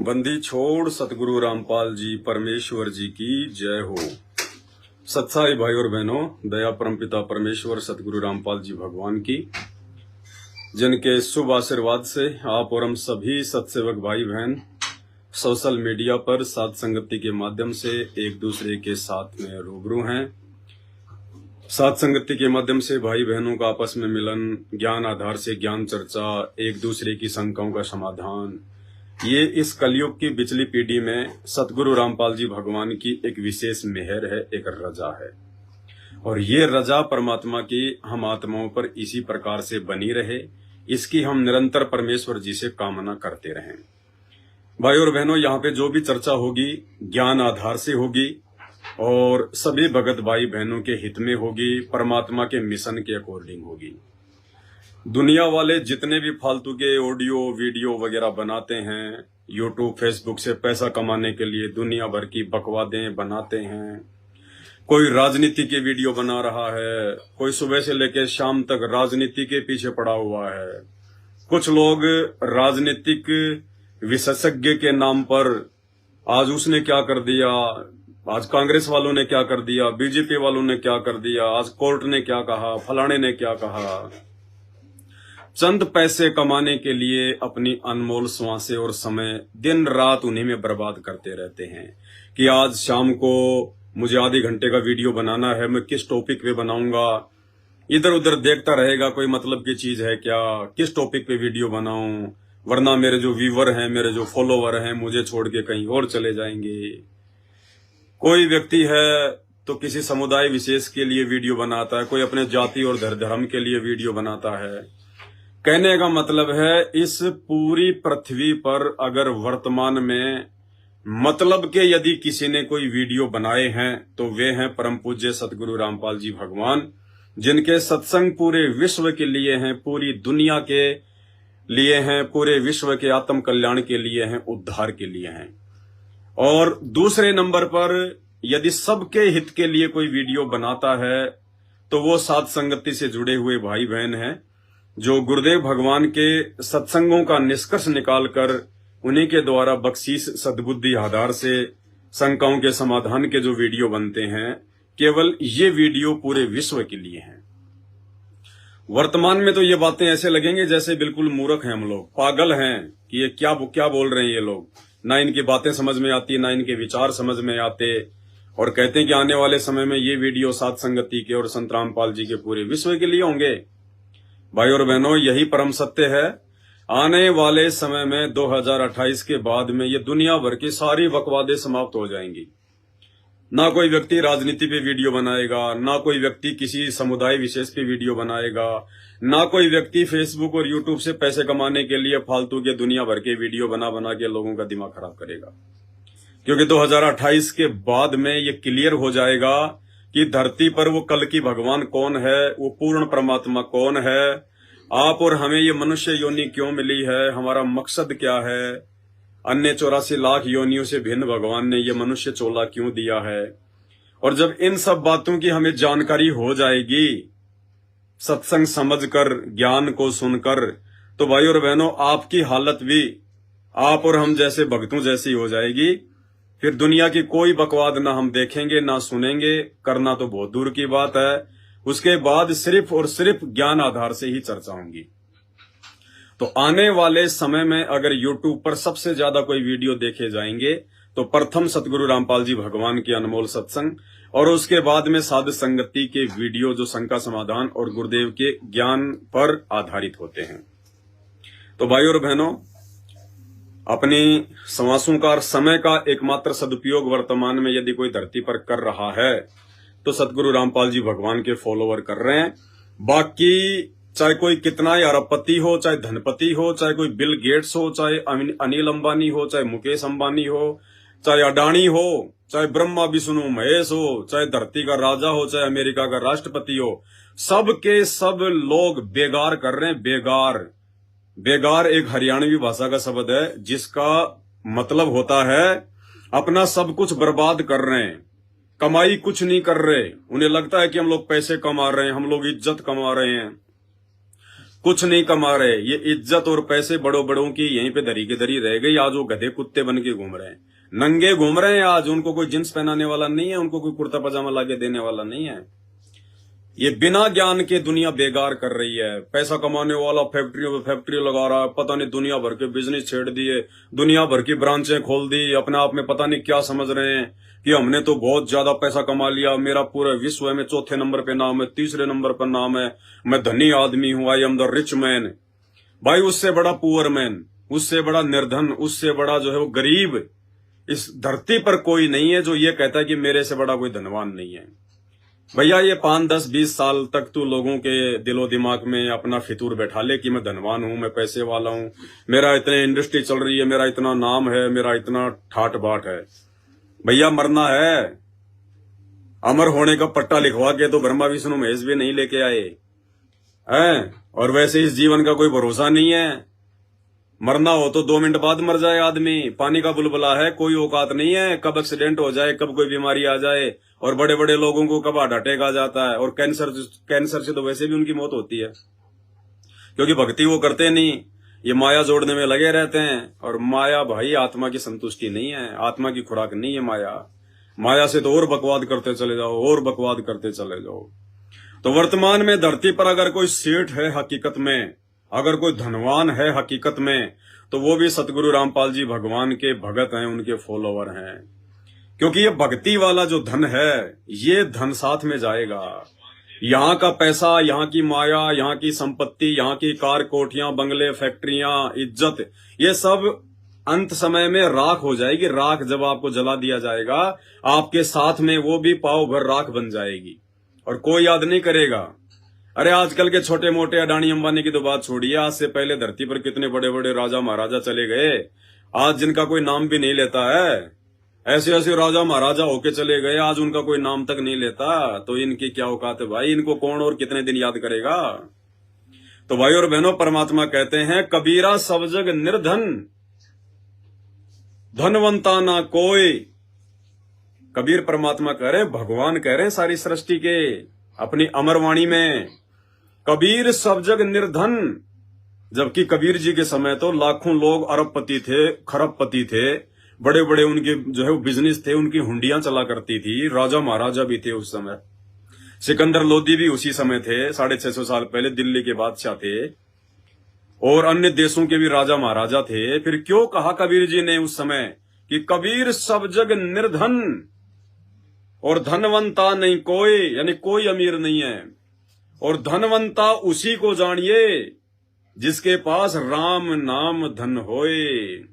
बंदी छोड़ सतगुरु रामपाल जी परमेश्वर जी की जय हो। सत्साई भाई और बहनों, दया परमपिता परमेश्वर सतगुरु रामपाल जी भगवान की, जिनके शुभ आशीर्वाद से आप और हम सभी सत्सेवक भाई बहन सोशल मीडिया पर साथ संगति के माध्यम से एक दूसरे के साथ में रूबरू हैं। साथ संगति के माध्यम से भाई बहनों का आपस में मिलन, ज्ञान आधार से ज्ञान चर्चा, एक दूसरे की शंकाओं का समाधान, ये इस कलयुग की बिचली पीढ़ी में सतगुरु रामपाल जी भगवान की एक विशेष मेहर है, एक रजा है। और ये रजा परमात्मा की हम आत्माओं पर इसी प्रकार से बनी रहे, इसकी हम निरंतर परमेश्वर जी से कामना करते रहें। भाई और बहनों, यहाँ पे जो भी चर्चा होगी ज्ञान आधार से होगी और सभी भगत भाई बहनों के हित में होगी, परमात्मा के मिशन के अकॉर्डिंग होगी। दुनिया वाले जितने भी फालतू के ऑडियो वीडियो वगैरह बनाते हैं, यूट्यूब फेसबुक से पैसा कमाने के लिए दुनिया भर की बकवादें बनाते हैं। कोई राजनीति के वीडियो बना रहा है, कोई सुबह से लेकर शाम तक राजनीति के पीछे पड़ा हुआ है। कुछ लोग राजनीतिक विशेषज्ञ के नाम पर आज उसने क्या कर दिया, आज कांग्रेस वालों ने क्या कर दिया, बीजेपी वालों ने क्या कर दिया, आज कोर्ट ने क्या कहा, फलाने ने क्या कहा, चंद पैसे कमाने के लिए अपनी अनमोल श्वासें और समय दिन रात उन्हीं में बर्बाद करते रहते हैं कि आज शाम को मुझे आधे घंटे का वीडियो बनाना है, मैं किस टॉपिक पे बनाऊंगा। इधर उधर देखता रहेगा, कोई मतलब की चीज है क्या, किस टॉपिक पे वीडियो बनाऊं, वरना मेरे जो व्यूवर हैं, मेरे जो फॉलोवर हैं, मुझे छोड़ के कहीं और चले जाएंगे। कोई व्यक्ति है तो किसी समुदाय विशेष के लिए वीडियो बनाता है, कोई अपने जाति और धर्म के लिए वीडियो बनाता है। कहने का मतलब है, इस पूरी पृथ्वी पर अगर वर्तमान में मतलब के यदि किसी ने कोई वीडियो बनाए हैं तो वे हैं परम पूज्य सतगुरु रामपाल जी भगवान, जिनके सत्संग पूरे विश्व के लिए हैं, पूरी दुनिया के लिए हैं, पूरे विश्व के आत्म कल्याण के लिए हैं, उद्धार के लिए हैं। और दूसरे नंबर पर यदि सबके हित के लिए कोई वीडियो बनाता है तो वो साथ संगति से जुड़े हुए भाई बहन हैं, जो गुरुदेव भगवान के सत्संगों का निष्कर्ष निकालकर उन्हीं के द्वारा बख्शीश सद्बुद्धि आधार से शंकाओं के समाधान के जो वीडियो बनते हैं, केवल ये वीडियो पूरे विश्व के लिए हैं। वर्तमान में तो ये बातें ऐसे लगेंगे जैसे बिल्कुल मूर्ख हैं हम लोग, पागल हैं कि ये क्या बोल रहे हैं ये लोग। ना इनकी बातें समझ में आती, ना इनके विचार समझ में आते, और कहते हैं कि आने वाले समय में ये वीडियो सात संगति के और संत रामपाल जी के पूरे विश्व के लिए होंगे। भाई और बहनों, यही परम सत्य है। आने वाले समय में 2028 के बाद में ये दुनिया भर की सारी बकवादें समाप्त हो जाएंगी। ना कोई व्यक्ति राजनीति पे वीडियो बनाएगा, ना कोई व्यक्ति किसी समुदाय विशेष पे वीडियो बनाएगा, ना कोई व्यक्ति फेसबुक और यूट्यूब से पैसे कमाने के लिए फालतू के दुनिया भर के वीडियो बना बना के लोगों का दिमाग खराब करेगा। क्योंकि 2028 के बाद में ये क्लियर हो जाएगा कि धरती पर वो कल की भगवान कौन है, वो पूर्ण परमात्मा कौन है, आप और हमें ये मनुष्य योनि क्यों मिली है, हमारा मकसद क्या है, अन्य 84 लाख योनियों से भिन्न भगवान ने ये मनुष्य चोला क्यों दिया है। और जब इन सब बातों की हमें जानकारी हो जाएगी, सत्संग समझकर, ज्ञान को सुनकर, तो भाई और बहनों, आपकी हालत भी आप और हम जैसे भक्तों जैसी हो जाएगी। फिर दुनिया की कोई बकवाद ना हम देखेंगे, ना सुनेंगे, करना तो बहुत दूर की बात है। उसके बाद सिर्फ और सिर्फ ज्ञान आधार से ही चर्चा होंगी। तो आने वाले समय में अगर यूट्यूब पर सबसे ज्यादा कोई वीडियो देखे जाएंगे तो प्रथम सतगुरु रामपाल जी भगवान के अनमोल सत्संग, और उसके बाद में साध संगति के वीडियो जो शंका समाधान और गुरुदेव के ज्ञान पर आधारित होते हैं। तो भाई और बहनों, अपनी श्वासों का और समय का एकमात्र सदुपयोग वर्तमान में यदि कोई धरती पर कर रहा है तो सतगुरु रामपाल जी भगवान के फॉलोवर कर रहे हैं। बाकी चाहे कोई कितना ही अरबपति हो, चाहे धनपति हो, चाहे कोई बिल गेट्स हो, चाहे अनिल अंबानी हो, चाहे मुकेश अंबानी हो, चाहे अडानी हो, चाहे ब्रह्मा विष्णु महेश हो, चाहे धरती का राजा हो, चाहे अमेरिका का राष्ट्रपति हो, सब के सब लोग बेगार कर रहे हैं। बेगार, बेगार एक हरियाणवी भाषा का शब्द है जिसका मतलब होता है अपना सब कुछ बर्बाद कर रहे हैं, कमाई कुछ नहीं कर रहे। उन्हें लगता है कि हम लोग पैसे कमा रहे हैं, हम लोग इज्जत कमा रहे हैं। कुछ नहीं कमा रहे। ये इज्जत और पैसे बड़ों बड़ों की यहीं पे धरी की धरी रह गई। आज वो गधे कुत्ते बन के घूम रहे हैं, नंगे घूम रहे हैं। आज उनको कोई जींस पहनाने वाला नहीं है, उनको कोई कुर्ता पजामा लाके देने वाला नहीं है। ये बिना ज्ञान के दुनिया बेगार कर रही है। पैसा कमाने वाला फैक्ट्रियों पे फैक्ट्री लगा रहा है, पता नहीं दुनिया भर के बिजनेस छेड़ दिए, दुनिया भर की ब्रांचें खोल दी, अपने आप में पता नहीं क्या समझ रहे हैं कि हमने तो बहुत ज्यादा पैसा कमा लिया, मेरा पूरे विश्व में चौथे नंबर पे नाम है, तीसरे नंबर पर नाम है, मैं धनी आदमी हूं, I am the rich man. भाई उससे बड़ा पुअर मैन, उससे बड़ा निर्धन, उससे बड़ा जो है वो गरीब इस धरती पर कोई नहीं है जो ये कहता है कि मेरे से बड़ा कोई धनवान नहीं है। भैया ये 5, 10, 20 साल तक तू लोगों के दिलो दिमाग में अपना फितूर बैठा ले कि मैं धनवान हूं, मैं पैसे वाला हूं, मेरा इतने इंडस्ट्री चल रही है, मेरा इतना नाम है, मेरा इतना ठाट बाट है। भैया मरना है, अमर होने का पट्टा लिखवा के तो ब्रह्मा विष्णु महेश भी नहीं लेके आए हैं। और वैसे इस जीवन का कोई भरोसा नहीं है, मरना हो तो 2 मिनट बाद मर जाए आदमी। पानी का बुलबुला है, कोई औकात नहीं है, कब एक्सीडेंट हो जाए, कब कोई बीमारी आ जाए, और बड़े बड़े लोगों को कब हार्ट अटैक आ जाता है। और कैंसर से तो वैसे भी उनकी मौत होती है, क्योंकि भक्ति वो करते नहीं, ये माया जोड़ने में लगे रहते हैं। और माया भाई आत्मा की संतुष्टि नहीं है, आत्मा की खुराक नहीं है माया। माया से तो और बकवाद करते चले जाओ, और बकवाद करते चले जाओ। तो वर्तमान में धरती पर अगर कोई सेठ है हकीकत में, अगर कोई धनवान है हकीकत में, तो वो भी सतगुरु रामपाल जी भगवान के भगत हैं, उनके फॉलोवर हैं। क्योंकि ये भक्ति वाला जो धन है, ये धन साथ में जाएगा। यहाँ का पैसा, यहाँ की माया, यहाँ की संपत्ति, यहाँ की कार कोठियां, बंगले, फैक्ट्रियां, इज्जत, ये सब अंत समय में राख हो जाएगी। राख जब आपको जला दिया जाएगा, आपके साथ में वो भी पाव भर राख बन जाएगी और कोई याद नहीं करेगा। अरे आजकल के छोटे मोटे अडानी अंबानी की तो बात छोड़िए, आज से पहले धरती पर कितने बड़े बड़े राजा महाराजा चले गए, आज जिनका कोई नाम भी नहीं लेता है। ऐसे ऐसे राजा महाराजा होके चले गए, आज उनका कोई नाम तक नहीं लेता। तो इनकी क्या औकात है भाई, इनको कौन और कितने दिन याद करेगा। तो भाई और बहनों, परमात्मा कहते हैं कबीरा सब जग निर्धन, धनवंता ना कोई। कबीर परमात्मा कह रहे हैं, भगवान कह रहे हैं सारी सृष्टि के अपनी अमरवाणी में, कबीर सब जग निर्धन। जबकि कबीर जी के समय तो लाखों लोग अरबपति थे, खरबपति थे, बड़े बड़े उनके जो है वो बिजनेस थे, उनकी हुंडियां चला करती थी, राजा महाराजा भी थे उस समय। सिकंदर लोदी भी उसी समय थे, 650 साल पहले दिल्ली के बादशाह थे, और अन्य देशों के भी राजा महाराजा थे। फिर क्यों कहा कबीर जी ने उस समय कि कबीर सब जग निर्धन और धनवंता नहीं कोई, यानी कोई अमीर नहीं है। और धनवंता उसी को जानिए जिसके पास राम नाम धन होए,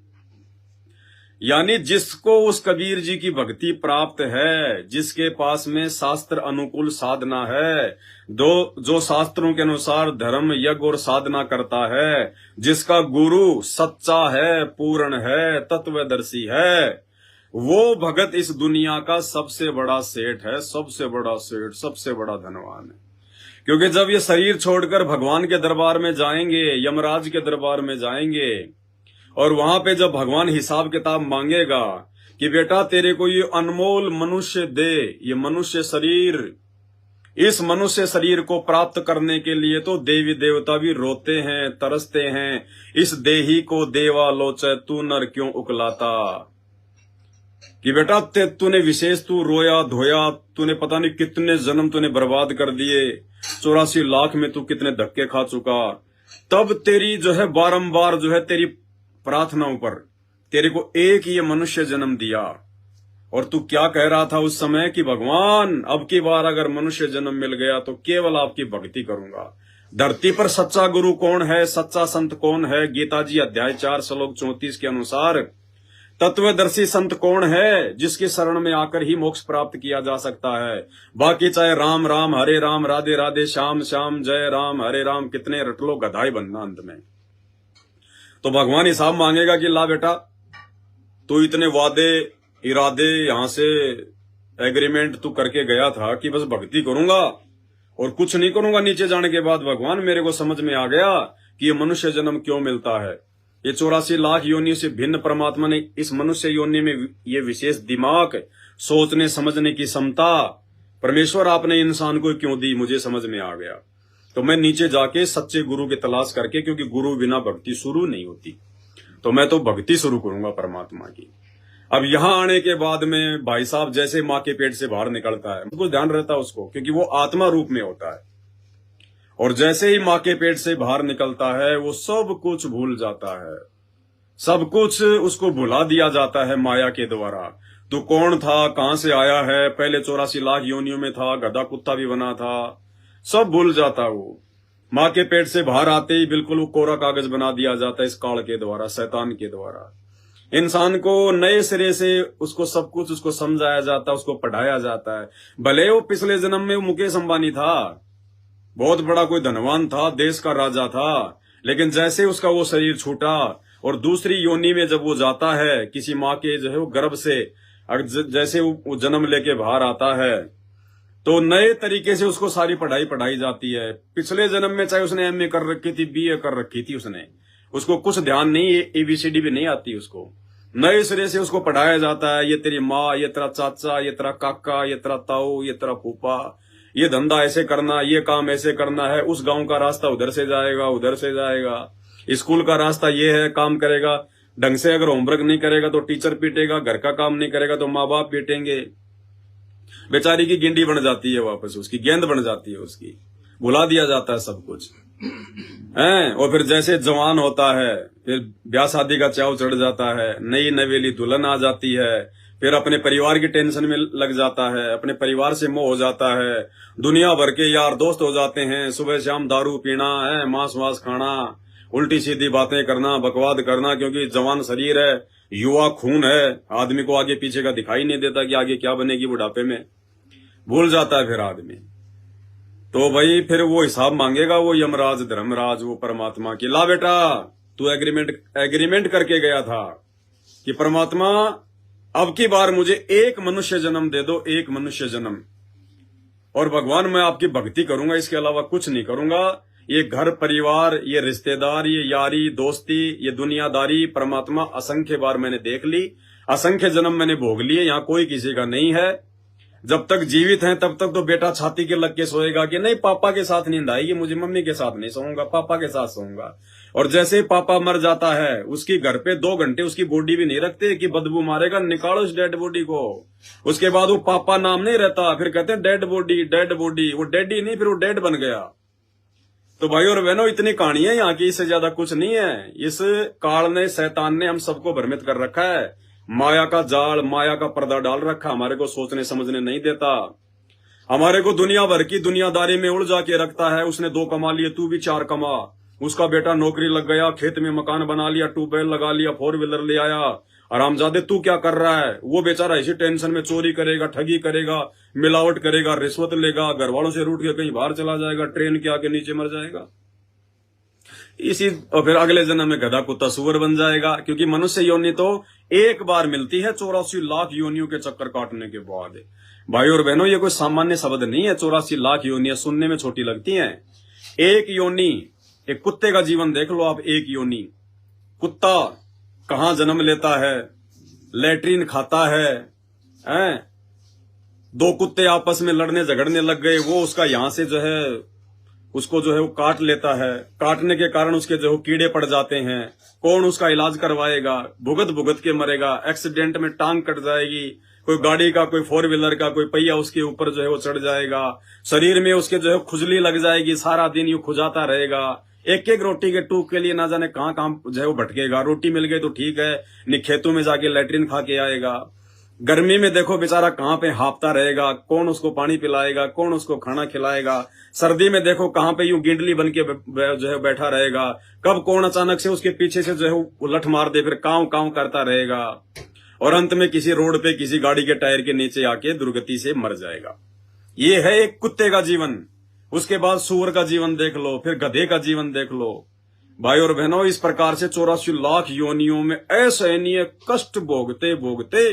यानी जिसको उस कबीर जी की भक्ति प्राप्त है, जिसके पास में शास्त्र अनुकूल साधना है, जो शास्त्रों के अनुसार धर्म यज्ञ और साधना करता है, जिसका गुरु सच्चा है, पूर्ण है, तत्वदर्शी है, वो भगत इस दुनिया का सबसे बड़ा सेठ है, सबसे बड़ा सेठ, सबसे बड़ा धनवान है। क्योंकि जब ये शरीर छोड़कर भगवान के दरबार में जाएंगे, यमराज के दरबार में जाएंगे, और वहां पे जब भगवान हिसाब किताब मांगेगा कि बेटा तेरे को ये अनमोल मनुष्य दे, ये मनुष्य शरीर, इस मनुष्य शरीर को प्राप्त करने के लिए तो देवी देवता भी रोते हैं, तरसते हैं, इस देही को देवा लोचे तू नर क्यों उकलाता। कि बेटा तूने विशेष, तू रोया धोया, तूने पता नहीं कितने जन्म तूने बर्बाद कर दिए, 84 लाख में तू कितने धक्के खा चुका, तब तेरी जो है बारंबार जो है तेरी प्रार्थनाओं पर तेरे को एक ही मनुष्य जन्म दिया। और तू क्या कह रहा था उस समय कि भगवान अब की बार अगर मनुष्य जन्म मिल गया तो केवल आपकी भक्ति करूंगा। धरती पर सच्चा गुरु कौन है, सच्चा संत कौन है? गीता जी अध्याय 4 श्लोक 34 के अनुसार तत्वदर्शी संत कौन है, जिसकी शरण में आकर ही मोक्ष प्राप्त किया जा सकता है। बाकी चाहे राम राम हरे राम, राधे राधे श्याम श्याम, जय राम हरे राम, कितने रट लो गधाई बनना अंत में। तो भगवान हिसाब मांगेगा कि ला बेटा तू इतने वादे इरादे यहां से एग्रीमेंट तू करके गया था कि बस भक्ति करूंगा और कुछ नहीं करूंगा। नीचे जाने के बाद भगवान मेरे को समझ में आ गया कि ये मनुष्य जन्म क्यों मिलता है। ये 84 लाख योनियों से भिन्न परमात्मा ने इस मनुष्य योनि में ये विशेष दिमाग, सोचने समझने की क्षमता परमेश्वर आपने इंसान को क्यों दी, मुझे समझ में आ गया। तो मैं नीचे जाके सच्चे गुरु की तलाश करके, क्योंकि गुरु बिना भक्ति शुरू नहीं होती, तो मैं तो भक्ति शुरू करूंगा परमात्मा की। अब यहां आने के बाद में भाई साहब जैसे माँ के पेट से बाहर निकलता है, कुछ ध्यान रहता है उसको, क्योंकि वो आत्मा रूप में होता है, और जैसे ही माँ के पेट से बाहर निकलता है वो सब कुछ भूल जाता है, सब कुछ उसको भुला दिया जाता है माया के द्वारा। तू कौन था, कहां से आया है, पहले 84 लाख योनियों में था, गधा कुत्ता भी बना था, सब भूल जाता वो। माँ के पेट से बाहर आते ही बिल्कुल वो कोरा कागज बना दिया जाता है इस काल के द्वारा, शैतान के द्वारा। इंसान को नए सिरे से उसको सब कुछ उसको समझाया जाता है, उसको पढ़ाया जाता है। भले वो पिछले जन्म में मुकेश अंबानी था, बहुत बड़ा कोई धनवान था, देश का राजा था, लेकिन जैसे उसका वो शरीर छूटा और दूसरी योनि में जब वो जाता है किसी माँ के जो है वो गर्भ से, जैसे वो जन्म लेके बाहर आता है, तो नए तरीके से उसको सारी पढ़ाई पढ़ाई जाती है। पिछले जन्म में चाहे उसने एमए कर रखी थी, बीए कर रखी थी, उसको कुछ ध्यान नहीं, एबीसीडी भी नहीं आती उसको, नए सिरे से उसको पढ़ाया जाता है। ये तेरी माँ, ये तेरा चाचा, ये तेरा काका, ये तेरा ताऊ, ये तेरा फूफा, ये धंधा ऐसे करना, ये काम ऐसे करना है, उस गांव का रास्ता उधर से जाएगा, उधर से जाएगा, स्कूल का रास्ता ये है, काम करेगा ढंग से, अगर होमवर्क नहीं करेगा तो टीचर पीटेगा, घर का काम नहीं करेगा तो माँ बाप पीटेंगे। बेचारी की गिंडी बन जाती है, वापस उसकी गेंद बन जाती है, उसकी भुला दिया जाता है सब कुछ है। और फिर जैसे जवान होता है, फिर ब्याह शादी का चाव चढ़ जाता है, नई नवेली दुल्हन आ जाती है, फिर अपने परिवार की टेंशन में लग जाता है, अपने परिवार से मोह हो जाता है, दुनिया भर के यार दोस्त हो जाते हैं, सुबह शाम दारू पीना है, मांस वास खाना, उल्टी सीधी बातें करना, बकवाद करना, क्योंकि जवान शरीर है, युवा खून है, आदमी को आगे पीछे का दिखाई नहीं देता कि आगे क्या बनेगी बुढ़ापे में, भूल जाता है फिर आदमी। तो भाई फिर वो हिसाब मांगेगा वो यमराज धर्मराज, वो परमात्मा की। ला बेटा, तू एग्रीमेंट करके गया था कि परमात्मा अब की बार मुझे एक मनुष्य जन्म दे दो, एक मनुष्य जन्म, और भगवान मैं आपकी भक्ति करूंगा, इसके अलावा कुछ नहीं करूंगा। ये घर परिवार, ये रिश्तेदार, ये यारी दोस्ती, ये दुनियादारी परमात्मा असंख्य बार मैंने देख ली, असंख्य जन्म मैंने भोग लिए, यहाँ कोई किसी का नहीं है। जब तक जीवित हैं तब तक तो बेटा छाती के लग के सोएगा कि नहीं पापा के साथ नींद आएगी, मुझे मम्मी के साथ नहीं सोऊंगा, पापा के साथ सोऊंगा। और जैसे ही पापा मर जाता है, उसकी घर पे 2 घंटे उसकी बॉडी भी नहीं रखते कि बदबू मारेगा, निकालो इस डेड बॉडी को। उसके बाद वो पापा नाम नहीं रहता, फिर कहते हैं डेड बॉडी, डेड बॉडी। वो डेड ही नहीं, फिर वो डेड बन गया। तो भाई और बहनों, इतनी कहानी है यहाँ की, इससे ज्यादा कुछ नहीं है। इस काल ने, शैतान ने हम सबको भ्रमित कर रखा है, माया का जाल, माया का पर्दा डाल रखा, हमारे को सोचने समझने नहीं देता, हमारे को दुनिया भर की दुनियादारी में उलझा के रखता है। उसने 2 कमा लिए, तू भी 4 कमा, उसका बेटा नौकरी लग गया, खेत में मकान बना लिया, ट्यूबवेल लगा लिया, 4 व्हीलर ले आया, आरामजादे तू क्या कर रहा है? वो बेचारा इसी टेंशन में चोरी करेगा, ठगी करेगा, मिलावट करेगा, रिश्वत लेगा, घर वालों से रूठ के कहीं बाहर चला जाएगा, ट्रेन के आके नीचे मर जाएगा इसी, और फिर अगले जन्म में गधा कुत्ता सुअर बन जाएगा। क्योंकि मनुष्य योनि तो एक बार मिलती है 84 लाख योनियों के चक्कर काटने के बाद। भाई और बहनों, ये कोई सामान्य शब्द नहीं है। 84 लाख योनियां सुनने में छोटी लगती हैं। एक योनि, एक कुत्ते का जीवन देख लो आप। एक योनि, कुत्ता कहां जन्म लेता है, लेट्रिन खाता है, हैं? 2 कुत्ते आपस में लड़ने झगड़ने लग गए, वो उसका यहां से जो है उसको जो है वो काट लेता है, काटने के कारण उसके जो कीड़े पड़ जाते हैं, कौन उसका इलाज करवाएगा? भुगत भुगत के मरेगा, एक्सीडेंट में टांग कट जाएगी, कोई गाड़ी का, कोई 4 व्हीलर का कोई पहिया उसके ऊपर जो है वो चढ़ जाएगा, शरीर में उसके जो है खुजली लग जाएगी, सारा दिन यूं खुजाता रहेगा, एक एक रोटी के टूक के लिए ना जाने कहां कहां जो है वो भटकेगा। रोटी मिल गई तो ठीक है, नहीं खेतों में जाके लैट्रिन खा के आएगा। गर्मी में देखो बेचारा कहां पे हांफता रहेगा, कौन उसको पानी पिलाएगा, कौन उसको खाना खिलाएगा। सर्दी में देखो कहां पे यूं गिंडली बन के जो है बैठा रहेगा, कब कौन अचानक से उसके पीछे से जो है वो लठ मार दे, फिर कांव कांव करता रहेगा, और अंत में किसी रोड पे किसी गाड़ी के टायर के नीचे आके दुर्गति से मर जाएगा। ये है एक कुत्ते का जीवन। उसके बाद सुअर का जीवन देख लो, फिर गधे का जीवन देख लो। भाई और बहनों, इस प्रकार से 84 लाख योनियों में असहनीय कष्ट भोगते भोगते,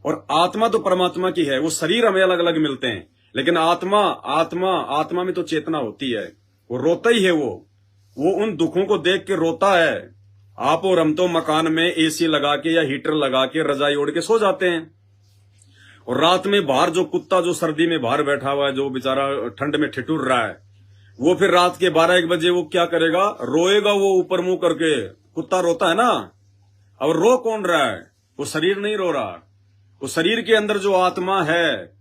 और आत्मा तो परमात्मा की है, वो शरीर हमें अलग अलग मिलते हैं, लेकिन आत्मा में तो चेतना होती है, वो रोता ही है। वो उन दुखों को देख के रोता है। आप और हम तो मकान में एसी लगा के या हीटर लगा के रजाई ओढ़ के सो जाते हैं, और रात में बाहर जो कुत्ता जो सर्दी में बाहर बैठा हुआ है, जो बेचारा ठंड में ठिठुर रहा है, वो फिर रात के 12-1 बजे वो क्या करेगा, रोएगा वो ऊपर मुंह करके। कुत्ता रोता है ना, अब रो कौन रहा है? वो शरीर नहीं रो रहा, वो शरीर के अंदर जो आत्मा है,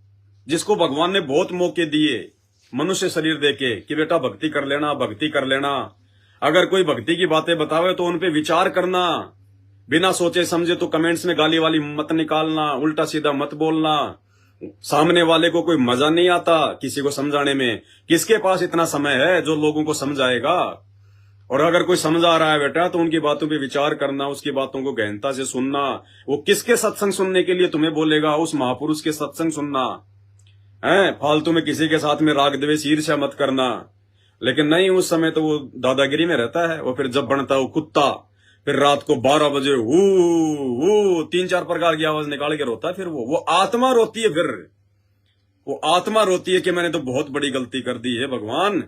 जिसको भगवान ने बहुत मौके दिए मनुष्य शरीर देके कि बेटा भक्ति कर लेना, भक्ति कर लेना। अगर कोई भक्ति की बातें बतावे तो उन पे विचार करना, बिना सोचे समझे तो कमेंट्स में गाली वाली मत निकालना, उल्टा सीधा मत बोलना। सामने वाले को कोई मजा नहीं आता किसी को समझाने में। किसके पास इतना समय है जो लोगों को समझाएगा? और अगर कोई समझा रहा है बेटा तो उनकी बातों पे विचार करना, उसकी बातों को गहनता से सुनना। वो किसके सत्संग सुनने के लिए तुम्हें बोलेगा? उस महापुरुष के सत्संग सुनना है। फालतू में किसी के साथ में राग द्वेष ईर्ष्या मत करना। लेकिन नहीं, उस समय तो वो दादागिरी में रहता है। वो फिर जब बनता है वो कुत्ता, फिर रात को 12 बजे वो 3-4 प्रकार की आवाज निकाल के रोता है। फिर वो आत्मा रोती है। फिर वो आत्मा रोती है कि मैंने तो बहुत बड़ी गलती कर दी है भगवान,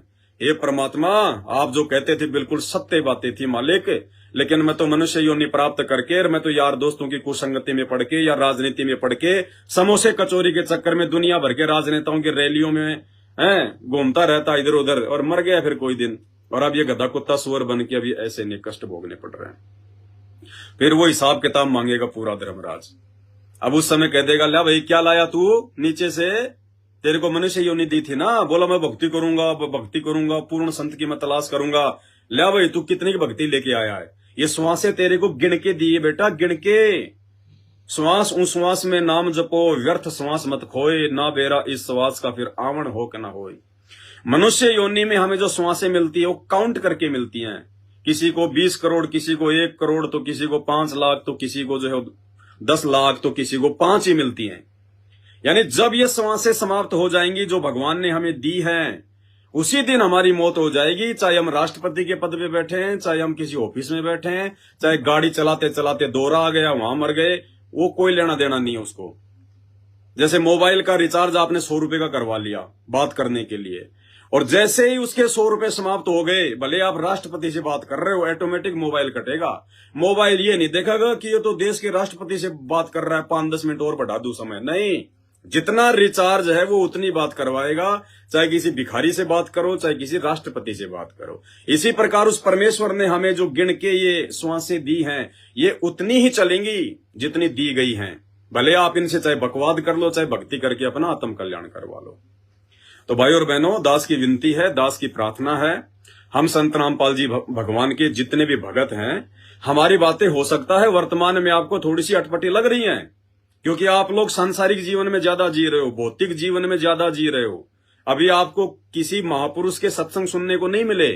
हे परमात्मा, आप जो कहते थे बिल्कुल सत्य बातें थी मालिक, लेकिन मैं तो मनुष्य योनि प्राप्त करके, मैं तो यार दोस्तों की कुसंगति में पड़ के या राजनीति में पड़ के, समोसे कचौरी के चक्कर में दुनिया भर के राजनेताओं की रैलियों में घूमता रहता इधर उधर, और मर गया फिर कोई दिन। और अब ये गधा कुत्ता सुअर बन के अभी ऐसे नहीं कष्ट भोगने पड़ रहे हैं। फिर वो हिसाब किताब मांगेगा पूरा धर्मराज। अब उस समय कह देगा, ला भाई क्या लाया तू नीचे से, तेरे को मनुष्य योनि दी थी ना, बोला मैं भक्ति करूंगा, भक्ति करूंगा, पूर्ण संत की मैं तलाश करूंगा। ला भाई तू कितनी की भक्ति लेके आया है? ये श्वासें तेरे को गिन के दिए बेटा, गिन के। श्वास उस श्वास में नाम जपो, व्यर्थ श्वास मत खोए, ना बेरा इस श्वास का फिर आवन हो के ना होए। मनुष्य योनि में हमें जो श्वासें मिलती है वो काउंट करके मिलती हैं। किसी को 20 करोड़, किसी को 1 करोड़, तो किसी को 5 लाख, तो किसी को जो है 10 लाख, तो किसी को 5 ही मिलती हैं। यानी जब ये श्वासें समाप्त हो जाएंगी जो भगवान ने हमें दी हैं, उसी दिन हमारी मौत हो जाएगी। चाहे हम राष्ट्रपति के पद पे बैठे हैं, चाहे हम किसी ऑफिस में बैठे हैं, चाहे गाड़ी चलाते चलाते दौरा आ गया वहां मर गए, वो कोई लेना देना नहीं है उसको। जैसे मोबाइल का रिचार्ज आपने 100 रुपए का करवा लिया बात करने के लिए, और जैसे ही उसके 100 रुपए समाप्त हो गए, भले आप राष्ट्रपति से बात कर रहे हो, ऑटोमेटिक मोबाइल कटेगा। मोबाइल ये नहीं देखेगा कि ये तो देश के राष्ट्रपति से बात कर रहा है, 5-10 मिनट और बढ़ा दूं समय। नहीं, जितना रिचार्ज है वो उतनी बात करवाएगा। चाहे किसी भिखारी से बात करो, चाहे किसी राष्ट्रपति से बात करो। इसी प्रकार उस परमेश्वर ने हमें जो गिन के ये श्वासें दी हैं, ये उतनी ही चलेंगी जितनी दी गई हैं। भले आप इनसे चाहे बकवाद कर लो, चाहे भक्ति करके अपना आत्म कल्याण करवा लो। तो भाई और बहनों, दास की विनती है, दास की प्रार्थना है, हम संत रामपाल जी भगवान के जितने भी भगत हैं, हमारी बातें हो सकता है वर्तमान में आपको थोड़ी सी अटपटी लग रही हैं, क्योंकि आप लोग सांसारिक जीवन में ज्यादा जी रहे हो, भौतिक जीवन में ज्यादा जी रहे हो। अभी आपको किसी महापुरुष के सत्संग सुनने को नहीं मिले,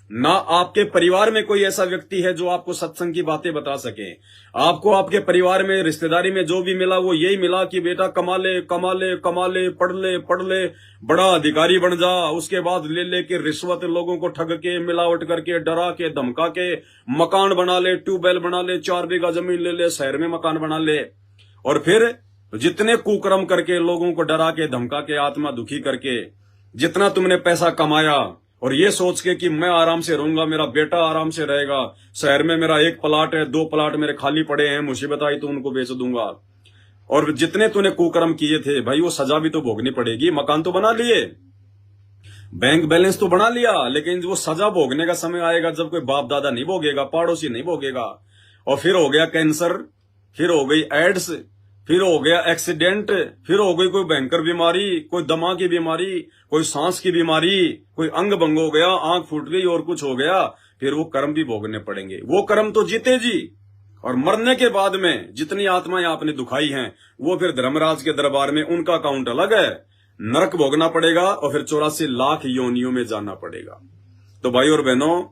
ना आपके परिवार में कोई ऐसा व्यक्ति है जो आपको सत्संग की बातें बता सके। आपको आपके परिवार में, रिश्तेदारी में जो भी मिला वो यही मिला कि बेटा कमा ले, कमा ले, कमा ले, पढ़ ले, बड़ा अधिकारी बन जा, उसके बाद ले लेके रिश्वत लोगों को ठग के, मिलावट करके, डरा के, धमका के मकान बना ले, ट्यूबवेल बना ले, 4 बीघा जमीन ले ले, शहर में मकान बना ले, और फिर जितने कुकर्म करके, लोगों को डरा के, धमका के, आत्मा दुखी करके, जितना तुमने पैसा कमाया, और ये सोच के कि मैं आराम से रहूंगा, मेरा बेटा आराम से रहेगा, शहर में मेरा 1 प्लाट है, 2 प्लाट मेरे खाली पड़े हैं, मुसीबत आई तो उनको बेच दूंगा। और जितने तूने कुकर्म किए थे भाई, वो सजा भी तो भोगनी पड़ेगी। मकान तो बना लिए, बैंक बैलेंस तो बना लिया, लेकिन वो सजा भोगने का समय आएगा जब कोई बाप दादा नहीं भोगेगा, पड़ोसी नहीं भोगेगा। और फिर हो गया कैंसर, फिर हो गई एड्स, फिर हो गया एक्सीडेंट, फिर हो गई कोई भयंकर बीमारी, कोई दमा की बीमारी, कोई सांस की बीमारी, कोई अंग भंग हो गया, आंख फूट गई और कुछ हो गया। फिर वो कर्म भी भोगने पड़ेंगे। वो कर्म तो जीते जी, और मरने के बाद में जितनी आत्माएं आपने दुखाई हैं, वो फिर धर्मराज के दरबार में उनका अकाउंट अलग है। नरक भोगना पड़ेगा और फिर 84 लाख योनियों में जाना पड़ेगा। तो भाई और बहनों,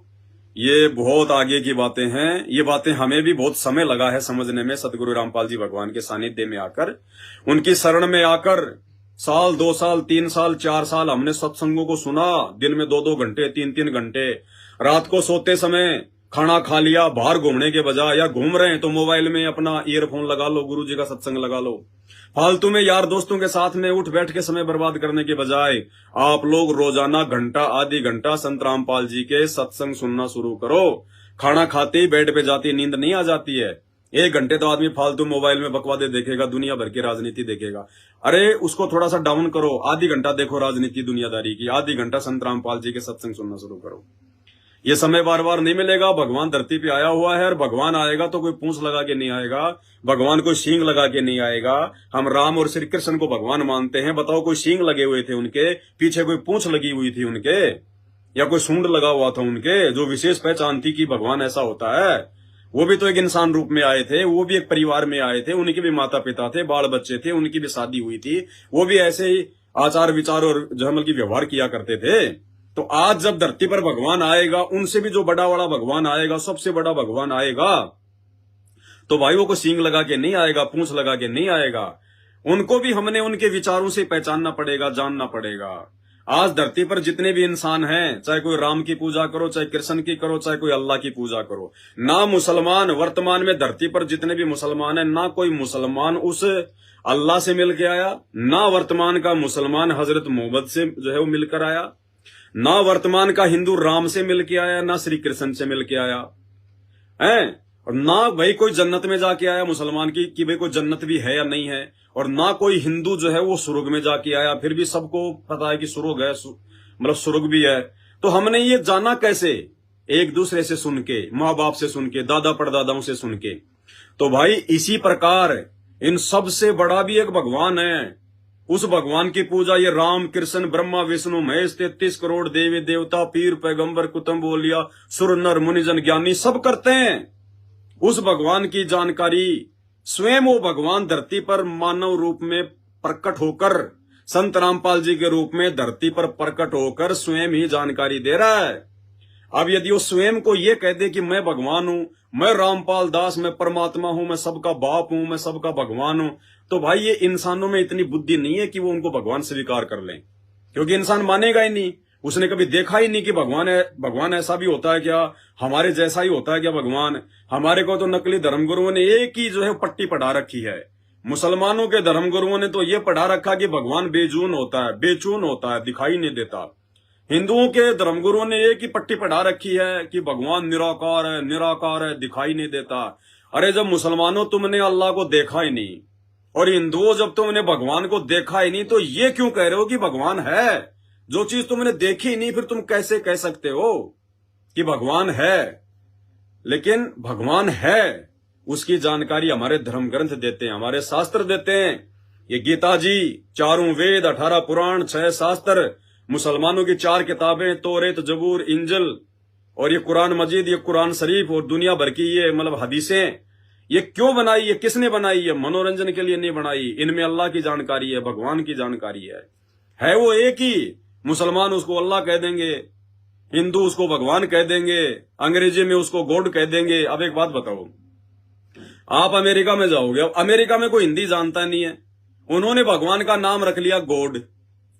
ये बहुत आगे की बातें हैं। ये बातें हमें भी बहुत समय लगा है समझने में। सतगुरु रामपाल जी भगवान के सानिध्य में आकर, उनकी शरण में आकर, 1 साल, 2 साल, 3 साल, 4 साल हमने सत्संगों को सुना। दिन में 2-2 घंटे, 3-3 घंटे, रात को सोते समय खाना खा लिया, बाहर घूमने के बजाय, या घूम रहे हैं तो मोबाइल में अपना ईयरफोन लगा लो, गुरु जी का सत्संग लगा लो। फालतू में यार दोस्तों के साथ में उठ बैठ के समय बर्बाद करने के बजाय आप लोग रोजाना घंटा, आधी घंटा संत रामपाल जी के सत्संग सुनना शुरू करो। खाना खाते ही बेड पे जाती नींद नहीं आ जाती है। 1 घंटे तो आदमी फालतू मोबाइल में बकवादे देखेगा, दुनिया भर की राजनीति देखेगा। अरे उसको थोड़ा सा डाउन करो, आधी घंटा देखो राजनीति दुनियादारी की, आधी घंटा संत रामपाल जी के सत्संग सुनना शुरू करो। ये समय बार बार नहीं मिलेगा। भगवान धरती पे आया हुआ है और भगवान आएगा तो कोई पूंछ लगा के नहीं आएगा, भगवान कोई सींग लगा के नहीं आएगा। हम राम और श्री कृष्ण को भगवान मानते हैं, बताओ कोई सींग लगे हुए थे उनके पीछे, कोई पूंछ लगी हुई थी उनके, या कोई सूंड लगा हुआ था उनके जो विशेष पहचान थी कि भगवान ऐसा होता है? वो भी तो एक इंसान रूप में आए थे, वो भी एक परिवार में आए थे, उनके भी माता पिता थे, बाल बच्चे थे, उनकी भी शादी हुई थी, वो भी ऐसे ही आचार विचार और जो है मतलब व्यवहार किया करते थे। तो आज जब धरती पर भगवान आएगा, उनसे भी जो बड़ा बड़ा भगवान आएगा, सबसे बड़ा भगवान आएगा, तो भाइयों को सींग लगा के नहीं आएगा, पूंछ लगा के नहीं आएगा। उनको भी हमने उनके विचारों से पहचानना पड़ेगा, जानना पड़ेगा। आज धरती पर जितने भी इंसान हैं, चाहे कोई राम की पूजा करो, चाहे कृष्ण की करो, चाहे कोई अल्लाह की पूजा करो, ना मुसलमान वर्तमान में धरती पर जितने भी मुसलमान हैं, ना कोई मुसलमान उस अल्लाह से मिल के आया, ना वर्तमान का मुसलमान हजरत मोहम्मद से जो है वो मिलकर आया, ना वर्तमान का हिंदू राम से मिल के आया, ना श्री कृष्ण से मिल के आया है, और ना भाई कोई जन्नत में जाके आया मुसलमान की कि भाई कोई जन्नत भी है या नहीं है, और ना कोई हिंदू जो है वो स्वर्ग में जाके आया। फिर भी सबको पता है कि स्वर्ग है, मतलब स्वर्ग भी है। तो हमने ये जाना कैसे? एक दूसरे से सुन के, माँ बाप से सुन के, दादा परदादाओं से सुन के। तो भाई इसी प्रकार इन सबसे बड़ा भी एक भगवान है। उस भगवान की पूजा ये राम कृष्ण ब्रह्मा विष्णु महेश 33 करोड़ देवी देवता पीर पैगंबर कुतुब ओलिया सुर नर मुनिजन ज्ञानी सब करते हैं। उस भगवान की जानकारी स्वयं वो भगवान धरती पर मानव रूप में प्रकट होकर, संत रामपाल जी के रूप में धरती पर प्रकट होकर स्वयं ही जानकारी दे रहा है। अब यदि वो स्वयं को ये कह दे कि मैं भगवान हूं, मैं रामपाल दास, मैं परमात्मा हूं, मैं सबका बाप हूं, मैं सबका भगवान हूं, तो भाई ये इंसानों में इतनी बुद्धि नहीं है कि वो उनको भगवान स्वीकार कर लें, क्योंकि इंसान मानेगा ही नहीं। उसने कभी देखा ही नहीं कि भगवान है, भगवान ऐसा भी होता है क्या, हमारे जैसा ही होता है क्या भगवान? हमारे को तो नकली धर्मगुरुओं ने एक ही जो है पट्टी पढ़ा रखी है। मुसलमानों के धर्मगुरुओं ने तो ये पढ़ा रखा कि भगवान बेजून होता है, बेचून होता है, दिखाई नहीं देता। हिंदुओं के धर्मगुरुओं ने एक ही पट्टी पढ़ा रखी है कि भगवान निराकार है, निराकार है, दिखाई नहीं देता। अरे जब मुसलमानों तुमने अल्लाह को देखा ही नहीं, और हिंदुओं जब तुमने भगवान को देखा ही नहीं, तो ये क्यों कह रहे हो कि भगवान है? जो चीज तुमने देखी ही नहीं, फिर तुम कैसे कह सकते हो कि भगवान है? लेकिन भगवान है, उसकी जानकारी हमारे धर्म ग्रंथ देते हैं, हमारे शास्त्र देते हैं। ये गीता जी, 4 वेद, 18 पुराण, 6 शास्त्र, मुसलमानों की 4 किताबें, तौरेत, जबूर, इंजिल, और ये कुरान मजीद, ये कुरान शरीफ, और दुनिया भर की ये मतलब हदीसें, ये क्यों बनाई? ये किसने बनाई? ये मनोरंजन के लिए नहीं बनाई। इनमें अल्लाह की जानकारी है, भगवान की जानकारी है वो एक ही। मुसलमान उसको अल्लाह कह देंगे, हिंदू उसको भगवान कह देंगे, अंग्रेजी में उसको गॉड कह देंगे। अब एक बात बताओ, आप अमेरिका में जाओगे, अब अमेरिका में कोई हिंदी जानता नहीं है, उन्होंने भगवान का नाम रख लिया गॉड।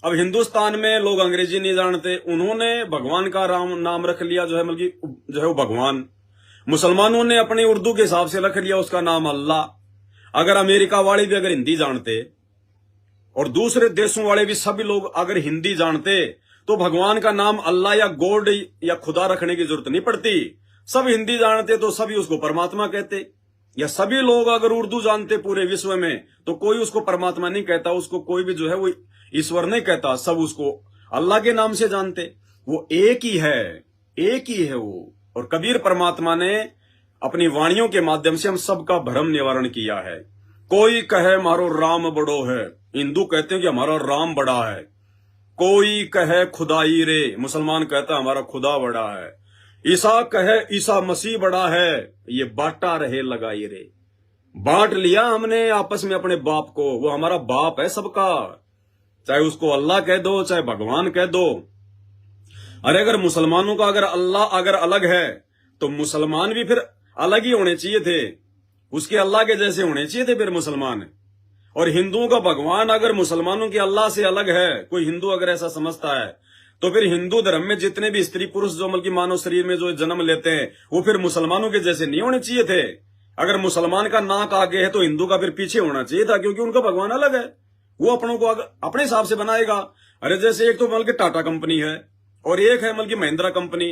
अब हिंदुस्तान में लोग अंग्रेजी नहीं जानते, उन्होंने भगवान का नाम रख लिया जो है मतलब जो है वो भगवान। मुसलमानों ने अपने उर्दू के हिसाब से रख लिया उसका नाम अल्लाह। अगर अमेरिका वाले भी अगर हिंदी जानते और दूसरे देशों वाले भी सभी लोग अगर हिंदी जानते, तो भगवान का नाम अल्लाह या गॉड या खुदा रखने की जरूरत नहीं पड़ती। सब हिंदी जानते तो सभी उसको परमात्मा कहते। या सभी लोग अगर उर्दू जानते पूरे विश्व में, तो कोई उसको परमात्मा नहीं कहता, उसको कोई भी जो है वो ईश्वर नहीं कहता, सब उसको अल्लाह के नाम से जानते। वो एक ही है, एक ही है वो। और कबीर परमात्मा ने अपनी वाणियों के माध्यम से हम सबका भ्रम निवारण किया है। कोई कहे मारो राम बड़ो है, हिंदू कहते हैं कि हमारा राम बड़ा है। कोई कहे खुदाई रे, मुसलमान कहता है हमारा खुदा बड़ा है। ईसा कहे ईसा मसीह बड़ा है, ये बांटा रहे लगाई रे। बांट लिया हमने आपस में अपने बाप को, वो हमारा बाप है सबका, चाहे उसको अल्लाह कह दो, चाहे भगवान कह दो। अरे अगर मुसलमानों का अगर अल्लाह अगर अलग है, तो मुसलमान भी फिर अलग ही होने चाहिए थे, उसके अल्लाह के जैसे होने चाहिए थे फिर मुसलमान। और हिंदुओं का भगवान अगर मुसलमानों के अल्लाह से अलग है, कोई हिंदू अगर ऐसा समझता है, तो फिर हिंदू धर्म में जितने भी स्त्री पुरुष जो मतलब मानव शरीर में जो जन्म लेते हैं, वो फिर मुसलमानों के जैसे नहीं होने चाहिए थे। अगर मुसलमान का नाक आगे है तो हिंदू का फिर पीछे होना चाहिए था, क्योंकि उनका भगवान अलग है, वो अपनों को अपने हिसाब से बनाएगा। अरे जैसे एक तो मतलब टाटा कंपनी है और एक है मतलब महिंद्रा कंपनी।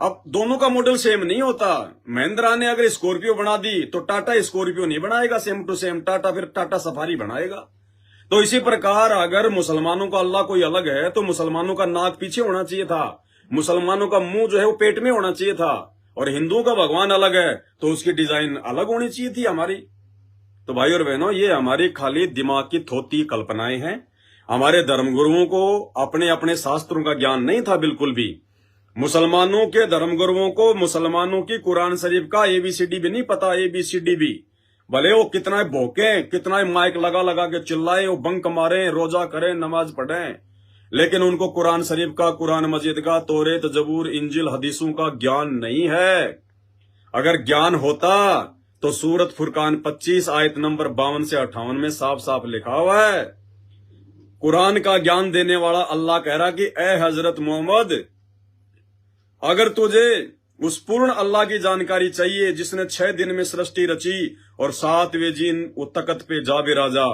अब दोनों का मॉडल सेम नहीं होता। महिंद्रा ने अगर स्कॉर्पियो बना दी तो टाटा स्कॉर्पियो नहीं बनाएगा सेम टू सेम, टाटा फिर टाटा सफारी बनाएगा। तो इसी प्रकार अगर मुसलमानों का अल्लाह कोई अलग है तो मुसलमानों का नाक पीछे होना चाहिए था, मुसलमानों का मुंह जो है वो पेट में होना चाहिए था, और हिंदुओं का भगवान अलग है तो उसकी डिजाइन अलग होनी चाहिए थी हमारी। तो भाई और बहनों, ये हमारी खाली दिमाग की थोती कल्पनाएं हैं। हमारे धर्मगुरुओं को अपने अपने शास्त्रों का ज्ञान नहीं था बिल्कुल भी। मुसलमानों के धर्मगुरुओं को मुसलमानों की कुरान शरीफ का एबीसीडी भी नहीं पता, एबीसीडी भी। भले वो कितना भौंके, कितना माइक लगा लगा के चिल्लाए, वो बंक मारे, रोजा करें, नमाज पढ़ें, लेकिन उनको कुरान शरीफ का, कुरान मजीद का, तौरेत, जबूर, इंजिल, हदीसों का ज्ञान नहीं है। अगर ज्ञान होता तो सूरत फुरकान 25 आयत नंबर 52 से 58 में साफ साफ लिखा हुआ है, कुरान का ज्ञान देने वाला अल्लाह कह रहा कि ए हजरत मोहम्मद, अगर तुझे उस पूर्ण अल्लाह की जानकारी चाहिए जिसने 6 दिन में सृष्टि रची और 7वें दिन वो तख्त पे जा बिराजा,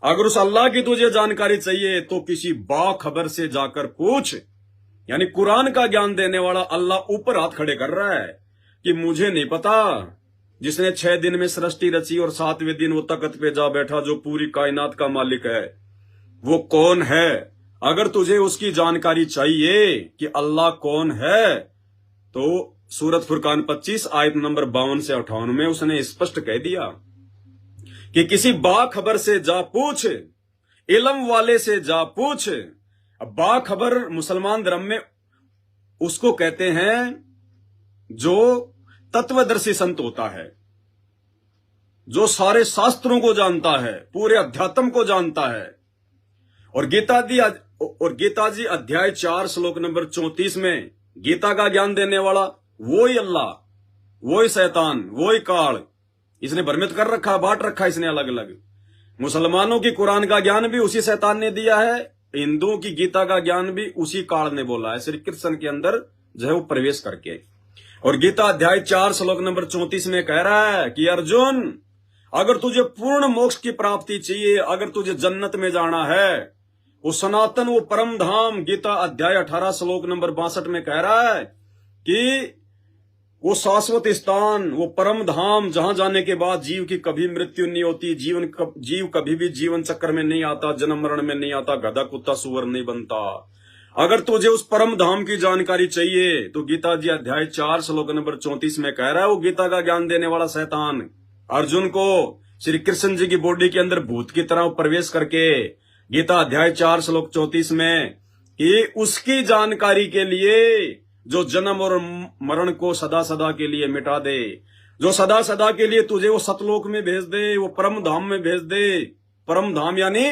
अगर उस अल्लाह की तुझे जानकारी चाहिए तो किसी बाखबर से जाकर पूछ। यानी कुरान का ज्ञान देने वाला अल्लाह ऊपर हाथ खड़े कर रहा है कि मुझे नहीं पता जिसने 6 दिन में सृष्टि रची और 7वें दिन वो तख्त पे जा बैठा, जो पूरी कायनात का मालिक है, वो कौन है। अगर तुझे उसकी जानकारी चाहिए कि अल्लाह कौन है तो सूरत फुरकान 25 आयत नंबर 52 से 58 में उसने स्पष्ट कह दिया कि किसी बाखबर से जा पूछ, इल्म वाले से जा पूछ। अब बाखबर मुसलमान धर्म में उसको कहते हैं जो तत्वदर्शी संत होता है, जो सारे शास्त्रों को जानता है, पूरे अध्यात्म को जानता है। और गीता जी अध्याय 4 श्लोक नंबर 34 में गीता का ज्ञान देने वाला वही अल्लाह, वही शैतान, वही काल, इसने भ्रमित कर रखा, बांट रखा इसने अलग अलग। मुसलमानों की कुरान का ज्ञान भी उसी शैतान ने दिया है, हिंदुओं की गीता का ज्ञान भी उसी काल ने बोला है, श्री कृष्ण के अंदर जो है वो प्रवेश करके। और गीता अध्याय 4 श्लोक नंबर 34 में कह रहा है कि अर्जुन, अगर तुझे पूर्ण मोक्ष की प्राप्ति चाहिए, अगर तुझे जन्नत में जाना है, वो सनातन, वो परम धाम, गीता अध्याय 18 श्लोक नंबर 62 में कह रहा है कि वो शाश्वत स्थान, वो परम धाम जहां जाने के बाद जीव की कभी मृत्यु नहीं होती, जीव कभी भी जीवन चक्र में नहीं आता, जन्म मरण में नहीं आता, गधा कुत्ता सुअर नहीं बनता। अगर तुझे उस परम धाम की जानकारी चाहिए तो गीता जी अध्याय 4 श्लोक नंबर 34 में कह रहा है वो गीता का ज्ञान देने वाला शैतान अर्जुन को श्री कृष्ण जी की बॉडी के अंदर भूत की तरह प्रवेश करके गीता अध्याय 4 श्लोक 34 में कि उसकी जानकारी के लिए जो जन्म और मरण को सदा सदा के लिए मिटा दे, जो सदा सदा के लिए तुझे वो सतलोक में भेज दे, वो परम धाम में भेज दे। परम धाम यानी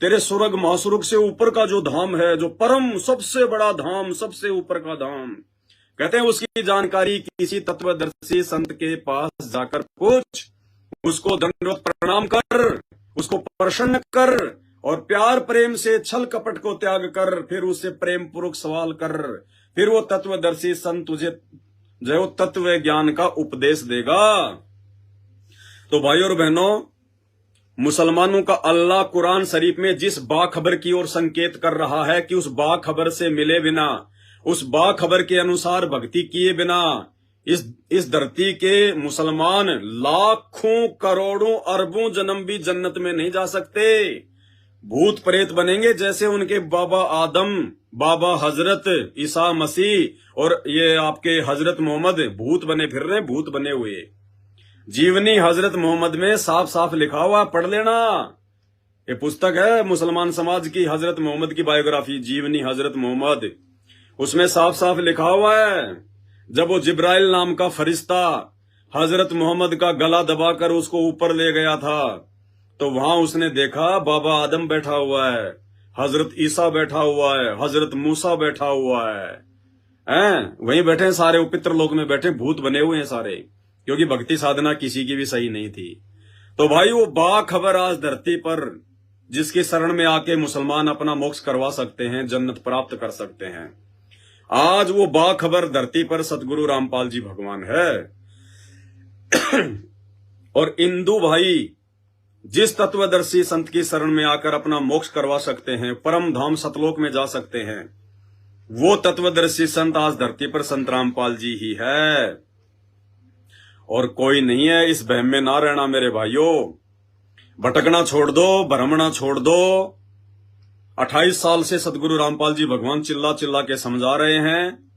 तेरे स्वर्ग महास्वर्ग से ऊपर का जो धाम है, जो परम सबसे बड़ा धाम, सबसे ऊपर का धाम, कहते हैं उसकी जानकारी किसी तत्वदर्शी संत के पास जाकर पूछ, उसको दंडवत प्रणाम कर, उसको प्रसन्न कर और प्यार प्रेम से छल कपट को त्याग कर, फिर उससे प्रेम पूर्वक सवाल कर, फिर वो तत्वदर्शी संत तुझे जो तत्व ज्ञान का उपदेश देगा। तो भाई और बहनों, मुसलमानों का अल्लाह कुरान शरीफ में जिस बाखबर की ओर संकेत कर रहा है कि उस बाखबर से मिले बिना, उस बाखबर के अनुसार भक्ति किए बिना इस धरती के मुसलमान लाखों करोड़ों अरबों जन्म भी जन्नत में नहीं जा सकते। भूत प्रेत बनेंगे जैसे उनके बाबा आदम, बाबा हजरत ईसा मसीह और ये आपके हजरत मोहम्मद भूत बने फिर रहे, भूत बने हुए। जीवनी हजरत मोहम्मद में साफ साफ लिखा हुआ, पढ़ लेना, ये पुस्तक है मुसलमान समाज की, हजरत मोहम्मद की बायोग्राफी, जीवनी हजरत मोहम्मद। उसमें साफ साफ लिखा हुआ है, जब वो जिब्राइल नाम का फरिश्ता हजरत मोहम्मद का गला दबाकर उसको ऊपर ले गया था, तो वहां उसने देखा बाबा आदम बैठा हुआ है, हजरत ईसा बैठा हुआ है, हजरत मूसा बैठा हुआ है, वहीं बैठे सारे, पितृलोक में बैठे, भूत बने हुए हैं सारे, क्योंकि भक्ति साधना किसी की भी सही नहीं थी। तो भाई वो बाखबर आज धरती पर जिसकी शरण में आके मुसलमान अपना मोक्ष करवा सकते हैं, जन्नत प्राप्त कर सकते हैं, आज वो बाखबर धरती पर सतगुरु रामपाल जी भगवान है। और इंदु भाई जिस तत्वदर्शी संत की शरण में आकर अपना मोक्ष करवा सकते हैं, परम धाम सतलोक में जा सकते हैं, वो तत्वदर्शी संत आज धरती पर संत रामपाल जी ही है, और कोई नहीं है। इस बहम में ना रहना मेरे भाइयों। भटकना छोड़ दो, भ्रमणा छोड़ दो। 28 साल से सतगुरु रामपाल जी भगवान चिल्ला चिल्ला के समझा रहे हैं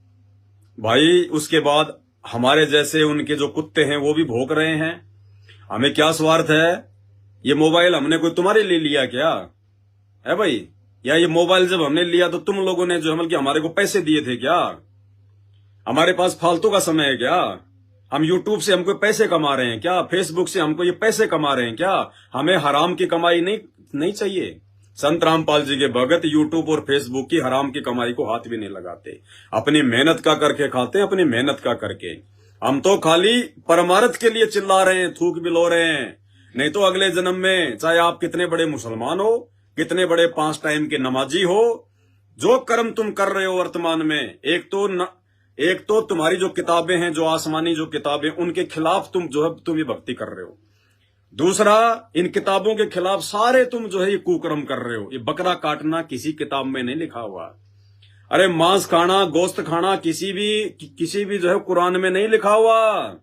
भाई। उसके बाद हमारे जैसे उनके जो कुत्ते हैं वो भी भौंक रहे हैं। हमें क्या स्वार्थ है? ये मोबाइल हमने कोई तुम्हारे लिए लिया क्या है भाई? या ये मोबाइल जब हमने लिया तो तुम लोगों ने जो कि हमारे को पैसे दिए थे क्या? हमारे पास फालतू का समय है क्या? हम यूट्यूब से हमको पैसे कमा रहे हैं क्या? फेसबुक से हमको ये पैसे कमा रहे हैं क्या? हमें हराम की कमाई नहीं चाहिए। संत रामपाल जी के भगत यूट्यूब और फेसबुक की हराम की कमाई को हाथ भी नहीं लगाते। अपनी मेहनत का करके खाते हैं, अपनी मेहनत का करके। हम तो खाली परमार्थ के लिए चिल्ला रहे हैं, थूक बिलो रहे हैं। नहीं तो अगले जन्म में चाहे आप कितने बड़े मुसलमान हो, कितने बड़े 5 टाइम के नमाजी हो, जो कर्म तुम कर रहे हो वर्तमान में, एक तो तुम्हारी जो किताबें हैं, जो आसमानी जो किताबें, उनके खिलाफ तुम ये भक्ति कर रहे हो। दूसरा, इन किताबों के खिलाफ सारे तुम ये कुकर्म कर रहे हो। ये बकरा काटना किसी किताब में नहीं लिखा हुआ। अरे मांस खाना, गोश्त खाना किसी भी कुरान में नहीं लिखा हुआ।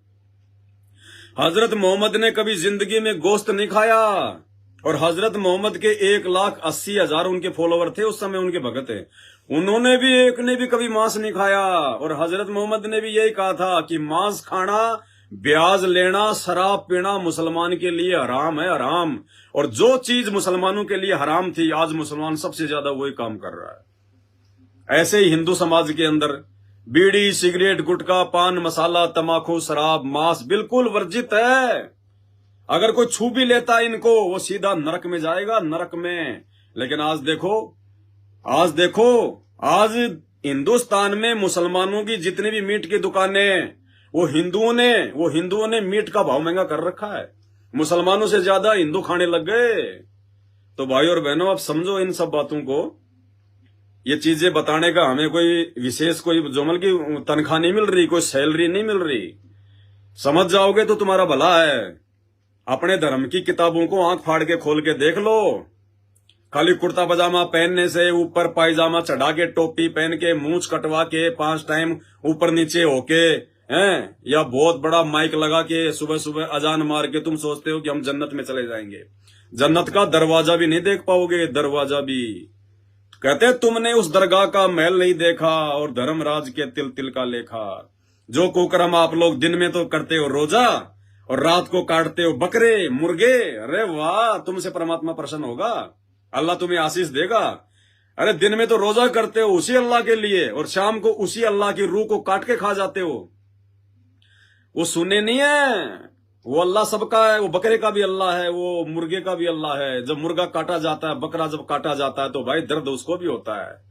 हजरत मोहम्मद ने कभी जिंदगी में गोश्त नहीं खाया, और हजरत मोहम्मद के 1,80,000 उनके फॉलोवर थे उस समय, उनके भगत है। उन्होंने भी एक ने भी कभी मांस नहीं खाया। और हजरत मोहम्मद ने भी यही कहा था कि मांस खाना, ब्याज लेना, शराब पीना मुसलमान के लिए हराम है, हराम। और जो चीज मुसलमानों के लिए हराम थी, आज मुसलमान सबसे ज्यादा वही काम कर रहा है। ऐसे ही हिंदू समाज के अंदर बीड़ी, सिगरेट, गुटखा, पान मसाला, तमाकू, शराब, मांस बिल्कुल वर्जित है। अगर कोई छू भी लेता है इनको, वो सीधा नरक में जाएगा, नरक में। लेकिन आज देखो, आज हिंदुस्तान में मुसलमानों की जितनी भी मीट की दुकानें, वो हिंदुओं ने मीट का भाव महंगा कर रखा है। मुसलमानों से ज्यादा हिंदू खाने लग गए। तो भाई और बहनों, आप समझो इन सब बातों को। ये चीजें बताने का हमें कोई विशेष कोई की तनख्वाह नहीं मिल रही, कोई सैलरी नहीं मिल रही। समझ जाओगे तो तुम्हारा भला है। अपने धर्म की किताबों को आंख फाड़ के खोल के देख लो। खाली कुर्ता पजामा पहनने से, ऊपर पायजामा चढ़ा के, टोपी पहन के, मूंछ कटवा के, 5 टाइम ऊपर नीचे होके हैं, या बहुत बड़ा माइक लगा के सुबह सुबह अजान मार के तुम सोचते हो कि हम जन्नत में चले जाएंगे। जन्नत का दरवाजा भी नहीं देख पाओगे, दरवाजा भी। कहते तुमने उस दरगाह का महल नहीं देखा, और धर्मराज के तिल तिल का लेखा। जो कुकर्म आप लोग दिन में तो करते हो रोजा, और रात को काटते हो बकरे मुर्गे। अरे वाह, तुमसे परमात्मा प्रसन्न होगा, अल्लाह तुम्हें आशीष देगा। अरे दिन में तो रोजा करते हो उसी अल्लाह के लिए, और शाम को उसी अल्लाह की रूह को काट के खा जाते हो। वो सुने नहीं है, वो अल्लाह सबका है। वो बकरे का भी अल्लाह है, वो मुर्गे का भी अल्लाह है। जब मुर्गा काटा जाता है, बकरा जब काटा जाता है, तो भाई दर्द उसको भी होता है।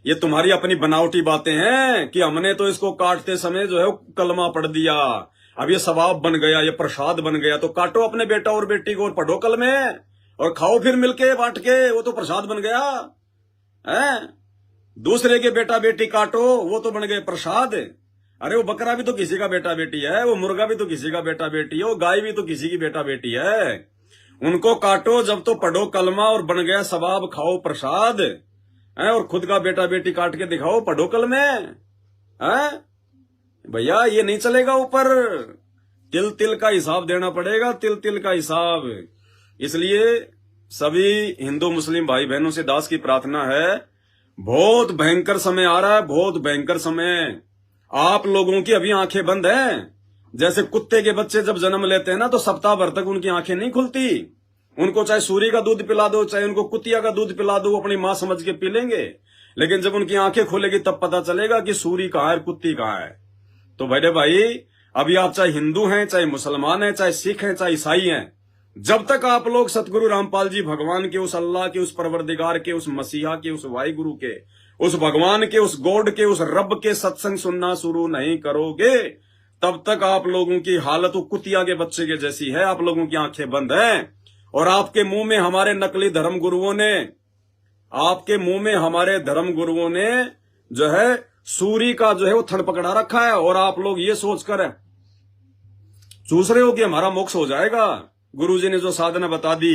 ये तुम्हारी अपनी बनावटी बातें हैं कि हमने तो इसको काटते समय कलमा पढ़ दिया, अब ये सवाब बन गया, ये प्रसाद बन गया। तो काटो अपने बेटा और बेटी को और पढ़ो कलमे, और खाओ फिर मिलके बांट के, वो तो प्रसाद बन गया है। दूसरे के बेटा बेटी काटो, वो तो बन गए प्रसाद। अरे वो बकरा भी तो किसी का बेटा बेटी है, वो मुर्गा भी तो किसी का बेटा बेटी है, वो गाय भी तो किसी की बेटा बेटी है। उनको काटो जब तो पढ़ो कलमा, और बन गया सवाब, खाओ प्रसाद है। और खुद का बेटा बेटी काट के दिखाओ, पढ़ो कलमे है। भैया ये नहीं चलेगा। ऊपर तिल तिल का हिसाब देना पड़ेगा, तिल तिल का हिसाब। इसलिए सभी हिंदू मुस्लिम भाई बहनों से दास की प्रार्थना है, बहुत भयंकर समय आ रहा है, बहुत भयंकर समय। आप लोगों की अभी आंखें बंद हैं। जैसे कुत्ते के बच्चे जब जन्म लेते हैं ना, तो सप्ताह भर तक उनकी आंखें नहीं खुलती। उनको चाहे सूरी का दूध पिला दो, चाहे उनको कुतिया का दूध पिला दो, अपनी मां समझ के पी लेंगे। लेकिन जब उनकी आंखें खुलेगी तब पता चलेगा कि सूरी कहाँ है, कुत्ती कहाँ है। तो भाई अभी आप चाहे हिंदू हैं, चाहे मुसलमान हैं, चाहे सिख हैं, चाहे ईसाई हैं, जब तक आप लोग सतगुरु रामपाल जी भगवान के, उस अल्लाह के, उस परवरदिगार के, उस मसीहा के, उस वाहिगुरु के, उस भगवान के, उस गॉड के, उस रब के सत्संग सुनना शुरू नहीं करोगे, तब तक आप लोगों की हालत कुतिया के बच्चे के जैसी है। आप लोगों की आंखें बंद हैं, और आपके मुंह में हमारे नकली धर्म गुरुओं ने, आपके मुंह में हमारे धर्म गुरुओं ने सूरी का वो थड़ पकड़ा रखा है। और आप लोग ये सोचकर चूस रहे हो कि हमारा मोक्ष हो जाएगा। गुरुजी ने जो साधना बता दी,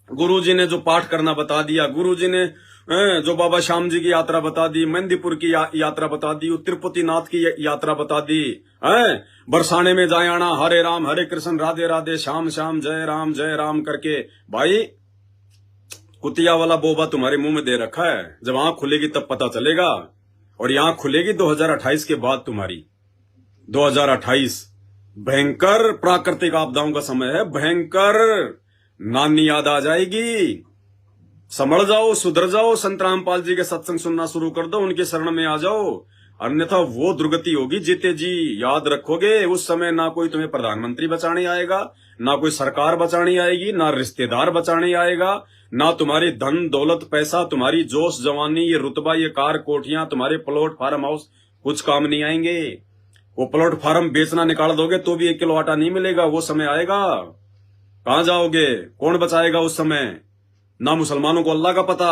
गुरुजी ने जो पाठ करना बता दिया, गुरुजी ने जो बाबा श्याम जी की यात्रा बता दी, मेहंदीपुर की यात्रा बता दी, तिरुपति नाथ की यात्रा बता दी, बरसाने में जाए आना, हरे कृष्ण राधे राधे श्याम श्याम जय राम करके। भाई कुतिया वाला बोबा तुम्हारे मुंह में दे रखा है, जब आंख खुलेगी तब पता चलेगा। और ये आंख खुलेगी 2028 के बाद तुम्हारी। 2028 भयंकर प्राकृतिक आपदाओं का समय है, भयंकर। नानी याद आ जाएगी। संभल जाओ, सुधर जाओ, संत रामपाल जी के सत्संग सुनना शुरू कर दो, उनके शरण में आ जाओ, अन्यथा वो दुर्गति होगी जीते जी। याद रखोगे उस समय ना कोई तुम्हें प्रधानमंत्री बचाने आएगा, ना कोई सरकार बचाने आएगी, ना रिश्तेदार बचाने आएगा, ना तुम्हारी धन दौलत पैसा, तुम्हारी जोश जवानी, ये रुतबा, ये कार कोठियां, तुम्हारे प्लॉट फार्म हाउस कुछ काम नहीं आएंगे। वो प्लॉट फार्म बेचना निकाल दोगे तो भी 1 किलो आटा नहीं मिलेगा। वो समय आएगा, कहां जाओगे? कौन बचाएगा उस समय? ना मुसलमानों को अल्लाह का पता।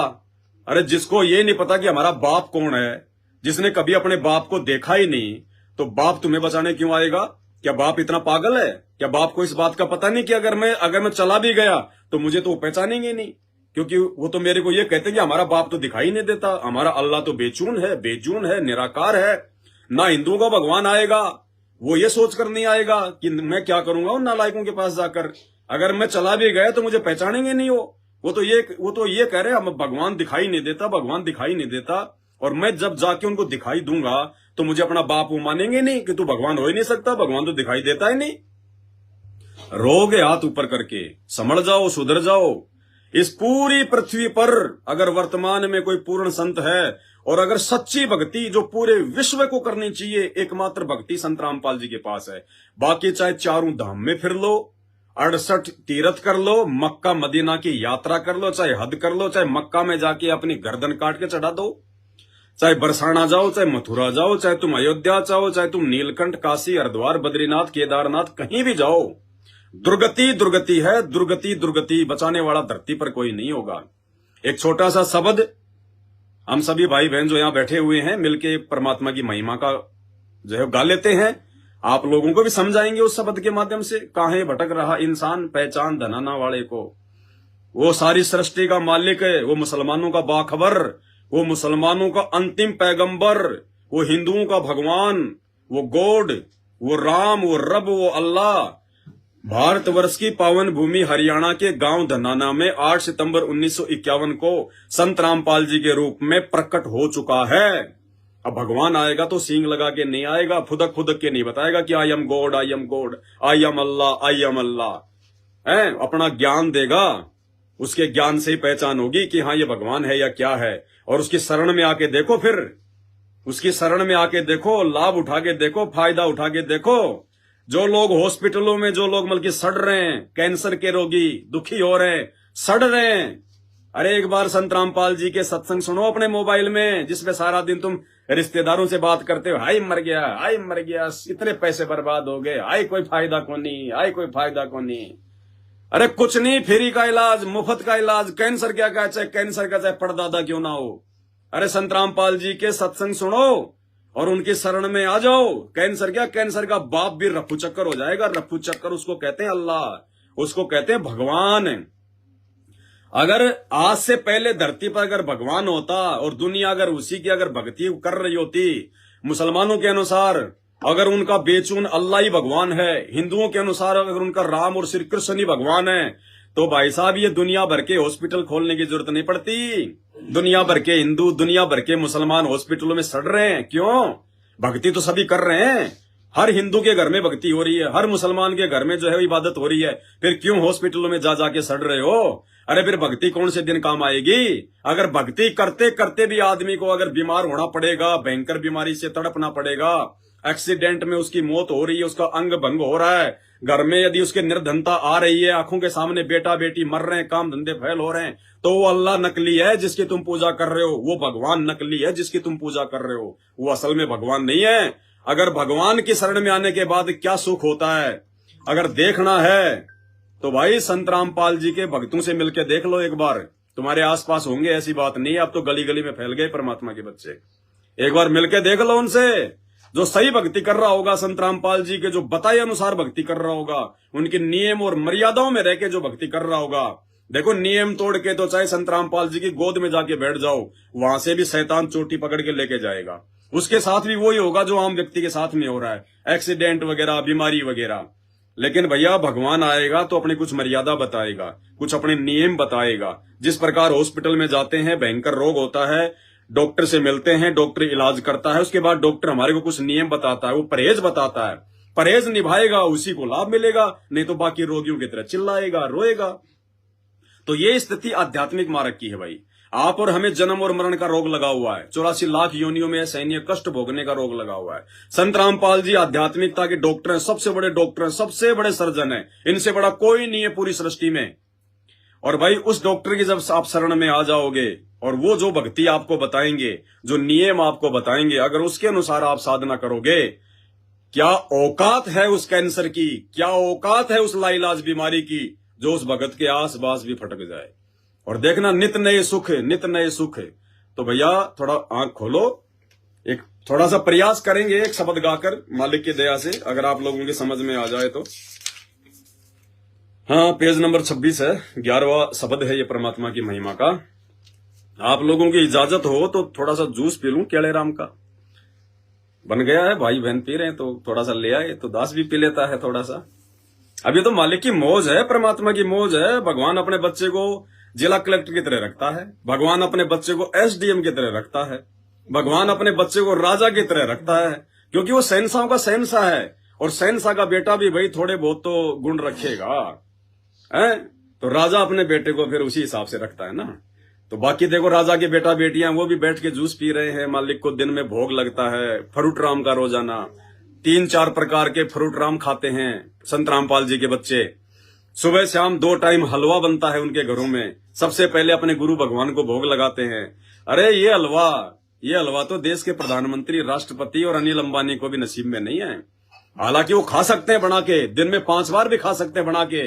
अरे जिसको ये नहीं पता कि हमारा बाप कौन है, जिसने कभी अपने बाप को देखा ही नहीं, तो बाप तुम्हें बचाने क्यों आएगा? क्या बाप इतना पागल है? क्या बाप को इस बात का पता नहीं कि अगर मैं चला भी गया तो मुझे तो पहचानेंगे नहीं, क्योंकि वो तो मेरे को ये कहते हैं कि हमारा बाप तो दिखाई नहीं देता, हमारा अल्लाह तो बेजून है, निराकार है। ना हिंदुओं का भगवान आएगा, वो ये सोचकर नहीं आएगा कि मैं क्या करूंगा उन नालायकों के पास जाकर, अगर मैं चला भी गया तो मुझे पहचानेंगे नहीं। वो तो ये कह रहे हैं भगवान दिखाई नहीं देता, और मैं जब जाके उनको दिखाई दूंगा तो मुझे अपना बाप वो मानेंगे नहीं कि तू भगवान हो ही नहीं सकता, भगवान तो दिखाई देता ही नहीं। रोगे हाथ ऊपर करके, समझ जाओ, सुधर जाओ। इस पूरी पृथ्वी पर अगर वर्तमान में कोई पूर्ण संत है, और अगर सच्ची भक्ति जो पूरे विश्व को करनी चाहिए, एकमात्र भक्ति संत रामपाल जी के पास है। बाकी चाहे चारों धाम में फिर लो, 68 तीर्थ कर लो, मक्का मदीना की यात्रा कर लो, चाहे हद कर लो, चाहे मक्का में जाके अपनी गर्दन काट के चढ़ा दो, चाहे बरसाना जाओ, चाहे मथुरा जाओ, चाहे तुम अयोध्या जाओ, चाहे तुम नीलकंठ, काशी, हरिद्वार, बद्रीनाथ, केदारनाथ, कहीं भी जाओ, दुर्गति है, दुर्गति। बचाने वाला धरती पर कोई नहीं होगा। एक छोटा सा शब्द हम सभी भाई बहन जो यहां बैठे हुए हैं मिलके परमात्मा की महिमा का जो है गा लेते हैं, आप लोगों को भी समझाएंगे उस शब्द के माध्यम से। काहे भटक रहा इंसान, पहचान धनाना वाले को। वो सारी सृष्टि का मालिक है, वो मुसलमानों का बाखबर, वो मुसलमानों का अंतिम पैगंबर, वो हिंदुओं का भगवान, वो गॉड, वो राम, वो रब, वो अल्लाह। भारतवर्ष की पावन भूमि हरियाणा के गांव धनाना में 8 सितंबर 1951 को संत रामपाल जी के रूप में प्रकट हो चुका है। अब भगवान आएगा तो सींग लगा के नहीं आएगा, फुदक के नहीं बताएगा कि I am God, I am God, I am Allah है। अपना ज्ञान देगा, उसके ज्ञान से ही पहचान होगी कि हाँ ये भगवान है या क्या है। और उसकी शरण में आके देखो, फिर उसकी शरण में आके देखो, लाभ उठा के देखो, फायदा उठा के देखो। जो लोग हॉस्पिटलों में, जो लोग बल्कि सड़ रहे हैं, कैंसर के रोगी दुखी हो रहे हैं, सड़ रहे हैं, अरे एक बार संत रामपाल जी के सत्संग सुनो अपने मोबाइल में, जिसमें सारा दिन तुम रिश्तेदारों से बात करते हो, हाय मर गया, इतने पैसे बर्बाद हो गए, हाय कोई फायदा को नहीं। अरे कुछ नहीं, फ्री का इलाज, मुफ्त का इलाज, कैंसर क्या का चाहे कैंसर का चाहे परदादा क्यों ना हो, अरे संत रामपाल जी के सत्संग सुनो और उनकी शरण में आ जाओ। कैंसर क्या, कैंसर का बाप भी रफू चक्कर हो जाएगा। रफू चक्कर उसको कहते हैं अल्लाह, उसको कहते हैं भगवान। अगर आज से पहले धरती पर अगर भगवान होता और दुनिया अगर उसी की अगर भक्ति कर रही होती, मुसलमानों के अनुसार अगर उनका बेचून अल्लाह ही भगवान है, हिंदुओं के अनुसार अगर उनका राम और श्री कृष्ण ही भगवान है, तो भाई साहब ये दुनिया भर के हॉस्पिटल खोलने की जरूरत नहीं पड़ती। दुनिया भर के हिंदू, दुनिया भर के मुसलमान हॉस्पिटलों में सड़ रहे हैं। क्यों? भक्ति तो सभी कर रहे हैं, हर हिंदू के घर में भक्ति हो रही है, हर मुसलमान के घर में जो है इबादत हो रही है, फिर क्यों हॉस्पिटलों में जा जाके सड़ रहे हो? अरे फिर भक्ति कौन से दिन काम आएगी? अगर भक्ति करते करते भी आदमी को अगर बीमार होना पड़ेगा, भयंकर बीमारी से तड़पना पड़ेगा, एक्सीडेंट में उसकी मौत हो रही है, उसका अंग भंग हो रहा है, घर में यदि उसके निर्धनता आ रही है, आंखों के सामने बेटा बेटी मर रहे हैं, काम धंधे फैल हो रहे हैं, तो वो अल्लाह नकली है जिसकी तुम पूजा कर रहे हो, वो भगवान नकली है जिसकी तुम पूजा कर रहे हो, वो असल में भगवान नहीं है। अगर भगवान की शरण में आने के बाद क्या सुख होता है अगर देखना है तो भाई संत रामपाल जी के भक्तों से मिलकर देख लो एक बार। तुम्हारे आसपास होंगे, ऐसी बात नहीं है, अब तो गली गली में फैल गए परमात्मा के बच्चे। एक बार मिलकर देख लो उनसे, जो सही भक्ति कर रहा होगा, संत रामपाल जी के जो बताए अनुसार भक्ति कर रहा होगा, उनके नियम और मर्यादाओं में रह के जो भक्ति कर रहा होगा, देखो नियम तोड़ के तो चाहे संत रामपाल जी की गोद में जाके बैठ जाओ, वहां से भी शैतान चोटी पकड़ के लेके जाएगा। उसके साथ भी वही होगा जो आम व्यक्ति के साथ में हो रहा है, एक्सीडेंट वगैरह, बीमारी वगैरह। लेकिन भैया भगवान आएगा तो अपनी कुछ मर्यादा बताएगा, कुछ अपने नियम बताएगा। जिस प्रकार हॉस्पिटल में जाते हैं, भयंकर रोग होता है, डॉक्टर से मिलते हैं, डॉक्टर इलाज करता है, उसके बाद डॉक्टर हमारे को कुछ नियम बताता है, वो परहेज बताता है। परहेज निभाएगा उसी को लाभ मिलेगा, नहीं तो बाकी रोगियों की तरह चिल्लाएगा, रोएगा। तो ये स्थिति आध्यात्मिक मार्ग की है भाई। आप और हमें जन्म और मरण का रोग लगा हुआ है, 84 लाख योनियों में सैन्य कष्ट भोगने का रोग लगा हुआ है। संत रामपाल जी आध्यात्मिकता के डॉक्टर हैं, सबसे बड़े डॉक्टर हैं, सबसे बड़े सर्जन हैं, इनसे बड़ा कोई नहीं है पूरी सृष्टि में। और भाई उस डॉक्टर की जब आप शरण में आ जाओगे और वो जो भक्ति आपको बताएंगे, जो नियम आपको बताएंगे, अगर उसके अनुसार आप साधना करोगे, क्या औकात है उस कैंसर की, क्या औकात है उस लाइलाज बीमारी की, जो उस भगत के आस पास भी फटक जाए। और देखना नित नए सुख, नित नए सुख। तो भैया थोड़ा आंख खोलो, एक थोड़ा सा प्रयास करेंगे एक शब्द गाकर, मालिक की दया से अगर आप लोगों के समझ में आ जाए तो। हाँ, पेज नंबर 26 है, 11वां शब्द है ये परमात्मा की महिमा का। आप लोगों की इजाजत हो तो थोड़ा सा जूस पी लूं, केले राम का बन गया है, भाई बहन पी रहे हैं तो थोड़ा सा ले आए, तो दास भी पी लेता है थोड़ा सा। अभी तो मालिक की मौज है, परमात्मा की मौज है। भगवान अपने बच्चे को जिला कलेक्टर की तरह रखता है, भगवान अपने बच्चे को एसडीएम की तरह रखता है, भगवान अपने बच्चे को राजा की तरह रखता है, क्योंकि वो शहंशाहों का शहंशाह है। और शहंशाह का बेटा भी भाई थोड़े बहुत तो गुण रखेगा, है? तो राजा अपने बेटे को फिर उसी हिसाब से रखता है ना। तो बाकी देखो राजा के बेटा बेटियां वो भी बैठ के जूस पी रहे हैं, मालिक को दिन में भोग लगता है, फ्रूट राम का रोजाना 3-4 प्रकार के फ्रूट राम खाते हैं संत रामपाल जी के बच्चे। सुबह शाम 2 टाइम हलवा बनता है उनके घरों में, सबसे पहले अपने गुरु भगवान को भोग लगाते हैं। अरे ये हलवा तो देश के प्रधानमंत्री, राष्ट्रपति और अनिल अंबानी को भी नसीब में नहीं है। हालांकि वो खा सकते हैं बना के, दिन में 5 बार भी खा सकते हैं बना के,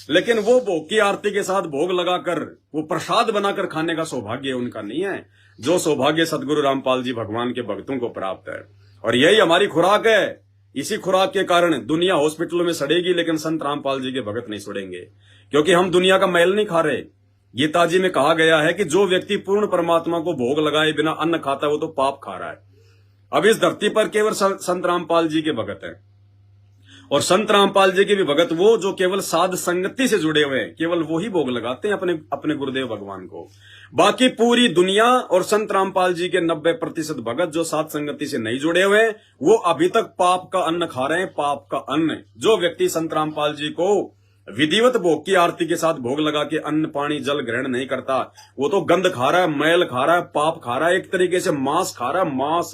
लेकिन वो भोग की आरती के साथ भोग लगाकर वो प्रसाद बनाकर खाने का सौभाग्य उनका नहीं है, जो सौभाग्य सदगुरु रामपाल जी भगवान के भक्तों को प्राप्त है। और यही हमारी खुराक है। इसी खुराक के कारण दुनिया हॉस्पिटलों में सड़ेगी, लेकिन संत रामपाल जी के भगत नहीं सड़ेंगे, क्योंकि हम दुनिया का मैल नहीं खा रहे। गीता जी में कहा गया है कि जो व्यक्ति पूर्ण परमात्मा को भोग लगाए बिना अन्न खाता है वो तो पाप खा रहा है। अब इस धरती पर केवल संत रामपाल जी के भगत हैं, और संत रामपाल जी के भी भगत वो जो केवल साध संगति से जुड़े हुए हैं, केवल वो ही भोग लगाते हैं अपने गुरुदेव भगवान को। बाकी पूरी दुनिया और संत रामपाल जी के 90% भगत जो साध संगति से नहीं जुड़े हुए, वो अभी तक पाप का अन्न खा रहे हैं, पाप का अन्न। जो व्यक्ति संत रामपाल जी को विधिवत भोग की आरती के साथ भोग लगा के अन्न पानी जल ग्रहण नहीं करता, वो तो गंध खा रहा है, मैल खा रहा है, पाप खा रहा है, एक तरीके से मांस खा रहा है। मांस,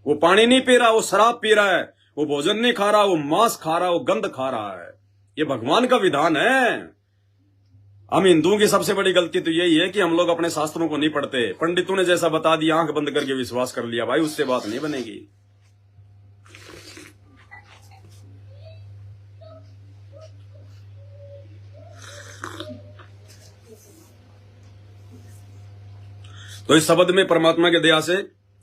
वो पानी नहीं पी रहा, वो शराब पी रहा है, वो भोजन नहीं खा रहा, वो मांस खा रहा है, वो गंध खा रहा है। ये भगवान का विधान है। हम हिंदुओं की सबसे बड़ी गलती तो यही है कि हम लोग अपने शास्त्रों को नहीं पढ़ते। पंडितों ने जैसा बता दिया आंख बंद करके विश्वास कर लिया, भाई उससे बात नहीं बनेगी। तो इस शब्द में परमात्मा के दया से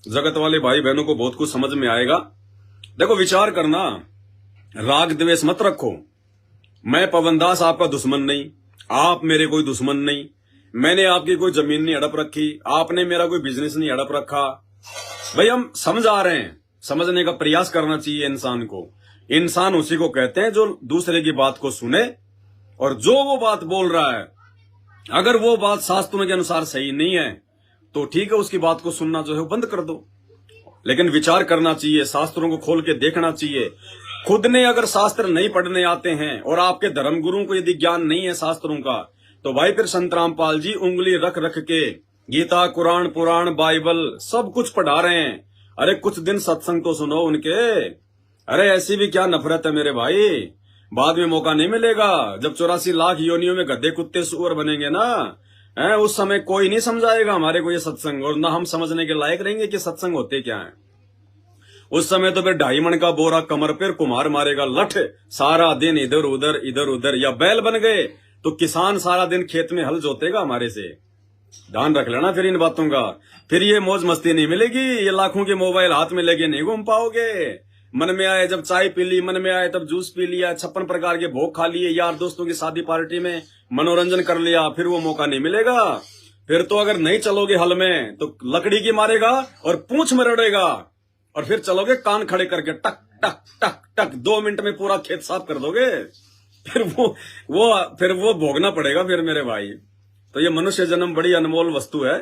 जगत वाले भाई बहनों को बहुत कुछ समझ में आएगा। देखो विचार करना, राग द्वेष मत रखो। मैं पवनदास आपका दुश्मन नहीं, आप मेरे कोई दुश्मन नहीं, मैंने आपकी कोई जमीन नहीं हड़प रखी, आपने मेरा कोई बिजनेस नहीं हड़प रखा। भाई हम समझ आ रहे हैं, समझने का प्रयास करना चाहिए इंसान को। इंसान उसी को कहते हैं जो दूसरे की बात को सुने, और जो वो बात बोल रहा है अगर वो बात शास्त्रों के अनुसार सही नहीं है तो ठीक है, उसकी बात को सुनना जो है वो बंद कर दो। लेकिन विचार करना चाहिए, शास्त्रों को खोल के देखना चाहिए। खुद ने अगर शास्त्र नहीं पढ़ने आते हैं और आपके धर्मगुरुओं को यदि ज्ञान नहीं है शास्त्रों का, तो भाई फिर संत रामपाल जी उंगली रख रख के गीता, कुरान, पुराण, बाइबल सब कुछ पढ़ा रहे हैं। अरे कुछ दिन सत्संग तो सुनो उनके। अरे ऐसी भी क्या नफरत है मेरे भाई, बाद में मौका नहीं मिलेगा। जब 84 लाख योनियों में गधे कुत्ते सुअर बनेंगे ना, उस समय कोई नहीं समझाएगा हमारे को ये सत्संग, और ना हम समझने के लायक रहेंगे कि सत्संग होते क्या है। उस समय तो फिर 2.5 मन का बोरा कमर पर कुम्हार मारेगा लठ, सारा दिन इधर उधर, या बैल बन गए तो किसान सारा दिन खेत में हल जोतेगा हमारे से। ध्यान रख लेना फिर इन बातों का। फिर ये मौज मस्ती नहीं मिलेगी, ये लाखों के मोबाइल हाथ में लेके नहीं घूम पाओगे। मन में आए जब चाय पी ली, मन में आए तब जूस पी लिया, 56 प्रकार के भोग खा लिए, यार दोस्तों की शादी पार्टी में मनोरंजन कर लिया, फिर वो मौका नहीं मिलेगा। फिर तो अगर नहीं चलोगे हल में तो लकड़ी की मारेगा और पूंछ में रड़ेगा, और फिर चलोगे कान खड़े करके टक टक टक टक, 2 मिनट में पूरा खेत साफ कर दोगे। फिर वो भोगना पड़ेगा फिर मेरे भाई। तो ये मनुष्य जन्म बड़ी अनमोल वस्तु है।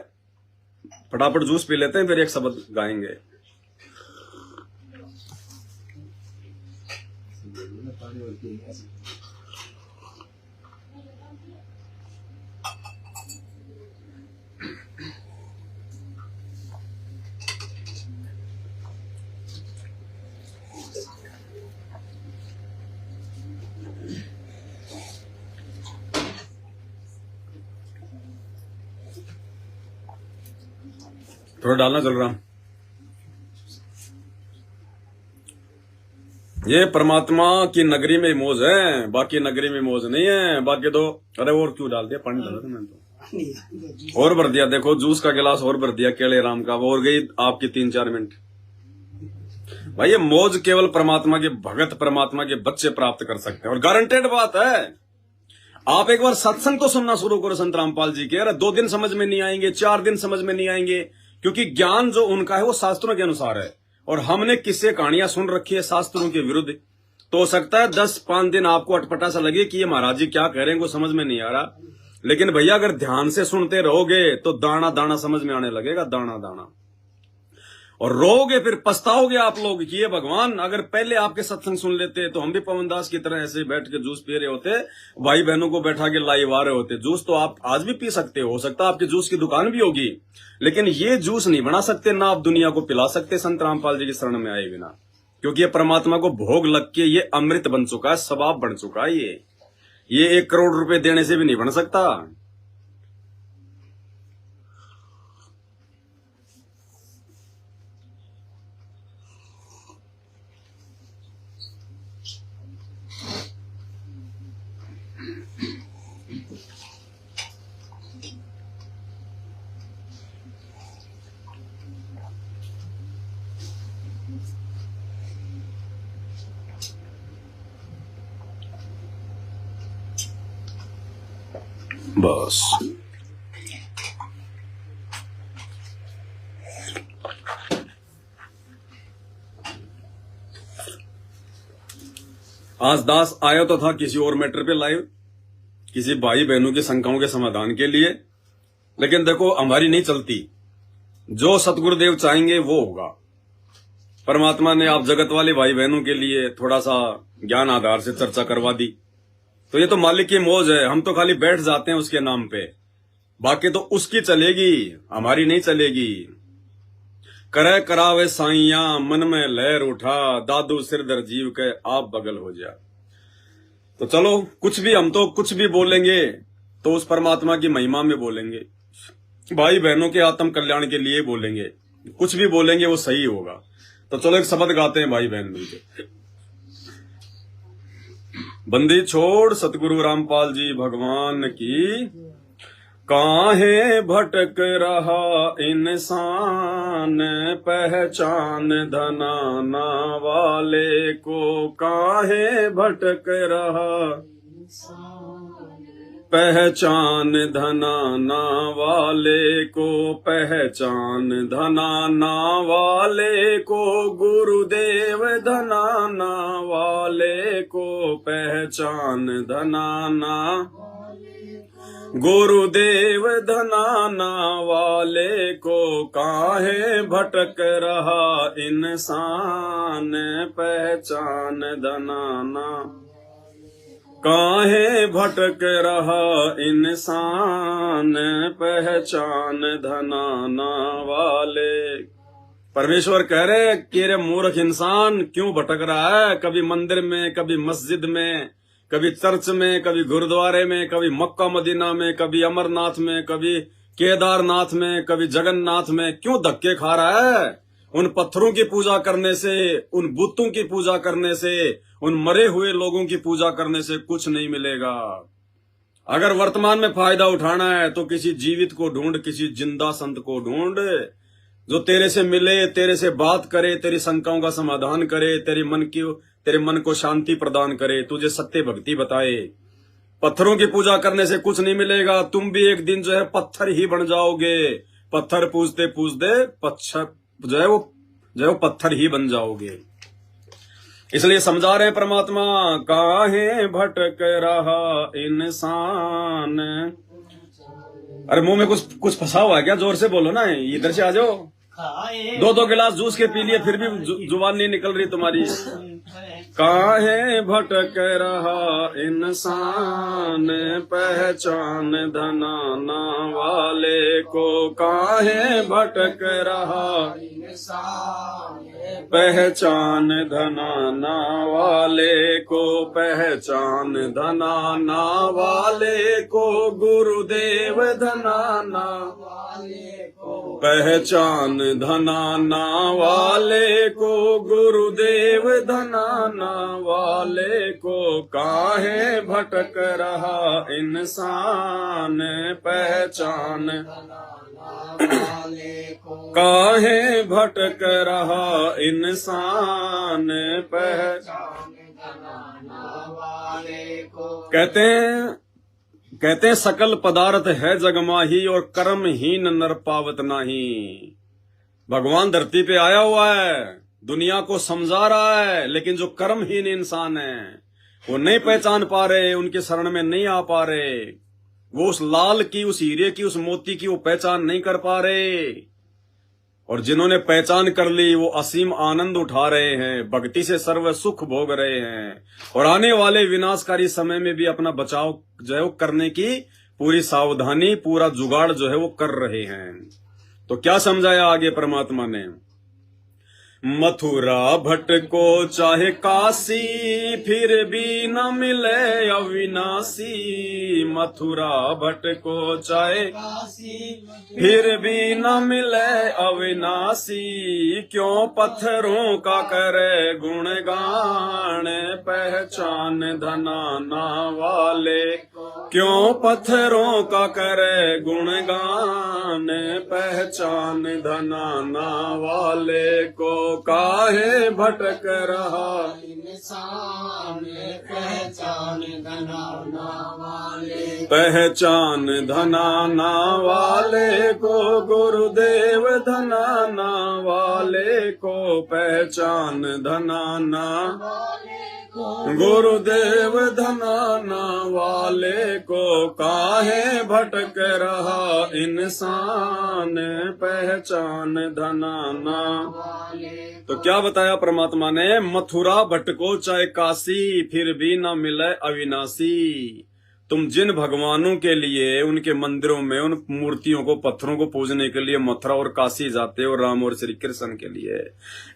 फटाफट जूस पी लेते हैं, फिर एक शब्द गाएंगे। थोड़ा डालना चल रहा। ये परमात्मा की नगरी में मौज है, बाकी नगरी में मौज नहीं है। बाकी तो अरे और क्यों डाल दिया, पानी डाला था मैंने तो और भर दिया। देखो जूस का गिलास और भर दिया केले राम का, वो और गई आपकी 3-4 मिनट। भाई ये मौज केवल परमात्मा के भगत, परमात्मा के बच्चे प्राप्त कर सकते हैं, और गारंटेड बात है। आप एक बार सत्संग तो सुनना शुरू करो संत रामपाल जी के। अरे 2 दिन समझ में नहीं आएंगे, 4 दिन समझ में नहीं आएंगे, क्योंकि ज्ञान जो उनका है वो शास्त्रों के अनुसार है, और हमने किस्से कहानियां सुन रखी है शास्त्रों के विरुद्ध। तो हो सकता है 10-5 दिन आपको अटपटा सा लगे कि ये महाराज जी क्या कह रहे हैं, वो समझ में नहीं आ रहा। लेकिन भैया अगर ध्यान से सुनते रहोगे तो दाना दाना समझ में आने लगेगा, दाना दाना। और रोगे फिर पछताओगे आप लोग कि ये भगवान अगर पहले आपके सत्संग सुन लेते तो हम भी पवनदास की तरह ऐसे बैठ के जूस पी रहे होते, भाई बहनों को बैठा के लाइवा रहे होते। जूस तो आप आज भी पी सकते हो सकता है आपकी जूस की दुकान भी होगी, लेकिन ये जूस नहीं बना सकते, ना आप दुनिया को पिला सकते संत रामपाल जी की शरण में आए बिना। क्योंकि ये परमात्मा को भोग लग के ये अमृत बन चुका है, सबाब बन चुका है। ये 1 करोड़ रुपए देने से भी नहीं बन सकता। बस आज दास आया तो था किसी और मैटर पे लाइव, किसी भाई बहनों की शंकाओं के समाधान के लिए, लेकिन देखो हमारी नहीं चलती। जो सतगुरुदेव चाहेंगे वो होगा। परमात्मा ने आप जगत वाले भाई बहनों के लिए थोड़ा सा ज्ञान आधार से चर्चा करवा दी, तो ये तो मालिक की मौज है। हम तो खाली बैठ जाते हैं उसके नाम पे, बाकी तो उसकी चलेगी, हमारी नहीं चलेगी। करे करावे साइया मन में लहर उठा, दादू सिरदर जीव के आप बगल हो जा। तो चलो कुछ भी, हम तो कुछ भी बोलेंगे तो उस परमात्मा की महिमा में बोलेंगे, भाई बहनों के आत्म कल्याण के लिए बोलेंगे। कुछ भी बोलेंगे वो सही होगा। तो चलो एक शब्द गाते हैं भाई बहन मिलके। बंदी छोड़ सतगुरु रामपाल जी भगवान की, काहे भटक रहा इंसान, पहचान धनाना वाले को। काहे भटक रहा पहचान धनाना वाले को, पहचान धनाना वाले को। गुरुदेव धनाना वाले को, पहचान धनाना। गुरुदेव धनाना वाले को, काहे भटक रहा इंसान, पहचान धनाना। काहे भटक रहा इंसान, पहचान धनाना वाले। परमेश्वर कह रहे कि रे मूर्ख इंसान क्यों भटक रहा है, कभी मंदिर में, कभी मस्जिद में, कभी चर्च में, कभी गुरुद्वारे में, कभी मक्का मदीना में, कभी अमरनाथ में, कभी केदारनाथ में, कभी जगन्नाथ में, क्यों धक्के खा रहा है? उन पत्थरों की पूजा करने से, उन बुतों की पूजा करने से, उन मरे हुए लोगों की पूजा करने से कुछ नहीं मिलेगा। अगर वर्तमान में फायदा उठाना है तो किसी जीवित को ढूंढ, किसी जिंदा संत को ढूंढ। जो तेरे से मिले, तेरे से बात करे, तेरी शंकाओं का समाधान करे, तेरे मन को शांति प्रदान करे, तुझे सत्य भक्ति बताए। पत्थरों की पूजा करने से कुछ नहीं मिलेगा, तुम भी एक दिन जो है पत्थर ही बन जाओगे। पत्थर पूजते पूजते जो है वो पत्थर ही बन जाओगे। इसलिए समझा रहे परमात्मा, काहे भटक रहा इंसान। अरे मुंह में कुछ फंसा हुआ है क्या? जोर से बोलो ना, इधर से आ जाओ। दो गिलास जूस के पी लिए फिर भी जुबान नहीं निकल रही तुम्हारी। काहे भटक रहा इंसान, पहचान धनाना वाले को। काहे भटक रहा इंसान, पहचान धनाना वाले को। पहचान धनाना वाले को, गुरुदेव धनाना वाले को। पहचान धनाना वाले को, गुरुदेव धनाना वाले को। काहे भटक रहा इंसान, पहचान काहे भटक रहा इंसान, पहचान वाले को। कहते हैं सकल पदार्थ है जगमाही, और कर्महीन नर पावत नाही। भगवान धरती पे आया हुआ है, दुनिया को समझा रहा है, लेकिन जो कर्महीन इंसान है वो नहीं पहचान पा रहे, उनके शरण में नहीं आ पा रहे। वो उस लाल की, उस हीरे की, उस मोती की वो पहचान नहीं कर पा रहे। और जिन्होंने पहचान कर ली वो असीम आनंद उठा रहे हैं, भक्ति से सर्व सुख भोग रहे हैं, और आने वाले विनाशकारी समय में भी अपना बचाव जो है वो करने की पूरी सावधानी, पूरा जुगाड़ जो है वो कर रहे हैं। तो क्या समझाया आगे परमात्मा ने? मथुरा भटको चाहे काशी, फिर भी न मिले अविनाशी। मथुरा भटको चाहे काशी, फिर भी न मिले अविनाशी। क्यों पत्थरों का करे गुणगान, पहचान धनाना वाले। क्यों पत्थरों का करे गुणगान, पहचान धनाना वाले को। काहे भटक रहा इंसान, पहचान धनाना वाले। पहचान धनाना वाले को, गुरुदेव धनाना वाले को। पहचान धनाना गुरुदेव धनाना वाले को। काहे भटक रहा इंसान, पहचान धनाना। तो क्या बताया परमात्मा ने? मथुरा भटको चाहे काशी, फिर भी न मिले अविनाशी। तुम जिन भगवानों के लिए उनके मंदिरों में उन मूर्तियों को, पत्थरों को पूजने के लिए मथुरा और काशी जाते हो, राम और श्री कृष्ण के लिए,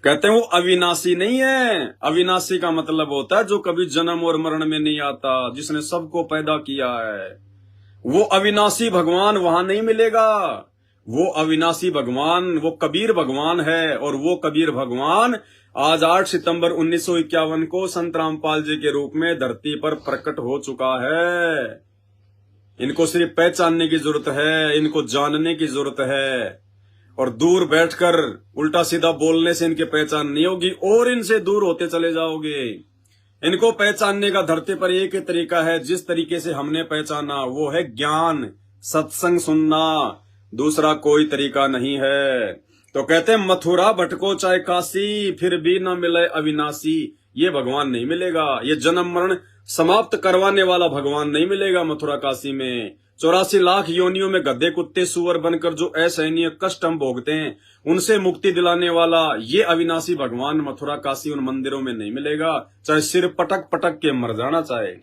कहते हैं वो अविनाशी नहीं है। अविनाशी का मतलब होता है जो कभी जन्म और मरण में नहीं आता, जिसने सबको पैदा किया है। वो अविनाशी भगवान वहां नहीं मिलेगा। वो अविनाशी भगवान वो कबीर भगवान है, और वो कबीर भगवान आज 8 सितंबर 1951 को संत रामपाल जी के रूप में धरती पर प्रकट हो चुका है। इनको सिर्फ पहचानने की जरूरत है, इनको जानने की जरूरत है, और दूर बैठकर उल्टा सीधा बोलने से इनकी पहचान नहीं होगी, और इनसे दूर होते चले जाओगे। इनको पहचानने का धरती पर एक ही तरीका है, जिस तरीके से हमने पहचाना, वो है ज्ञान, सत्संग सुनना। दूसरा कोई तरीका नहीं है। तो कहते हैं मथुरा भटको चाहे काशी, फिर भी न मिले अविनाशी। ये भगवान नहीं मिलेगा, ये जन्म मरण समाप्त करवाने वाला भगवान नहीं मिलेगा मथुरा काशी में। 84 लाख योनियों में गधे कुत्ते सुअर बनकर जो असहनीय कष्ट हम भोगते हैं, उनसे मुक्ति दिलाने वाला ये अविनाशी भगवान मथुरा काशी उन मंदिरों में नहीं मिलेगा, चाहे सिर पटक पटक के मर जाना चाहे।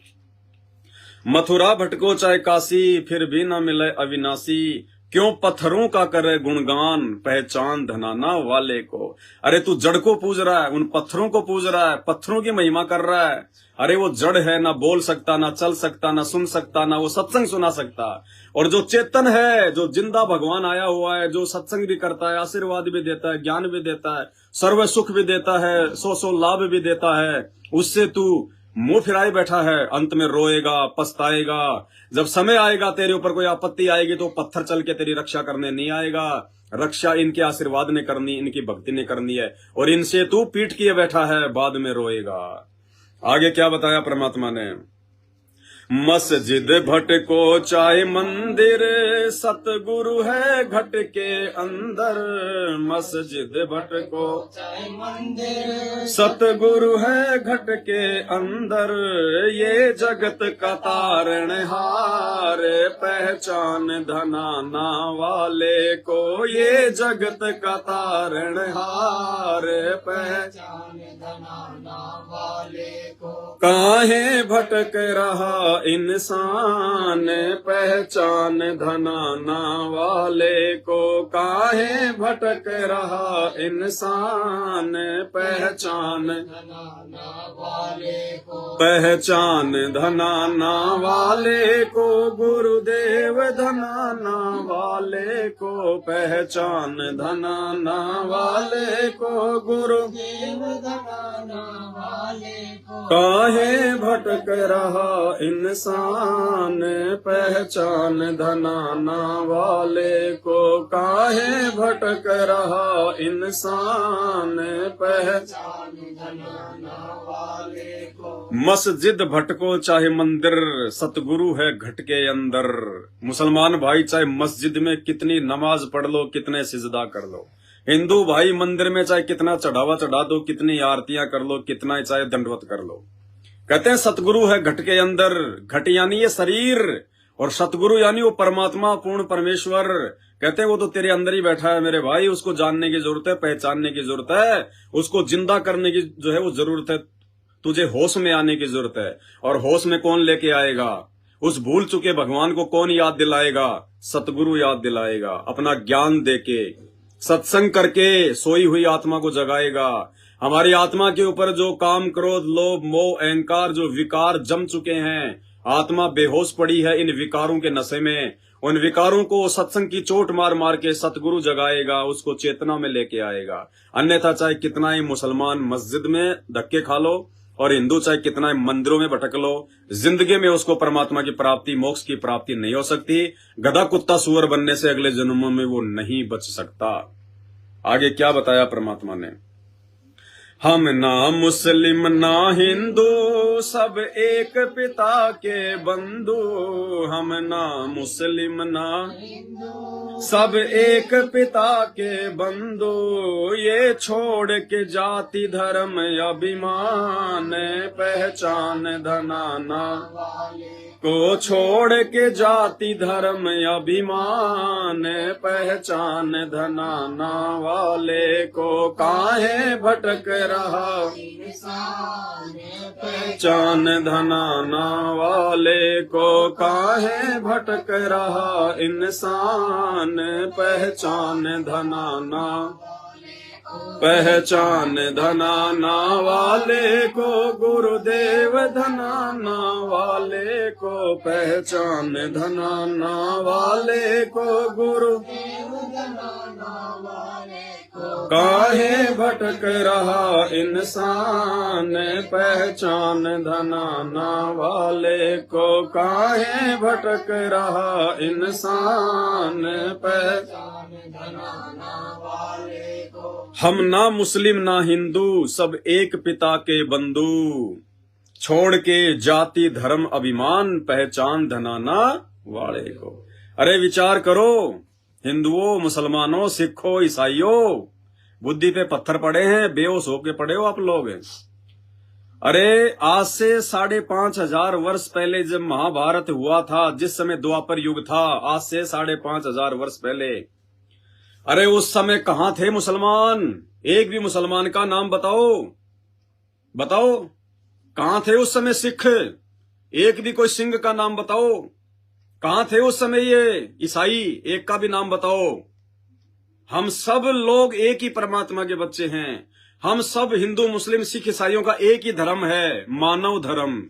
मथुरा भटको चाहे काशी, फिर भी न मिले अविनाशी। क्यों पत्थरों का करे गुणगान, पहचान धनाना वाले को। अरे तू जड़ को पूज रहा है, उन पत्थरों को पूज रहा है, पत्थरों की महिमा कर रहा है। अरे वो जड़ है, ना बोल सकता, ना चल सकता, ना सुन सकता, ना वो सत्संग सुना सकता। और जो चेतन है, जो जिंदा भगवान आया हुआ है, जो सत्संग भी करता है, आशीर्वाद भी देता है, ज्ञान भी देता है, सर्व सुख भी देता है, सौ लाभ भी देता है, उससे तू मुंह फिराए बैठा है, अंत में रोएगा, पछताएगा। जब समय आएगा तेरे ऊपर कोई आपत्ति आएगी तो पत्थर चल के तेरी रक्षा करने नहीं आएगा। रक्षा इनके आशीर्वाद ने करनी, इनकी भक्ति ने करनी है, और इनसे तू पीठ किए बैठा है, बाद में रोएगा। आगे क्या बताया परमात्मा ने? मस्जिद भटको चाहे मंदिर, सतगुरु है घट के अंदर। मस्जिद भटको चाहे मंदिर, सतगुरु है घट के अंदर। ये जगत का तारणहार, पहचान धनाना वाले को। ये जगत का तारणहार, पहचान धनाना वाले को। काहे भटक रहा इंसान, पहचान धनाना वाले को। काहे भटक रहा इंसान, पहचान धनाना वाले को। पहचान धनाना वाले को, गुरुदेव धनाना वाले को। पहचान धनाना वाले को, गुरुदेव धनाना वाले को। काहे भटक रहा इंसान, पहचान धनाना वाले को। काहे भटक रहा इंसान, पहचान धनाना वाले को। मस्जिद भटको चाहे मंदिर, सतगुरु है घट के अंदर। मुसलमान भाई चाहे मस्जिद में कितनी नमाज पढ़ लो, कितने सिजदा कर लो। हिंदू भाई मंदिर में चाहे कितना चढ़ावा चढ़ा दो, कितनी आरतियां कर लो, कितना चाहे दंडवत कर लो। कहते हैं सतगुरु है घट के अंदर। घट यानी ये शरीर, और सतगुरु यानी वो परमात्मा, पूर्ण परमेश्वर। कहते हैं वो तो तेरे अंदर ही बैठा है मेरे भाई, उसको जानने की जरूरत है, पहचानने की जरूरत है, उसको जिंदा करने की जो है वो जरूरत है। तुझे होश में आने की जरूरत है, और होश में कौन लेके आएगा? उस भूल चुके भगवान को कौन याद दिलाएगा? सतगुरु याद दिलाएगा, अपना ज्ञान देके, सत्संग करके सोई हुई आत्मा को जगाएगा। हमारी आत्मा के ऊपर जो काम, क्रोध, लोभ, मोह, अहंकार, जो विकार जम चुके हैं, आत्मा बेहोश पड़ी है इन विकारों के नशे में। उन विकारों को सत्संग की चोट मार मार के सतगुरु जगाएगा, उसको चेतना में लेके आएगा। अन्यथा चाहे कितना ही मुसलमान मस्जिद में धक्के खा लो, और हिंदू चाहे कितना ही मंदिरों में भटक लो, जिंदगी में उसको परमात्मा की प्राप्ति, मोक्ष की प्राप्ति नहीं हो सकती। गधा कुत्ता सुअर बनने से अगले जन्मों में वो नहीं बच सकता। आगे क्या बताया परमात्मा ने? हम ना मुस्लिम ना हिंदू, सब एक पिता के बंधु। हम ना मुस्लिम ना हिंदू, सब एक पिता के बंधु। ये छोड़ के जाति धर्म अभिमान, पहचान धनाना को। छोड़ के जाति धर्म अभिमान, पहचान धनाना वाले को। काहे भटक रहा पहचान धनाना वाले को। काहे भटक रहा इंसान, पहचान धनाना, पहचान धनाना वाले को। गुरुदेव धनाना वाले को। पहचान धनाना वाले को, गुरुदेव धनाना वाले को। काहे भटक रहा इंसान, पहचान धनाना वाले को। काहे भटक रहा इंसान, पहचान धनाना वाले को। हम ना मुस्लिम ना हिंदू, सब एक पिता के बंधु। छोड़ के जाति धर्म अभिमान, पहचान धनाना वाले को। अरे विचार करो, हिंदुओं, मुसलमानों, सिखों, ईसाइयों, बुद्धि पे पत्थर पड़े हैं, बेहोश होके पड़े हो आप लोग। अरे आज से 5,500 वर्ष पहले जब महाभारत हुआ था, जिस समय द्वापर युग था, आज से 5,500 वर्ष पहले, अरे उस समय कहां थे मुसलमान? एक भी मुसलमान का नाम बताओ, बताओ कहां थे उस समय सिख? एक भी कोई सिंह का नाम बताओ। कहां थे उस समय ये ईसाई? एक का भी नाम बताओ। हम सब लोग एक ही परमात्मा के बच्चे हैं। हम सब हिंदू, मुस्लिम, सिख, ईसाइयों का एक ही धर्म है, मानव धर्म,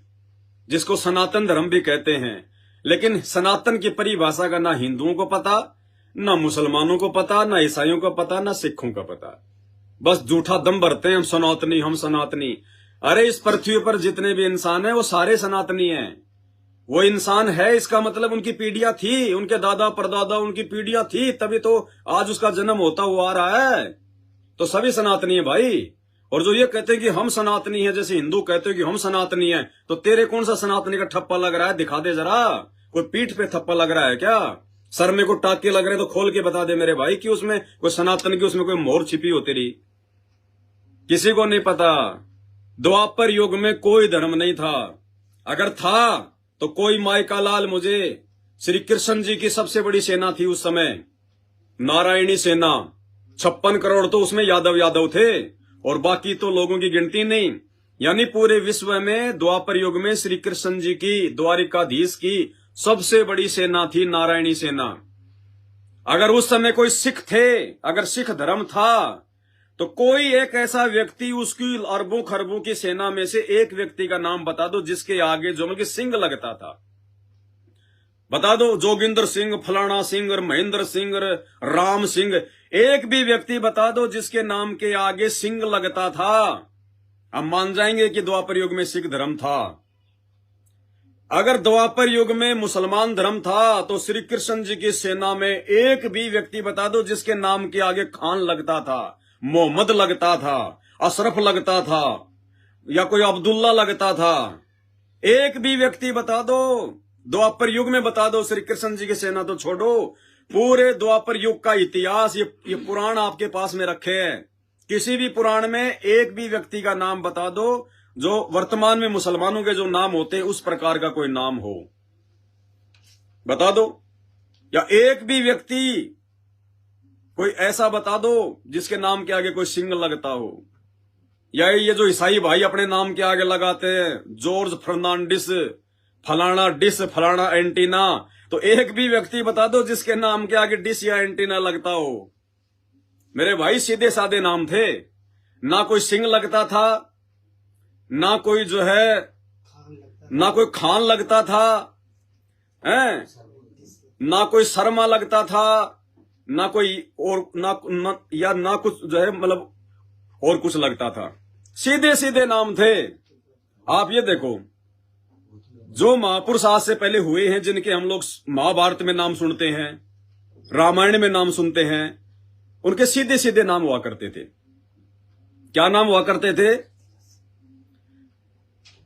जिसको सनातन धर्म भी कहते हैं। लेकिन सनातन की परिभाषा का ना हिंदुओं को पता, ना मुसलमानों को पता, ना ईसाइयों को पता, ना सिखों का पता। बस झूठा दम भरते हैं हम सनातनी, हम सनातनी। अरे इस पृथ्वी पर जितने भी इंसान हैं वो सारे सनातनी हैं। वो इंसान है इसका मतलब उनकी पीढ़ियां थी, उनके दादा परदादा उनकी पीढ़ियां थी, तभी तो आज उसका जन्म होता हुआ आ रहा है। तो सभी सनातनी है भाई। और जो ये कहते हैं कि हम सनातनी हैं, जैसे हिंदू कहते हैं कि हम सनातनी हैं, तो तेरे कौन सा सनातनी का ठप्पा लग रहा है? दिखा दे जरा। कोई पीठ पे थप्पा लग रहा है क्या? सर में को टाके लग रहे तो खोल के बता दे मेरे भाई कि उसमें कोई सनातन की उसमें कोई मोहर छिपी हो तेरी। किसी को नहीं पता। द्वापर युग में कोई धर्म नहीं था। अगर था तो कोई मायका लाल मुझे, श्री कृष्ण जी की सबसे बड़ी सेना थी उस समय, नारायणी सेना। 56 करोड़ तो उसमें यादव थे और बाकी तो लोगों की गिनती नहीं। यानी पूरे विश्व में द्वापर युग में श्री कृष्ण जी की, द्वारिकाधीश की सबसे बड़ी सेना थी नारायणी सेना। अगर उस समय कोई सिख थे, अगर सिख धर्म था, तो कोई एक ऐसा व्यक्ति उसकी अरबों खरबों की सेना में से एक व्यक्ति का नाम बता दो जिसके आगे जो मतलब सिंह लगता था। बता दो, जोगिंदर सिंह, फलाना सिंह, महेंद्र सिंह, राम सिंह, एक भी व्यक्ति बता दो जिसके नाम के आगे सिंह लगता था। हम मान जाएंगे कि द्वापर युग में सिख धर्म था। अगर द्वापर युग में मुसलमान धर्म था तो श्री कृष्ण जी की सेना में एक भी व्यक्ति बता दो जिसके नाम के आगे खान लगता था, मोहम्मद लगता था, अशरफ लगता था, या कोई अब्दुल्ला लगता था। एक भी व्यक्ति बता दो। द्वापर युग में बता दो। श्री कृष्ण जी की सेना तो छोड़ो, पूरे द्वापर युग का इतिहास ये पुराण आपके पास में रखे हैं। किसी भी पुराण में एक भी व्यक्ति का नाम बता दो जो वर्तमान में मुसलमानों के जो नाम होते हैं उस प्रकार का कोई नाम हो, बता दो। या एक भी व्यक्ति कोई ऐसा बता दो जिसके नाम के आगे कोई सिंह लगता हो। या ये जो ईसाई भाई अपने नाम के आगे लगाते हैं, जॉर्ज फर्नांडिस, फलाना डिस, फलाना एंटीना, तो एक भी व्यक्ति बता दो जिसके नाम के आगे डिस या एंटीना लगता हो। मेरे भाई सीधे साधे नाम थे, ना कोई सिंह लगता था, ना कोई जो है, ना कोई खान लगता था, हैं? ना कोई शर्मा लगता था, ना कोई और ना कुछ जो है मतलब और कुछ लगता था। सीधे सीधे नाम थे। आप ये देखो, जो महापुरुष आज से पहले हुए हैं, जिनके हम लोग महाभारत में नाम सुनते हैं, रामायण में नाम सुनते हैं, उनके सीधे सीधे नाम हुआ करते थे। क्या नाम हुआ करते थे?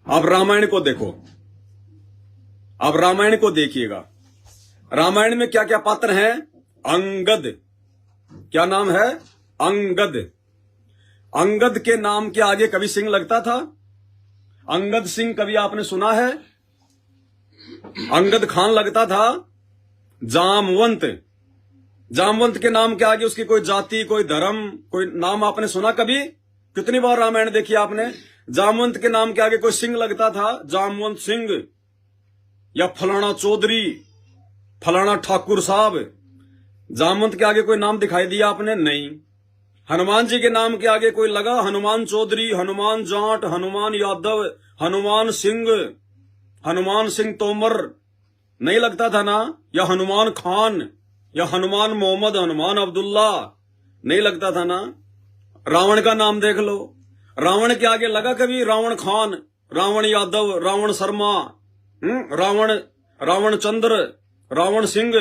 आप रामायण को देखो, आप रामायण को देखिएगा। रामायण में क्या क्या पात्र हैं? अंगद। क्या नाम है? अंगद। अंगद के नाम के आगे कभी सिंह लगता था? अंगद सिंह कभी आपने सुना है? अंगद खान लगता था। जामवंत, जामवंत के नाम के आगे उसकी कोई जाति, कोई धर्म, कोई नाम आपने सुना कभी? कितनी बार रामायण देखी आपने? जामवंत के नाम के आगे कोई सिंह लगता था, जामवंत सिंह, या फलाना चौधरी, फलाना ठाकुर साहब। जामवंत के आगे कोई नाम दिखाई दिया आपने? नहीं। हनुमान जी के नाम के आगे कोई लगा? हनुमान चौधरी, हनुमान जाट, हनुमान यादव, हनुमान सिंह, हनुमान सिंह तोमर, नहीं लगता था ना? या हनुमान खान, या हनुमान मोहम्मद, हनुमान अब्दुल्ला, नहीं लगता था ना? रावण का नाम देख लो, रावण के आगे लगा कभी? रावण खान, रावण यादव, रावण शर्मा, रावण चंद्र, रावण सिंह।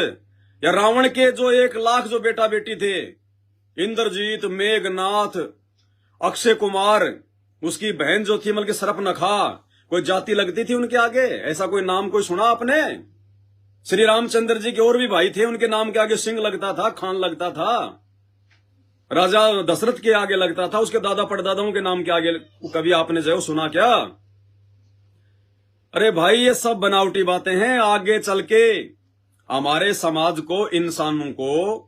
या रावण के जो 1 लाख जो बेटा बेटी थे, इंद्रजीत, मेघनाथ, अक्षय कुमार, उसकी बहन जो थी मतलब सरफनखा, कोई जाति लगती थी उनके आगे? ऐसा कोई नाम कोई सुना आपने? श्री रामचंद्र जी के और भी भाई थे, उनके नाम के आगे सिंह लगता था, खान लगता था। राजा दशरथ के आगे लगता था, उसके दादा परदादाओं के नाम के आगे कभी आपने जो सुना क्या? अरे भाई ये सब बनावटी बातें हैं। आगे चल के हमारे समाज को, इंसानों को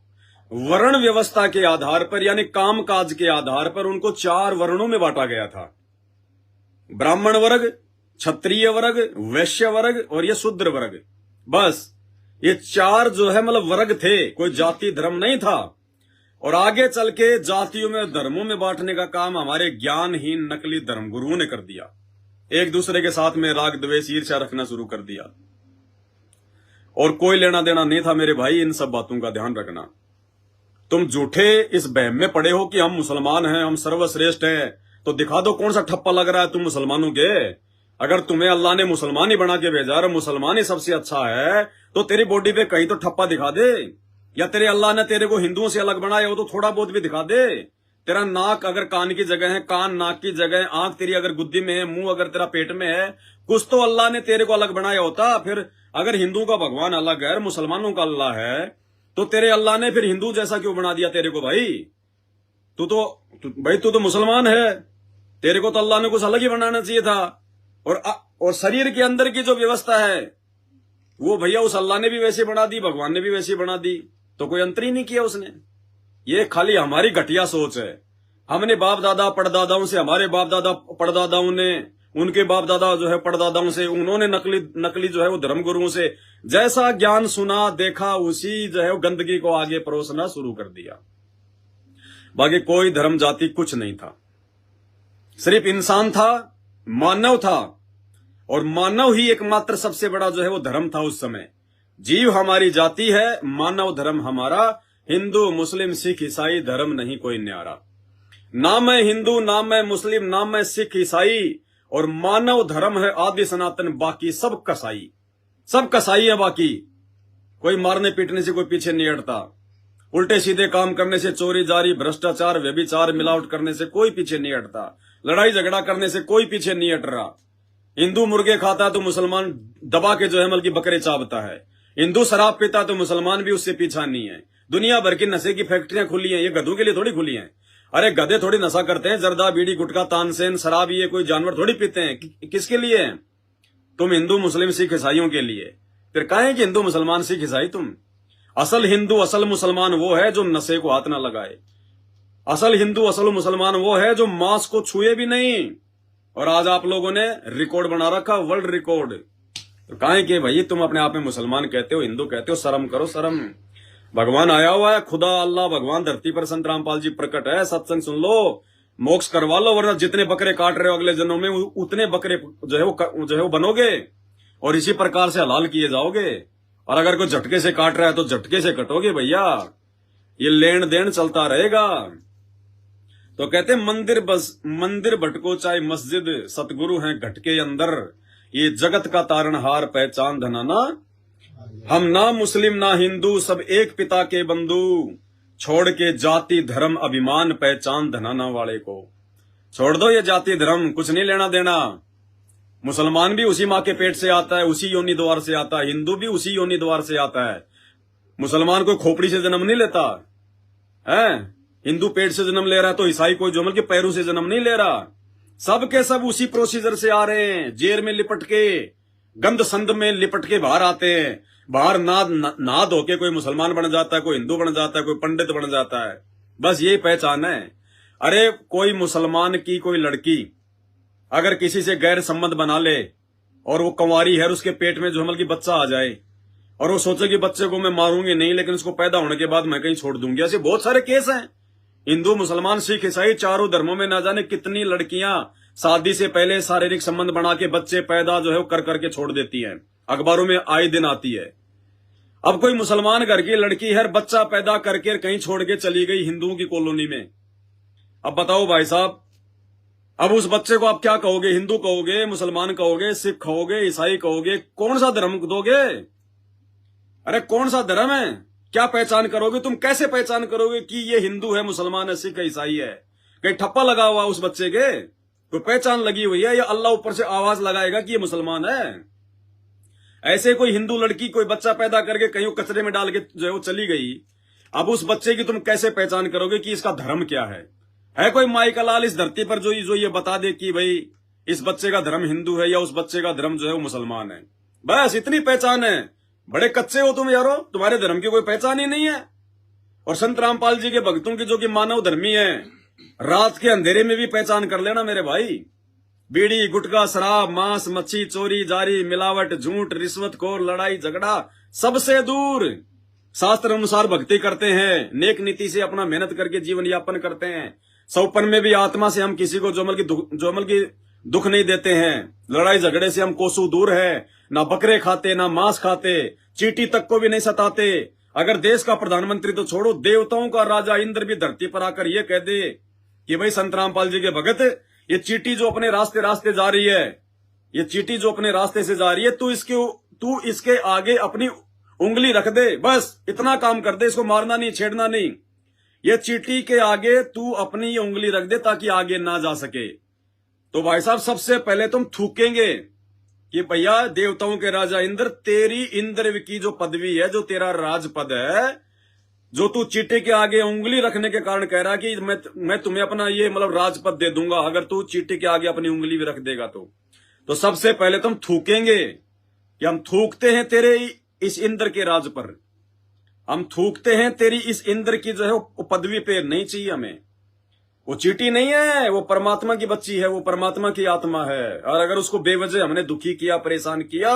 वर्ण व्यवस्था के आधार पर यानी काम काज के आधार पर उनको 4 वर्णों में बांटा गया था। ब्राह्मण वर्ग, क्षत्रिय वर्ग, वैश्य वर्ग और ये शूद्र वर्ग। बस ये 4 जो है मतलब वर्ग थे, कोई जाति धर्म नहीं था। और आगे चल के जातियों में, धर्मों में बांटने का काम हमारे ज्ञानहीन नकली धर्म गुरुओं ने कर दिया। एक दूसरे के साथ में राग द्वेष ईर्ष्या रखना शुरू कर दिया और कोई लेना देना नहीं था। मेरे भाई इन सब बातों का ध्यान रखना। तुम झूठे इस बहम में पड़े हो कि हम मुसलमान हैं, हम सर्वश्रेष्ठ हैं, तो दिखा दो कौन सा ठप्पा लग रहा है तुम मुसलमानों के। अगर तुम्हें अल्लाह ने मुसलमान ही बना के भेजा और मुसलमान ही सबसे अच्छा है, तो तेरी बॉडी पे कहीं तो ठप्पा दिखा दे। या तेरे अल्लाह ने तेरे को हिंदुओं से अलग बनाया हो तो थोड़ा बहुत भी दिखा दे। तेरा नाक अगर कान की जगह है, कान नाक की जगह है, आंख तेरी अगर गुद्दी में है, मुंह अगर तेरा पेट में है, कुछ तो अल्लाह ने तेरे को अलग बनाया होता। फिर अगर हिंदुओं का भगवान अलग है, मुसलमानों का अल्लाह है, तो तेरे अल्लाह ने फिर हिंदू जैसा क्यों बना दिया तेरे को भाई? तू तो मुसलमान है, तेरे को तो अल्लाह ने कुछ अलग ही बनाना चाहिए था। और शरीर के अंदर की जो व्यवस्था है वो भैया उस अल्लाह ने भी वैसे बना दी, भगवान ने भी वैसे बना दी, तो कोई अंतर ही नहीं किया उसने। ये खाली हमारी घटिया सोच है। हमने बाप दादा परदादाओं से, हमारे बाप दादा परदादाओं ने, उनके बाप दादा जो है परदादाओं से, उन्होंने नकली जो है वो धर्म गुरुओं से जैसा ज्ञान सुना देखा, उसी जो है वो गंदगी को आगे परोसना शुरू कर दिया। बाकी कोई धर्म जाति कुछ नहीं था, सिर्फ इंसान था, मानव था, और मानव ही एकमात्र सबसे बड़ा जो है वो धर्म था उस समय। जीव हमारी जाति है, मानव धर्म हमारा, हिंदू मुस्लिम सिख ईसाई धर्म नहीं कोई न्यारा। ना मैं हिंदू, ना मैं मुस्लिम, ना मैं सिख ईसाई, और मानव धर्म है आदि सनातन, बाकी सब कसाई। सब कसाई है बाकी। कोई मारने पीटने से कोई पीछे नहीं हटता, उल्टे सीधे काम करने से, चोरी जारी भ्रष्टाचार व्यभिचार मिलावट करने से कोई पीछे नहीं हटता, लड़ाई झगड़ा करने से कोई पीछे नहीं हट रहा। हिंदू मुर्गे खाता है तो मुसलमान दबा के जो है बल्कि बकरे चाबता है। हिंदू शराब पीता है तो मुसलमान भी उससे पीछा नहीं है। दुनिया भर की नशे की फैक्ट्रियां खुली हैं, ये गधों के लिए थोड़ी खुली हैं। अरे गधे थोड़ी नशा करते हैं, जर्दा बीड़ी गुटखा तानसेन शराब ये कोई जानवर थोड़ी पीते हैं। किसके लिए है? तुम हिंदू मुस्लिम सिख ईसाइयों के लिए। फिर कहें कि हिंदू मुसलमान सिख ईसाई तुम। असल हिंदू असल मुसलमान वो है जो नशे को हाथ ना लगाए। असल हिंदू असल मुसलमान वो है जो मांस को छुए भी नहीं। और आज आप लोगों ने रिकॉर्ड बना रखा, वर्ल्ड रिकॉर्ड। तो कहें कि भाई तुम अपने आप में मुसलमान कहते हो, हिंदू कहते हो, शर्म करो शर्म। भगवान आया हुआ है, खुदा अल्लाह भगवान धरती पर संत रामपाल जी प्रकट है। सत्संग सुन लो, मोक्ष करवा लो, वरना जितने बकरे काट रहे हो अगले जन्मों में उतने बकरे जो है वो बनोगे, और इसी प्रकार से हलाल किए जाओगे। और अगर कोई झटके से काट रहा है तो झटके से कटोगे भैया। ये लेन देन चलता रहेगा। तो कहते मंदिर भटको चाहे मस्जिद, सतगुरु हैं घटके अंदर, ये जगत का तारणहार पहचान धनाना। हम ना मुस्लिम ना हिंदू, सब एक पिता के बंधु, छोड़ के जाति धर्म अभिमान पहचान धनाना वाले को। छोड़ दो ये जाति धर्म, कुछ नहीं लेना देना। मुसलमान भी उसी माँ के पेट से आता है, उसी योनि द्वार से आता है। हिंदू भी उसी योनि द्वार से आता है। मुसलमान कोई खोपड़ी से जन्म नहीं लेता है, हिंदू पेट से जन्म ले रहा है, तो ईसाई कोई जो के पैरों से जन्म नहीं ले रहा। सब के सब उसी प्रोसीजर से आ रहे हैं। जेर में लिपट के, गंद संद में लिपट के बाहर आते हैं। बाहर ना धो के कोई मुसलमान बन जाता है, कोई हिंदू बन जाता है, कोई पंडित बन जाता है। बस यही पहचान है। अरे कोई मुसलमान की कोई लड़की अगर किसी से गैर संबंध बना ले और वो कंवारी है, उसके पेट में जो की बच्चा आ जाए और वो सोचे कि बच्चे को मैं मारूंगी नहीं, लेकिन उसको पैदा होने के बाद मैं कहीं छोड़ दूंगी, ऐसे बहुत सारे केस हैं। हिंदू मुसलमान सिख ईसाई चारों धर्मों में ना जाने कितनी लड़कियां शादी से पहले शारीरिक संबंध बना के बच्चे पैदा जो है वो कर करके छोड़ देती हैं। अखबारों में आए दिन आती है। अब कोई मुसलमान घर की लड़की है, बच्चा पैदा करके कहीं छोड़ के चली गई हिंदुओं की कॉलोनी में। अब बताओ भाई साहब, अब उस बच्चे को आप क्या कहोगे? हिंदू कहोगे, मुसलमान कहोगे, सिख कहोगे, ईसाई कहोगे? कौन सा धर्म दोगे? अरे कौन सा धर्म है? क्या पहचान करोगे तुम? कैसे पहचान करोगे कि ये हिंदू है, मुसलमान है, सिख है, ईसाई है? कहीं ठप्पा लगा हुआ उस बच्चे के? कोई पहचान लगी हुई है, या अल्लाह ऊपर से आवाज लगाएगा कि ये मुसलमान है? ऐसे कोई हिंदू लड़की कोई बच्चा पैदा करके कहीं कचरे में डाल के जो है वो चली गई। अब उस बच्चे की तुम कैसे पहचान करोगे कि इसका धर्म क्या है? है कोई माई का लाल इस धरती पर जो ये बता दे कि भाई इस बच्चे का धर्म हिंदू है या उस बच्चे का धर्म जो है वो मुसलमान है? बस इतनी पहचान है। बड़े कच्चे हो तुम यारो, तुम्हारे धर्म की कोई पहचान ही नहीं है। और संत रामपाल जी के भक्तों की जो कि मानव धर्मी है, रात के अंधेरे में भी पहचान कर लेना मेरे भाई। बीड़ी गुटखा शराब मांस मच्छी चोरी जारी मिलावट झूठ रिश्वतखोर लड़ाई झगड़ा सबसे दूर शास्त्र अनुसार भक्ति करते हैं, नेक नीति से अपना मेहनत करके जीवन यापन करते हैं। सौपन में भी आत्मा से हम किसी को जोमल की दुख नहीं देते हैं। लड़ाई झगड़े से हम कोसों दूर है। ना बकरे खाते, ना मांस खाते, चींटी तक को भी नहीं सताते। अगर देश का प्रधानमंत्री तो छोड़ो, देवताओं का राजा इंद्र भी धरती पर आकर ये कह दे कि भाई संत रामपाल जी के भगत ये चींटी जो अपने रास्ते रास्ते जा रही है, ये चींटी जो अपने रास्ते से जा रही है, तू इसके आगे अपनी उंगली रख दे, बस इतना काम कर दे, इसको मारना नहीं, छेड़ना नहीं। ये चींटी के आगे तू अपनी ये उंगली रख दे ताकि आगे ना जा सके। तो भाई साहब सबसे पहले तुम थूकेंगे कि भैया देवताओं के राजा इंद्र, तेरी इंद्र की जो पदवी है, जो तेरा राजपद है, जो तू चींटी के आगे उंगली रखने के कारण कह रहा कि मैं तुम्हें अपना ये मतलब राजपद दे दूंगा अगर तू चींटी के आगे अपनी उंगली भी रख देगा तो सबसे पहले तुम थूकेंगे कि हम थूकते हैं तेरे इस इंद्र के राज पर, हम थूकते हैं तेरी इस इंद्र की जो है वो पदवी पे, नहीं चाहिए हमें। वो चींटी नहीं है, वो परमात्मा की बच्ची है, वो परमात्मा की आत्मा है। और अगर उसको बेवजह हमने दुखी किया, परेशान किया,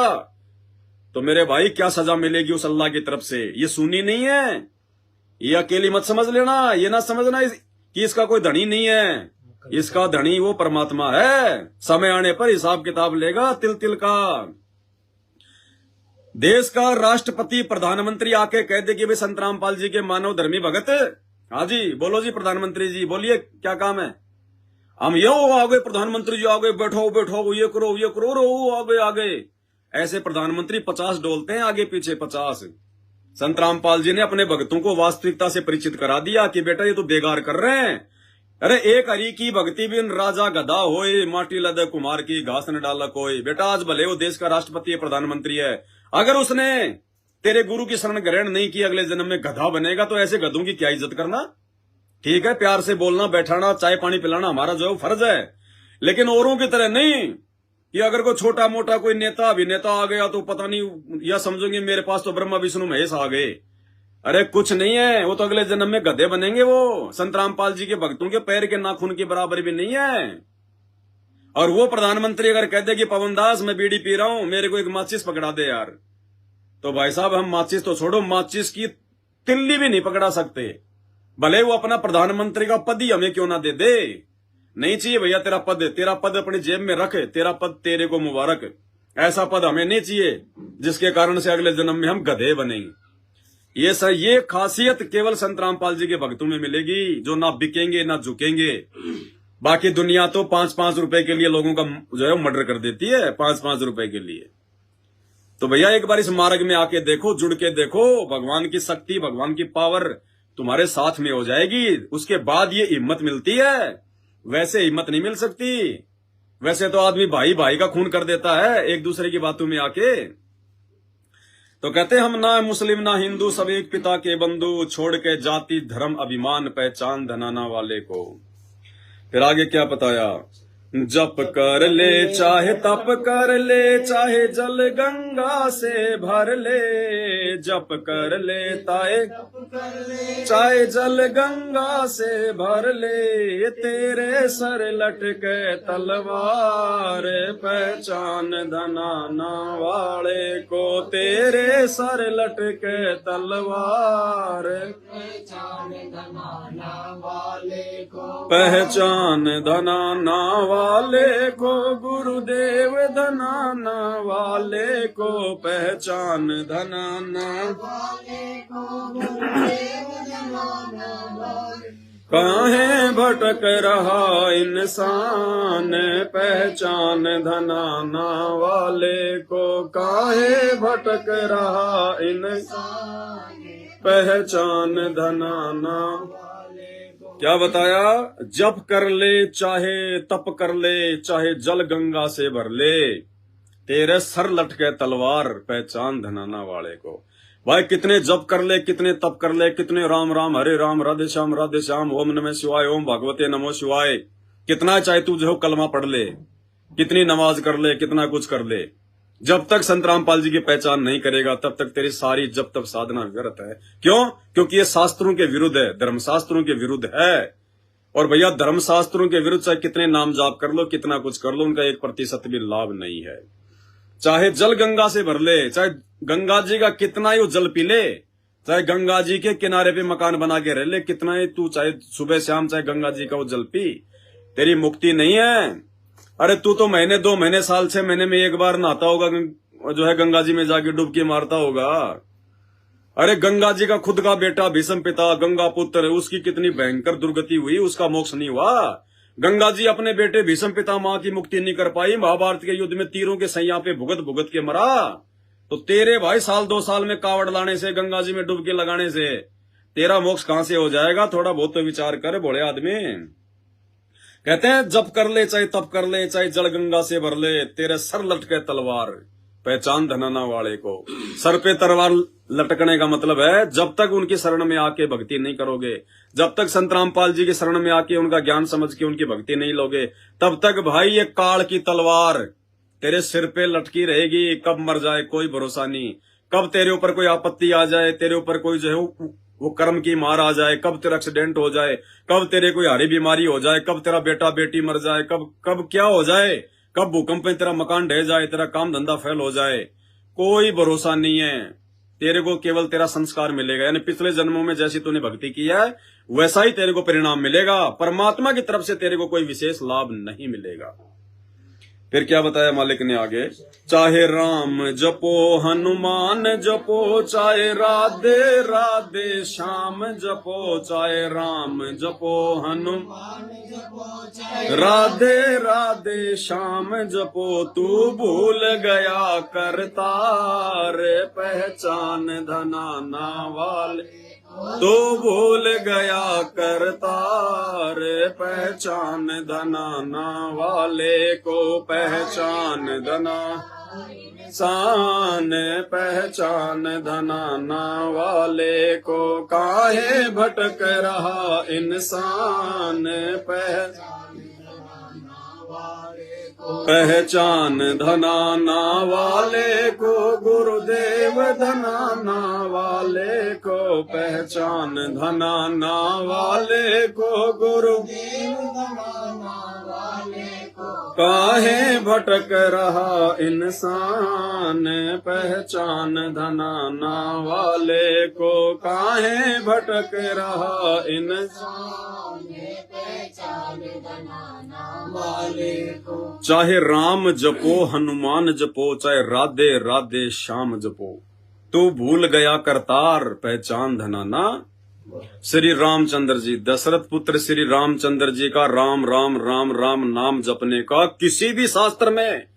तो मेरे भाई क्या सजा मिलेगी उस अल्लाह की तरफ से। ये सुनी नहीं है, ये अकेली मत समझ लेना, ये ना समझना कि इसका कोई धनी नहीं है, इसका धनी वो परमात्मा है। समय आने पर हिसाब किताब लेगा तिल तिल का। देश का राष्ट्रपति प्रधानमंत्री आके कह दे कि भाई संत रामपाल जी के मानव धर्मी भगत, हाँ जी बोलो जी प्रधानमंत्री जी, बोलिए क्या काम है। हम यो आ गए, प्रधानमंत्री जी आ गए, बैठो बैठो, ये करो रो आ गए। ऐसे प्रधानमंत्री 50 डोलते हैं आगे पीछे 50। संत रामपाल जी ने अपने भक्तों को वास्तविकता से परिचित करा दिया कि बेटा ये तो बेगार कर रहे हैं। अरे एक हरि की भक्ति बिन राजा गधा होए, माटी लदे कुमार की घास न डाला कोई। बेटा आज भले वो देश का राष्ट्रपति है, प्रधानमंत्री है, अगर उसने तेरे गुरु की शरण ग्रहण नहीं की, अगले जन्म में गधा बनेगा। तो ऐसे गधों की क्या इज्जत करना। ठीक है, प्यार से बोलना, बैठाना, चाय पानी पिलाना हमारा जो फर्ज है, लेकिन औरों की तरह नहीं कि अगर कोई छोटा मोटा कोई नेता अभिनेता आ गया तो पता नहीं, या समझोगे मेरे पास तो ब्रह्मा विष्णु महेश आ गए। अरे कुछ नहीं है, वो तो अगले जन्म में गधे बनेंगे। वो संत रामपाल जी के भक्तों के पैर के नाखून के बराबर भी नहीं है। और वो प्रधानमंत्री अगर कह दे कि पवन दास मैं बीड़ी पी रहा हूं, मेरे को एक माचिस पकड़ा दे यार, तो भाई साहब हम माचिस तो छोड़ो, माचिस की तिल्ली भी नहीं पकड़ा सकते। भले वो अपना प्रधानमंत्री का पद ही हमें क्यों ना दे दे। नहीं चाहिए भैया तेरा पद अपनी जेब में रखे, तेरा पद तेरे को मुबारक। ऐसा पद हमें नहीं चाहिए जिसके कारण से अगले जन्म में हम गधे बनेंगे। ये खासियत केवल संत रामपाल जी के भक्तों में मिलेगी, जो ना बिकेंगे ना झुकेंगे। बाकी दुनिया तो 5-5 रुपए के लिए लोगों का जो है मर्डर कर देती है, 5-5 रुपए के लिए। तो भैया एक बार इस मार्ग में आके देखो, जुड़ के देखो, भगवान की शक्ति, भगवान की पावर तुम्हारे साथ में हो जाएगी। उसके बाद ये हिम्मत मिलती है, वैसे हिम्मत नहीं मिल सकती। वैसे तो आदमी भाई भाई का खून कर देता है एक दूसरे की बातों में आके। तो कहते हम ना मुस्लिम ना हिंदू, सब एक पिता के बंधु, छोड़ के जाति धर्म अभिमान, पहचान धनाना वाले को। फिर आगे क्या बताया, जप कर ले चाहे तप कर ले, चाहे जल गंगा से भर ले। जप कर ले चाहे जल गंगा से भर ले, तेरे सर लटके तलवार, पहचान धनाना वाले को। तेरे सर लटके तलवार, पहचान धनाना वाले को। पहचान धनाना वाले को, गुरुदेव धनाना वाले को। पहचान धनाना वाले को, गुरुदेव धनाना वाले। काहे भटक रहा इंसान, पहचान धनाना वाले को। काहे भटक रहा इंसान, पहचान धनाना। क्या बताया, जप कर ले चाहे तप कर ले, चाहे जल गंगा से भर ले, तेरे सर लटके तलवार, पहचान धनाना वाले को। भाई कितने जप कर ले, कितने तप कर ले, कितने राम राम हरे राम, राधे श्याम, ओम नमः शिवाय, ओम भगवते नमो शिवाय, कितना चाहे तू जो कलमा पढ़ ले, कितनी नमाज कर ले, कितना कुछ कर ले, जब तक संत रामपाल जी की पहचान नहीं करेगा तब तक तेरी सारी जब तक साधना व्यर्थ है। क्यों? क्योंकि ये शास्त्रों के विरुद्ध है, धर्मशास्त्रों के विरुद्ध है। और भैया धर्मशास्त्रों के विरुद्ध चाहे कितने नाम जाप कर लो, कितना कुछ कर लो, उनका 1% भी लाभ नहीं है। चाहे जल गंगा से भर ले, चाहे गंगा जी का कितना ही जल पी ले, चाहे गंगा जी के किनारे पे मकान बना के रह ले, कितना ही तू चाहे सुबह शाम चाहे गंगा जी का वो जल पी, तेरी मुक्ति नहीं है। अरे तू तो महीने 2 महीने साल 6 महीने में एक बार नहाता होगा, जो है गंगा जी में जाके डुबकी मारता होगा। अरे गंगा जी का खुद का बेटा भीष्म पिता गंगा पुत्र, उसकी कितनी भयंकर दुर्गति हुई, उसका मोक्ष नहीं हुआ। गंगा जी अपने बेटे भीष्म पितामह की मुक्ति नहीं कर पाई, महाभारत के युद्ध में तीरों के सैया पे भुगत भुगत के मरा। तो तेरे भाई साल 2 साल में कावड़ लाने से, गंगा जी में डुबकी लगाने से तेरा मोक्ष कहां से हो जाएगा? थोड़ा बहुत तो विचार कर भोले आदमी। कहते हैं जब कर ले चाहे तब कर ले, चाहे जल गंगा से भर ले, तेरे सर लटके तलवार पहचान धनाना वाले को। सर पे तलवार लटकने का मतलब है जब तक उनकी शरण में आके भक्ति नहीं करोगे, जब तक संत रामपाल जी की शरण में आके उनका ज्ञान समझ के उनकी भक्ति नहीं लोगे, तब तक भाई ये काल की तलवार तेरे सिर पे लटकी रहेगी। कब मर जाए कोई भरोसा नहीं, कब तेरे ऊपर कोई आपत्ति आ जाए, तेरे ऊपर कोई जो है वो कर्म की मार आ जाए, कब तेरा एक्सीडेंट हो जाए, कब तेरे कोई हारी बीमारी हो जाए, कब तेरा बेटा बेटी मर जाए, कब क्या हो जाए, कब भूकंप में तेरा मकान ढह जाए, तेरा काम धंधा फेल हो जाए, कोई भरोसा नहीं है। तेरे को केवल तेरा संस्कार मिलेगा, यानी पिछले जन्मों में जैसी तूने भक्ति की है वैसा ही तेरे को परिणाम मिलेगा। परमात्मा की तरफ से तेरे को कोई विशेष लाभ नहीं मिलेगा। फिर क्या बताया मालिक ने आगे, चाहे राम जपो हनुमान जपो, चाहे राधे राधे श्याम जपो, चाहे राम जपो हनुमान जपो, राधे राधे श्याम जपो, तू भूल गया करतार पहचान धनाना वाले, तो भूल गया करतार पहचान धनाना वाले को, पहचान धना सान पहचान धनाना वाले को, काहे भटक रहा इंसान पहचान धनाना वाले को, गुरुदेव धनाना वाले को, पहचान धनाना वाले को, गुरुदेव धनाना वाले को, काहे भटक रहा इंसान पहचान धनाना वाले को, काहे भटक रहा इंसान पहचान धनाना वाले को। चाहे राम जपो हनुमान जपो, चाहे राधे राधे श्याम जपो, तू भूल गया करतार पहचान धनाना। श्री रामचंद्र जी, दशरथ पुत्र श्री रामचंद्र जी का राम राम राम राम नाम जपने का किसी भी शास्त्र में,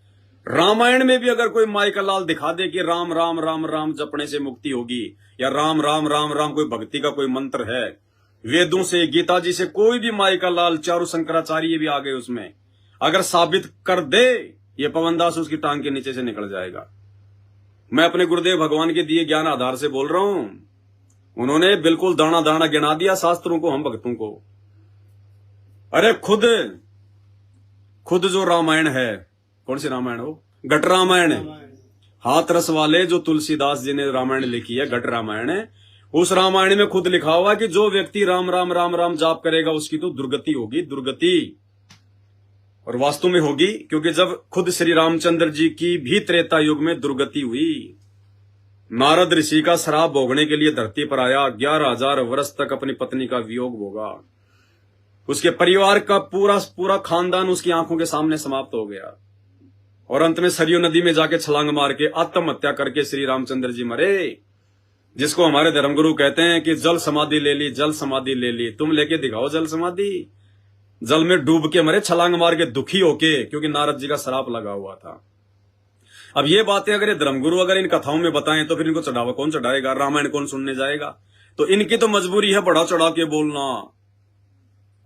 रामायण में भी अगर कोई माई का लाल दिखा दे कि राम राम राम राम जपने से मुक्ति होगी, या राम राम राम राम कोई भक्ति का कोई मंत्र है, वेदों से गीता जी से कोई भी माई का लाल, चारों शंकराचार्य भी आ गए उसमें, अगर साबित कर दे, ये पवनदास उसकी टांग के नीचे से निकल जाएगा। मैं अपने गुरुदेव भगवान के दिए ज्ञान आधार से बोल रहा हूं। उन्होंने बिल्कुल दाना दाना गिना दिया शास्त्रों को, हम भक्तों को। अरे खुद जो रामायण है, कौन सी रामायण हो, घट रामायण, हाथ रस वाले जो तुलसीदास जी ने रामायण लिखी है, घट रामायण है, उस रामायण में खुद लिखा हुआ कि जो व्यक्ति राम राम राम राम जाप करेगा उसकी तो दुर्गति होगी, दुर्गति। और वास्तव में होगी, क्योंकि जब खुद श्री रामचंद्र जी की भी त्रेता युग में दुर्गति हुई, नारद ऋषि का श्राप भोगने के लिए धरती पर आया, 11,000 वर्ष तक अपनी पत्नी का वियोग भोगा, उसके परिवार का पूरा खानदान उसकी आंखों के सामने समाप्त हो गया, और अंत में सरयू नदी में जाके छलांग मार के आत्महत्या करके श्री रामचंद्र जी मरे। जिसको हमारे धर्मगुरु कहते हैं कि जल समाधि ले ली, जल समाधि ले ली, तुम लेके दिखाओ जल समाधि। जल में डूब के मरे, छलांग मार के दुखी होके, क्योंकि नारद जी का श्राप लगा हुआ था। अब ये बातें अगर ये धर्मगुरु अगर इन कथाओं में बताएं तो फिर इनको चढ़ावा कौन चढ़ाएगा, रामायण कौन सुनने जाएगा? तो इनकी तो मजबूरी है बढ़ा चढ़ा के बोलना।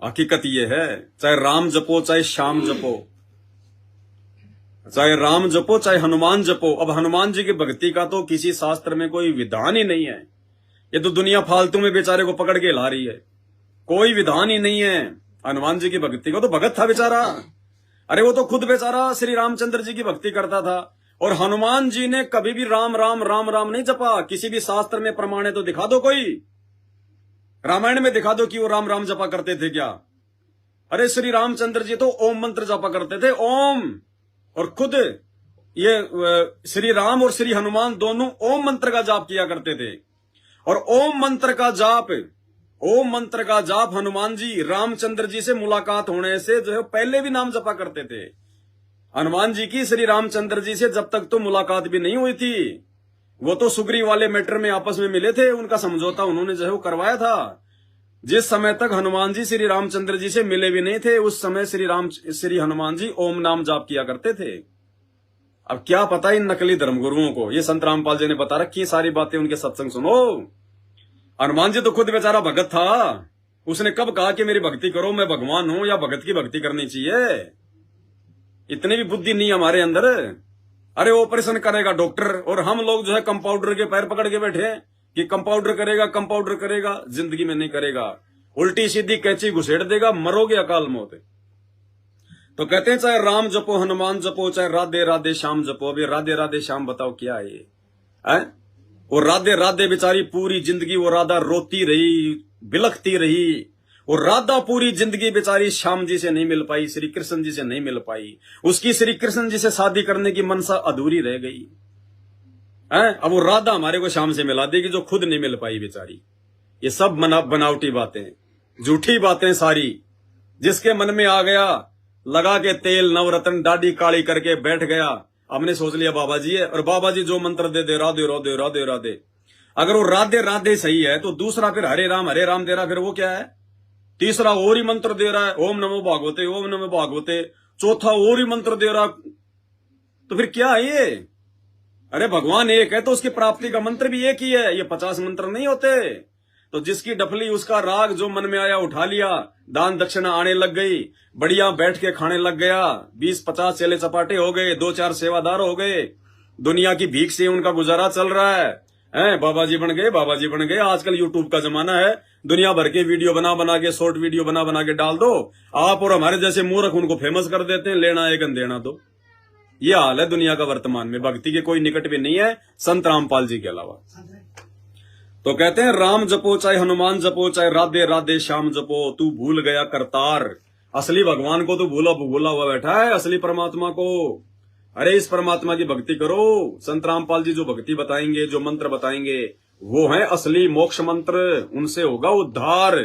हकीकत ये है, चाहे राम जपो चाहे श्याम जपो, चाहे राम जपो चाहे हनुमान जपो। अब हनुमान जी की भक्ति का तो किसी शास्त्र में कोई विधान ही नहीं है, ये तो दुनिया फालतू में बेचारे को पकड़ के ला रही है, कोई विधान ही नहीं है हनुमान जी की भक्ति का। तो भगत था बेचारा, अरे वो तो खुद बेचारा श्री रामचंद्र जी की भक्ति करता था, और हनुमान जी ने कभी भी राम राम राम राम नहीं जपा। किसी भी शास्त्र में प्रमाण है तो दिखा दो, कोई रामायण में दिखा दो कि वो राम राम जपा करते थे क्या? अरे श्री रामचंद्र जी तो ओम मंत्र जपा करते थे, ओम। और खुद ये श्री राम और श्री हनुमान दोनों ओम मंत्र का जाप किया करते थे। और ओम मंत्र का जाप हनुमान जी रामचंद्र जी से मुलाकात होने से जो है पहले भी नाम जपा करते थे। हनुमान जी की श्री रामचंद्र जी से जब तक तो मुलाकात भी नहीं हुई थी, वो तो सुग्रीव वाले मैटर में आपस में मिले थे, उनका समझौता उन्होंने जो है वो करवाया था। जिस समय तक हनुमान जी श्री रामचंद्र जी से मिले भी नहीं थे, उस समय श्री हनुमान जी ओम नाम जाप किया करते थे। अब क्या पता इन नकली धर्मगुरुओं को, ये संत रामपाल जी ने बता रखी सारी बातें, उनके सत्संग सुनो। हनुमान जी तो खुद बेचारा भगत था, उसने कब कहा कि मेरी भक्ति करो, मैं भगवान हूं, या भगत की भक्ति करनी चाहिए? इतनी भी बुद्धि नहीं हमारे अंदर। अरे ऑपरेशन करेगा डॉक्टर, और हम लोग जो है कंपाउंडर के पैर पकड़ के बैठे हैं कि कंपाउंडर करेगा, कंपाउंडर करेगा, जिंदगी में नहीं करेगा, उल्टी सीधी कैंची घुसेड़ देगा, मरोगे अकाल मौत। तो कहते हैं चाहे राम जपो, हनुमान जपो, चाहे राधे राधे श्याम जपो। अभी राधे राधे श्याम बताओ क्या है ये? और राधे राधे बेचारी पूरी जिंदगी वो राधा रोती रही, बिलखती रही, और राधा पूरी जिंदगी बेचारी श्याम जी से नहीं मिल पाई, श्री कृष्ण जी से नहीं मिल पाई, उसकी श्री कृष्ण जी से शादी करने की मनसा अधूरी रह गई। अब वो राधा हमारे को श्याम से मिला देगी जो खुद नहीं मिल पाई बेचारी। ये सब बनावटी बातें, झूठी बातें सारी। जिसके मन में आ गया, लगा के तेल नवरत्न दाढ़ी काली करके बैठ गया, हमने सोच लिया बाबा जी है, और बाबा जी जो मंत्र दे दे राधे राधे राधे राधे। अगर वो राधे राधे सही है तो दूसरा फिर हरे राम दे रहा, फिर वो क्या है? तीसरा और ही मंत्र दे रहा है, ओम नमो भागवते, ओम नमो भागवते। चौथा और ही मंत्र दे रहा, तो फिर क्या है ये? अरे भगवान एक है तो उसकी प्राप्ति का मंत्र भी एक ही है, ये 50 मंत्र नहीं होते। तो जिसकी डफली उसका राग जो मन में आया उठा लिया, दान दक्षिणा आने लग गई, बढ़िया बैठ के खाने लग गया, 20-50 चेले चपाटे हो गए, 2-4 सेवादार हो गए, दुनिया की भीख से उनका गुजारा चल रहा है। बाबा जी बन गए, बाबा जी बन गए। आजकल यूट्यूब का जमाना है, दुनिया भर के वीडियो बना बना के, शॉर्ट वीडियो बना बना के डाल दो आप, और हमारे जैसे मूर्ख उनको फेमस कर देते हैं, लेना एक देना दो। ये हाल है दुनिया का वर्तमान में। भक्ति के कोई निकट भी नहीं है संत रामपाल जी के अलावा। तो कहते हैं राम जपो, चाहे हनुमान जपो, चाहे राधे राधे श्याम जपो, तू भूल गया करतार। असली भगवान को तो भूला हुआ बैठा है, असली परमात्मा को। अरे इस परमात्मा की भक्ति करो। संत रामपाल जी जो भक्ति बताएंगे, जो मंत्र बताएंगे, वो है असली मोक्ष मंत्र, उनसे होगा उद्धार।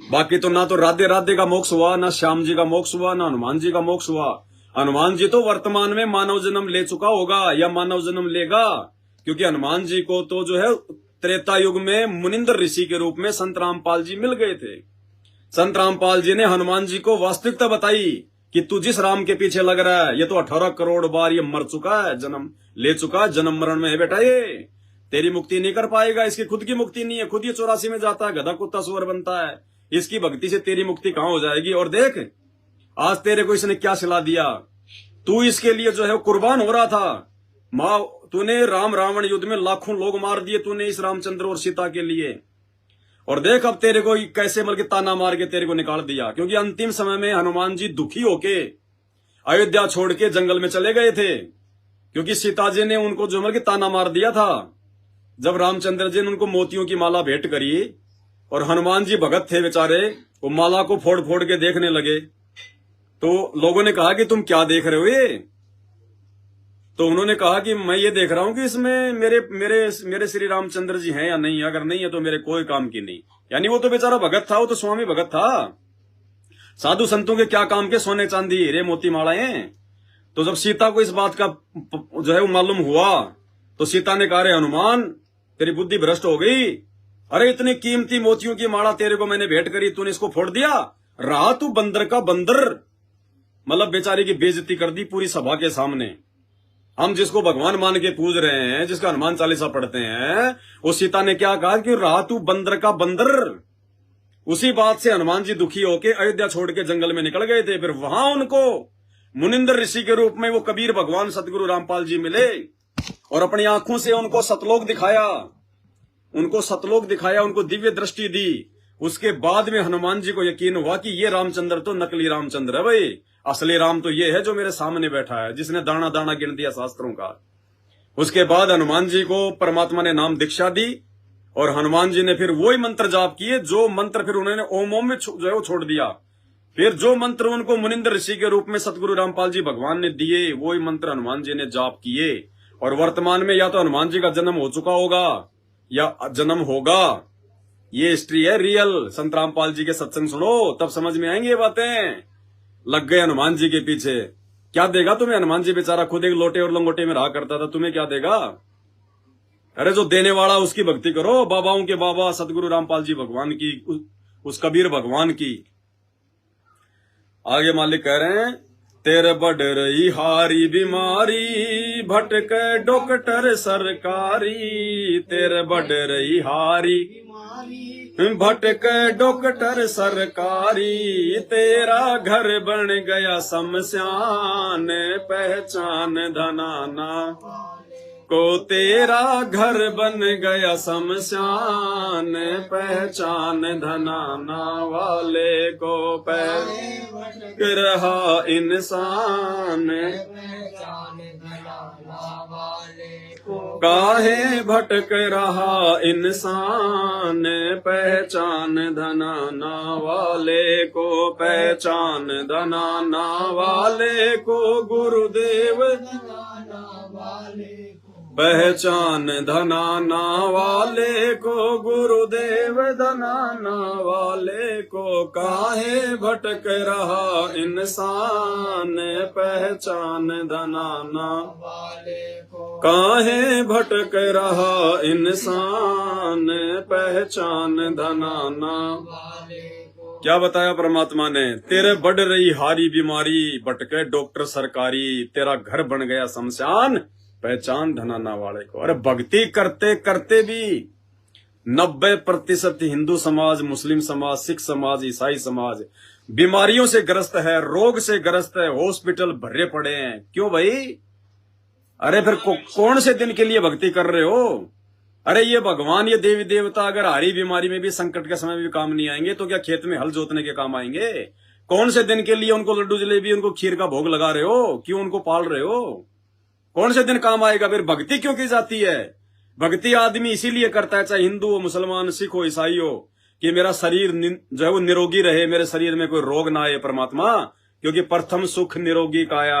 बाकी तो ना तो राधे राधे का मोक्ष हुआ, ना श्याम जी का मोक्ष हुआ, ना हनुमान जी का मोक्ष हुआ। हनुमान जी तो वर्तमान में मानव जन्म ले चुका होगा या मानव जन्म लेगा, क्योंकि हनुमान जी को तो जो है त्रेता युग में मुनिंदर ऋषि के रूप में संत रामपाल जी मिल गए थे। संत रामपाल जी ने हनुमान जी को वास्तविकता बताई कि तू जिस राम के पीछे लग रहा है, ये तो 18 करोड़ बार ये मर चुका है, जन्म ले चुका है, जन्म मरण में है बेटा, ये तेरी मुक्ति नहीं कर पाएगा। इसकी खुद की मुक्ति नहीं है, खुद ये 84 में जाता है, गधा कुत्ता सुअर बनता है। इसकी भक्ति से तेरी मुक्ति कहां हो जाएगी? और देख आज तेरे को इसने क्या सिला दिया। तू इसके लिए जो है कुर्बान हो रहा था। माँ, तूने राम रावण युद्ध में लाखों लोग मार दिए तूने इस रामचंद्र और सीता के लिए। और देख अब तेरे को कैसे बल्कि ताना मार के तेरे को निकाल दिया, क्योंकि अंतिम समय में हनुमान जी दुखी होके अयोध्या छोड़ के जंगल में चले गए थे, क्योंकि सीता जी ने उनको जो बल्कि ताना मार दिया था। जब रामचंद्र जी ने उनको मोतियों की माला भेंट करी और हनुमान जी भगत थे बेचारे, वो माला को फोड़ फोड़ के देखने लगे, तो लोगों ने कहा कि तुम क्या देख रहे हो ये? तो उन्होंने कहा कि मैं ये देख रहा हूं कि इसमें मेरे मेरे मेरे श्री रामचंद्र जी हैं या नहीं, अगर नहीं है तो मेरे कोई काम की नहीं। यानी वो तो बेचारा भगत था, वो तो स्वामी भगत था। साधु संतों के क्या काम के सोने चांदी हीरे मोती मालाएं। तो जब सीता को इस बात का जो है वो मालूम हुआ, तो सीता ने कहा, रे हनुमान तेरी बुद्धि भ्रष्ट हो गई। अरे इतनी कीमती मोतियों की माला तेरे को मैंने भेंट करी, तूने इसको फोड़ दिया। रहा तू बंदर का बंदर, मतलब बेचारे की बेइज्जती कर दी पूरी सभा के सामने। हम जिसको भगवान मान के पूज रहे हैं, जिसका हनुमान चालीसा पढ़ते हैं, वो सीता ने क्या कहा कि रहा तू बंदर का बंदर। उसी बात से हनुमान जी दुखी होके अयोध्या छोड़ के जंगल में निकल गए थे। फिर वहां उनको मुनिंदर ऋषि के रूप में वो कबीर भगवान सतगुरु रामपाल जी मिले और अपनी आंखों से उनको सतलोक दिखाया, उनको दिव्य दृष्टि दी। उसके बाद में हनुमान जी को यकीन हुआ कि ये रामचंद्र तो नकली रामचंद्र है भाई, असली राम तो ये है जो मेरे सामने बैठा है, जिसने दाना दाना गिन दिया शास्त्रों का। उसके बाद हनुमान जी को परमात्मा ने नाम दीक्षा दी और हनुमान जी ने फिर वही मंत्र जाप किए, जो मंत्र फिर उन्होंने ओम ओम में जो है वो छोड़ दिया। फिर जो मंत्र उनको मुनिंदर ऋषि के रूप में सतगुरु रामपाल जी भगवान ने दिए, वही मंत्र हनुमान जी ने जाप किए। और वर्तमान में या तो हनुमान जी का जन्म हो चुका होगा या जन्म होगा। ये हिस्ट्री है रियल। संत रामपाल जी के सत्संग सुनो तब समझ में आएंगी ये बातें। लग गए हनुमान जी के पीछे, क्या देगा तुम्हें? हनुमान जी बेचारा खुद एक लोटे और लंगोटे में रहा करता था, तुम्हें क्या देगा? अरे जो देने वाला उसकी भक्ति करो। बाबाओं के बाबा सतगुरु रामपाल जी भगवान की उस कबीर भगवान की। आगे मालिक कह रहे हैं, तेरे बढ़ रही हारी बीमारी, भटके डॉक्टर सरकारी, तेरे बढ़ रही हारी भटके डॉक्टर सरकारी, तेरा घर बन गया शमशान, पहचान धनाना को, तेरा घर बन गया शमशान, पहचान धनाना वाले को, पहचान रहा इंसान, काहे भटक रहा इंसान, पहचान धनाना वाले को, पहचान धनाना वाले को, गुरुदेव पहचान धनाना वाले को, गुरुदेव धनाना वाले को, काहे भटक रहा इंसान, पहचान धनाना वाले को, काहे भटक रहा इंसान, पहचान धनाना वाले को। क्या बताया परमात्मा ने, तेरे बढ़ रही हारी बीमारी, भटके डॉक्टर सरकारी, तेरा घर बन गया शमशान, पहचान धनाना वाले को। अरे भक्ति करते करते भी 90% हिंदू समाज, मुस्लिम समाज, सिख समाज, ईसाई समाज बीमारियों से ग्रस्त है, रोग से ग्रस्त है, हॉस्पिटल भरे पड़े हैं। क्यों भाई? अरे फिर कौन से दिन के लिए भक्ति कर रहे हो? अरे ये भगवान, ये देवी देवता अगर हारी बीमारी में भी, संकट के समय में भी काम नहीं आएंगे तो क्या खेत में हल जोतने के काम आएंगे? कौन से दिन के लिए उनको लड्डू जलेबी, उनको खीर का भोग लगा रहे हो? क्यों उनको पाल रहे हो? कौन से दिन काम आएगा? फिर भक्ति क्यों की जाती है? भक्ति आदमी इसीलिए करता है, चाहे हिंदू हो, मुसलमान, सिख हो, ईसाई हो, कि मेरा शरीर जो है वो निरोगी रहे, मेरे शरीर में कोई रोग ना आए परमात्मा, क्योंकि प्रथम सुख निरोगी काया।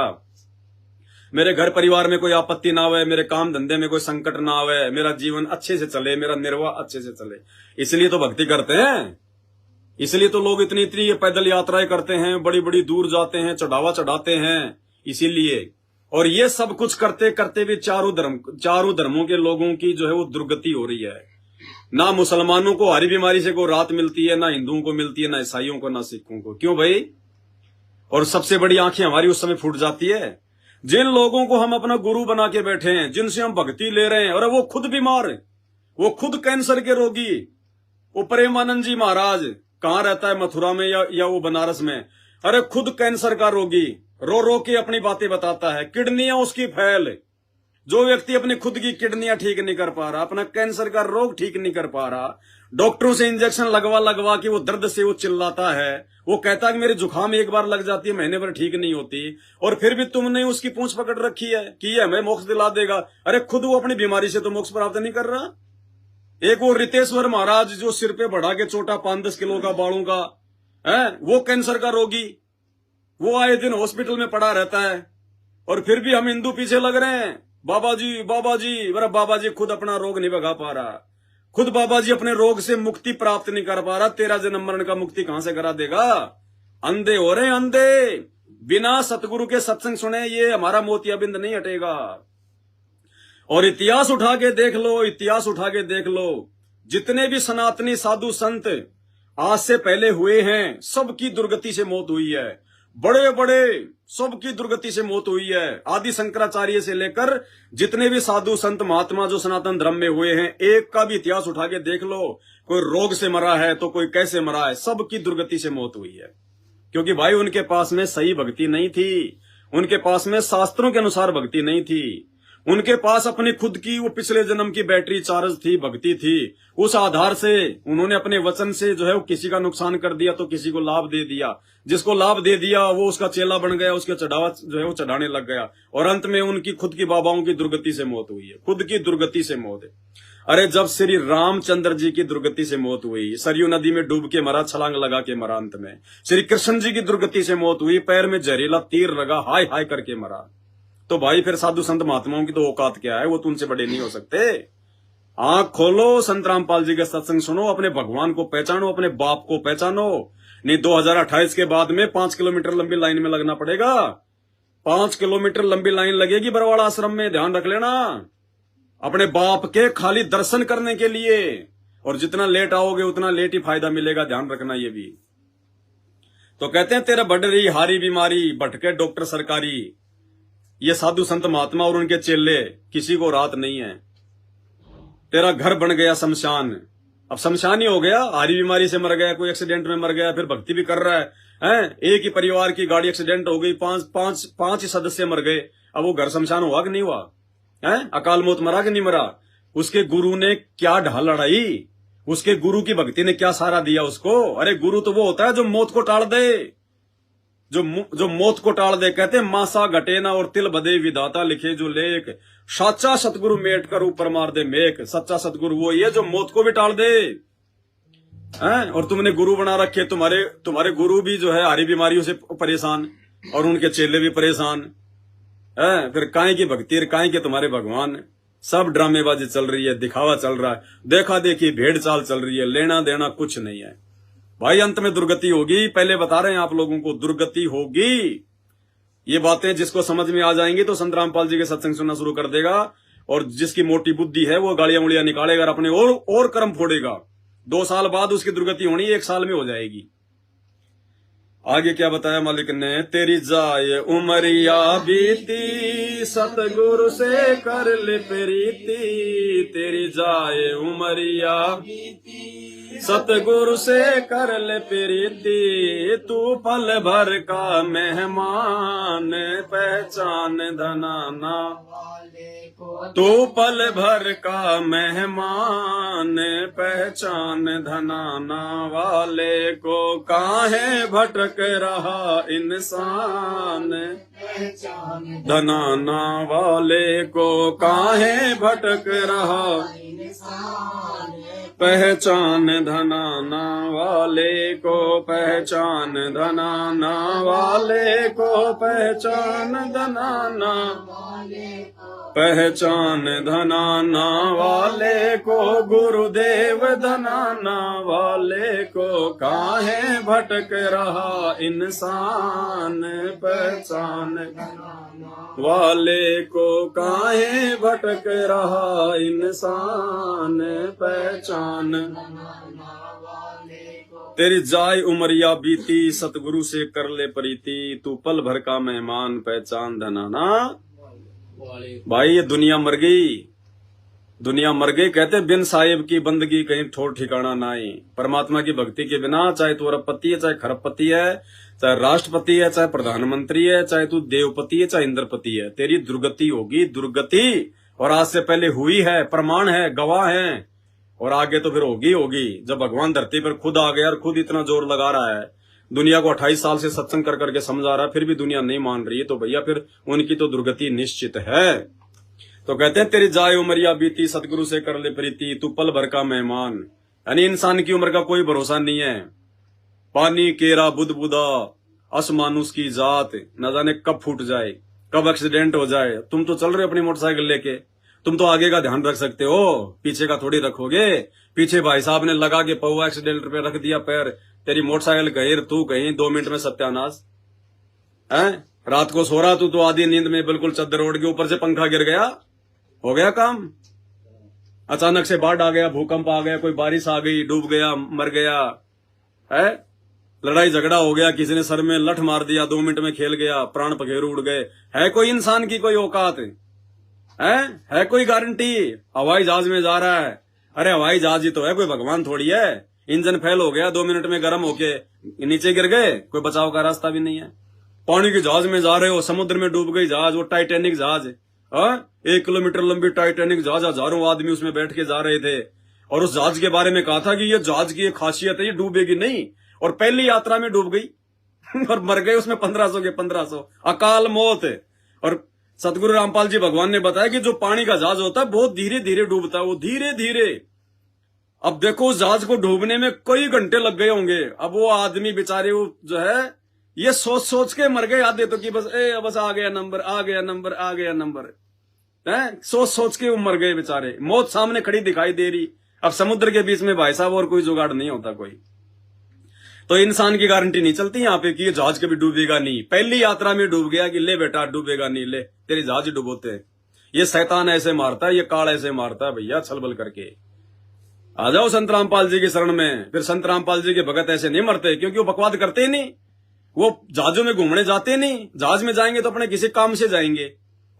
मेरे घर परिवार में कोई आपत्ति ना आवे, मेरे काम धंधे में कोई संकट ना आवे, मेरा जीवन अच्छे से चले, मेरा निर्वाह अच्छे से चले। इसलिए तो भक्ति करते हैं। इसलिए तो लोग इतनी इतनी पैदल यात्राएं करते हैं, बड़ी बड़ी दूर जाते हैं, चढ़ावा चढ़ाते हैं, इसीलिए। और ये सब कुछ करते करते भी चारों धर्मों के लोगों की जो है वो दुर्गति हो रही है। ना मुसलमानों को हरी बीमारी से कोई राहत मिलती है, ना हिंदुओं को मिलती है, ना ईसाइयों को, ना सिखों को। क्यों भाई? और सबसे बड़ी आंखें हमारी उस समय फूट जाती है जिन लोगों को हम अपना गुरु बना के बैठे हैं, जिनसे हम भक्ति ले रहे हैं, और वो खुद बीमार, वो खुद कैंसर के रोगी। वो प्रेमानंद जी महाराज कहाँ रहता है, मथुरा में या वो बनारस में? अरे खुद कैंसर का रोगी, रो रो के अपनी बातें बताता है, किडनियां उसकी फैल। जो व्यक्ति अपनी खुद की किडनियां ठीक नहीं कर पा रहा, अपना कैंसर का रोग ठीक नहीं कर पा रहा, डॉक्टरों से इंजेक्शन लगवा के वो दर्द से वो चिल्लाता है, वो कहता है कि मेरी जुकाम एक बार लग जाती है, महीने भर ठीक नहीं होती, और फिर भी तुमने उसकी पूंछ पकड़ रखी है कि ये हमें मोक्ष दिला देगा। अरे खुद वो अपनी बीमारी से तो मोक्ष प्राप्त नहीं कर रहा। एक वो रितेश्वर महाराज जो सिर पे बढ़ा के चोटा 5-10 किलो का बालों का है, वो कैंसर का रोगी, वो आए दिन हॉस्पिटल में पड़ा रहता है, और फिर भी हम हिंदू पीछे लग रहे हैं, बाबा जी बाबा जी। अरे बाबा जी खुद अपना रोग नहीं भगा पा रहा, खुद बाबा जी अपने रोग से मुक्ति प्राप्त नहीं कर पा रहा, तेरा जन्म मरण का मुक्ति कहां से करा देगा? अंधे हो रहे, अंधे। बिना सतगुरु के सत्संग सुने ये हमारा मोतियाबिंद नहीं हटेगा। और इतिहास उठा के देख लो, इतिहास उठा के देख लो, जितने भी सनातनी साधु संत आज से पहले हुए हैं, सबकी दुर्गति से मौत हुई है। बड़े बड़े सबकी दुर्गति से मौत हुई है। आदि शंकराचार्य से लेकर जितने भी साधु संत महात्मा जो सनातन धर्म में हुए हैं, एक का भी इतिहास उठा के देख लो, कोई रोग से मरा है तो कोई कैसे मरा है, सबकी दुर्गति से मौत हुई है। क्योंकि भाई उनके पास में सही भक्ति नहीं थी, उनके पास में शास्त्रों के अनुसार भक्ति नहीं थी, उनके पास अपनी खुद की वो पिछले जन्म की बैटरी चार्ज थी, भक्ति थी। उस आधार से उन्होंने अपने वचन से जो है वो किसी का नुकसान कर दिया तो किसी को लाभ दे दिया, जिसको लाभ दे दिया वो उसका चेला बन गया, उसके चढ़ावा जो है वो चढ़ाने लग गया, और अंत में उनकी खुद की बाबाओं की दुर्गति से मौत हुई है। खुद की दुर्गति से मौत है। अरे जब श्री रामचंद्र जी की दुर्गति से मौत हुई, सरयू नदी में डूब के मरा, छलांग लगा के मरा। अंत में श्री कृष्ण जी की दुर्गति से मौत हुई, पैर में जहरीला तीर लगा, हाय हाय करके मरा। तो भाई फिर साधु संत महात्माओं की तो औकात क्या है? वो तो उनसे बड़े नहीं हो सकते। आंख खोलो, संत रामपाल जी का सत्संग सुनो, अपने भगवान को पहचानो, अपने बाप को पहचानो। नहीं 2028 के बाद में 5 किलोमीटर लंबी लाइन में लगना पड़ेगा। 5 किलोमीटर लंबी लाइन लगेगी बरवाड़ा आश्रम में, ध्यान रख लेना। अपने बाप के खाली दर्शन करने के लिए, और जितना लेट आओगे उतना लेट ही फायदा मिलेगा, ध्यान रखना ये भी। तो कहते हैं तेरा बढ़ रही हारी बीमारी, भटके डॉक्टर सरकारी, ये साधु संत महात्मा और उनके चेले, किसी को रात नहीं है। तेरा घर बन गया शमशान, अब शमशान ही हो गया, हारी बीमारी से मर गया, कोई एक्सीडेंट में मर गया, फिर भक्ति भी कर रहा है। एक ही परिवार की गाड़ी एक्सीडेंट हो गई, पांच ही सदस्य मर गए, अब वो घर शमशान हुआ कि नहीं हुआ? अकाल मौत मरा कि नहीं मरा? उसके गुरु ने क्या ढाल लड़ाई, उसके गुरु की भक्ति ने क्या सहारा दिया उसको? अरे गुरु तो वो होता है जो मौत को टाल दे, जो मौत को टाल दे। कहते हैं मासा घटे ना और तिल बदे, विधाता लिखे जो लेख, साचा सतगुरु मेट कर ऊपर मार दे मेक। सच्चा सतगुरु वो ये जो मौत को भी टाल दे। और तुमने गुरु बना रखे, तुम्हारे गुरु भी जो है हारी बीमारियों से परेशान और उनके चेले भी परेशान। फिर काहे की भक्ति, काहे के तुम्हारे भगवान? सब ड्रामेबाजी चल रही है, दिखावा चल रहा है, देखा देखी भेड़ चाल चल रही है, लेना देना कुछ नहीं है भाई। अंत में दुर्गति होगी, पहले बता रहे हैं आप लोगों को, दुर्गति होगी। ये बातें जिसको समझ में आ जाएंगी तो संत रामपाल जी के सत्संग सुनना शुरू कर देगा, और जिसकी मोटी बुद्धि है वो गालियां मुड़ियां निकालेगा, अपने और कर्म फोड़ेगा। 2 साल बाद उसकी दुर्गति होनी 1 साल में हो जाएगी। आगे क्या बताया मालिक ने? तेरी जाए उमरिया बीती, सतगुरु से कर ले प्रीति। तेरी जाए उमरिया बीती, सतगुरु से कर ले प्रीति। तू पल भर का मेहमान, पहचान धनाना। तू पल भर का मेहमान, पहचान धनाना वाले को। काहे भटक रहा इंसान, धनाना वाले को। काहे भटक रहा पहचान धनाना वाले को। पहचान धनाना वाले को। पहचान धनाना, पहचान धनाना वाले को। गुरुदेव धनाना वाले को। काहे भटक रहा इंसान, पहचान वाले को। काहे भटक रहा इंसान, पहचान। तेरी जाय उमरिया बीती, सतगुरु से कर ले प्रीति। तू पल भर का मेहमान, पहचान धनाना। भाई ये दुनिया मर गई, दुनिया मर गई। कहते बिन साहिब की बंदगी कहीं ठोर ठिकाना नाई। परमात्मा की भक्ति के बिना, चाहे तू अरबपति है, चाहे खरबपति है, चाहे राष्ट्रपति है, चाहे प्रधानमंत्री है, चाहे तू देवपति है, चाहे इंद्रपति है, तेरी दुर्गति होगी, दुर्गति। और आज से पहले हुई है, प्रमाण है, गवाह है, और आगे तो फिर होगी। जब भगवान धरती पर खुद आ गया और खुद इतना जोर लगा रहा है, दुनिया को 28 साल से सत्संग कर करके समझा रहा है, फिर भी दुनिया नहीं मान रही है, तो भैया फिर उनकी तो दुर्गति निश्चित है। तो कहते हैं तेरी जाय उमरिया बीती, सतगुरु से कर ले प्रीति। तू पल भर का मेहमान, यानी इंसान की उम्र का कोई भरोसा नहीं है। पानी केरा बुदबुदा, असमानुष की जात, न जाने कब फूट जाए, कब एक्सीडेंट हो जाए। तुम तो चल रहे हो अपनी मोटरसाइकिल लेके, तुम तो आगे का ध्यान रख सकते हो, पीछे का थोड़ी रखोगे। पीछे भाई साहब ने लगा के पौवा एक्सीडेंट पे रख दिया पैर, तेरी मोटरसाइकिल कहीं तू कहीं, 2 मिनट में सत्यानाश है। रात को सो रहा तू तो आधी नींद में बिल्कुल चद्दर ओढ़ के, ऊपर से पंखा गिर गया, हो गया काम। अचानक से बाढ़ आ गया, भूकंप आ गया, कोई बारिश आ गई, डूब गया, मर गया है। लड़ाई झगड़ा हो गया, किसी ने सर में लठ मार दिया, 2 मिनट में खेल गया, प्राण पखेरु उड़ गए। है कोई इंसान की कोई औकात है कोई गारंटी? हवाई जहाज में जा रहा है, अरे हवाई जहाज ही तो है, कोई भगवान थोड़ी है। इंजन फेल हो गया, 2 मिनट में गर्म होके नीचे गिर गए, कोई बचाव का रास्ता भी नहीं है। पानी के जहाज में जा रहे हो, समुद्र में डूब गई जहाज, वो टाइटैनिक जहाज है, 1 किलोमीटर लंबी टाइटैनिक जहाज, हजारों आदमी उसमें बैठ के जा रहे थे। और उस जहाज के बारे में कहा था कि ये जहाज की एक खासियत है, ये डूबेगी नहीं, और पहली यात्रा में डूब गई और मर गए उसमें 1500 के 1500, अकाल मौत। और सतगुरु रामपाल जी भगवान ने बताया कि जो पानी का जहाज होता है बहुत धीरे धीरे डूबता है, वो धीरे धीरे। अब देखो उस जहाज को डूबने में कई घंटे लग गए होंगे। अब वो आदमी बेचारे वो जो है ये सोच सोच के मर गए आधे तो, कि बस आ गया नंबर, आ गया नंबर, आ गया नंबर, सोच सोच के वो मर गए बेचारे। मौत सामने खड़ी दिखाई दे रही। अब समुद्र के बीच में भाई साहब और कोई जुगाड़ नहीं होता कोई। तो इंसान की गारंटी नहीं चलती यहाँ पे कि ये जहाज कभी डूबेगा नहीं। पहली यात्रा में डूब गया कि ले बेटा डूबेगा नहीं, ले तेरी जहाज ही डुबोते। ये शैतान ऐसे मारता है, ये काल ऐसे मारता है भैया, छलबल करके। आ जाओ संत रामपाल जी की शरण में। फिर संत रामपाल जी के भगत ऐसे नहीं मरते, क्योंकि वो बकवाद करते ही नहीं। वो जहाजों में घूमने जाते नहीं। जहाज में जाएंगे तो अपने किसी काम से जाएंगे,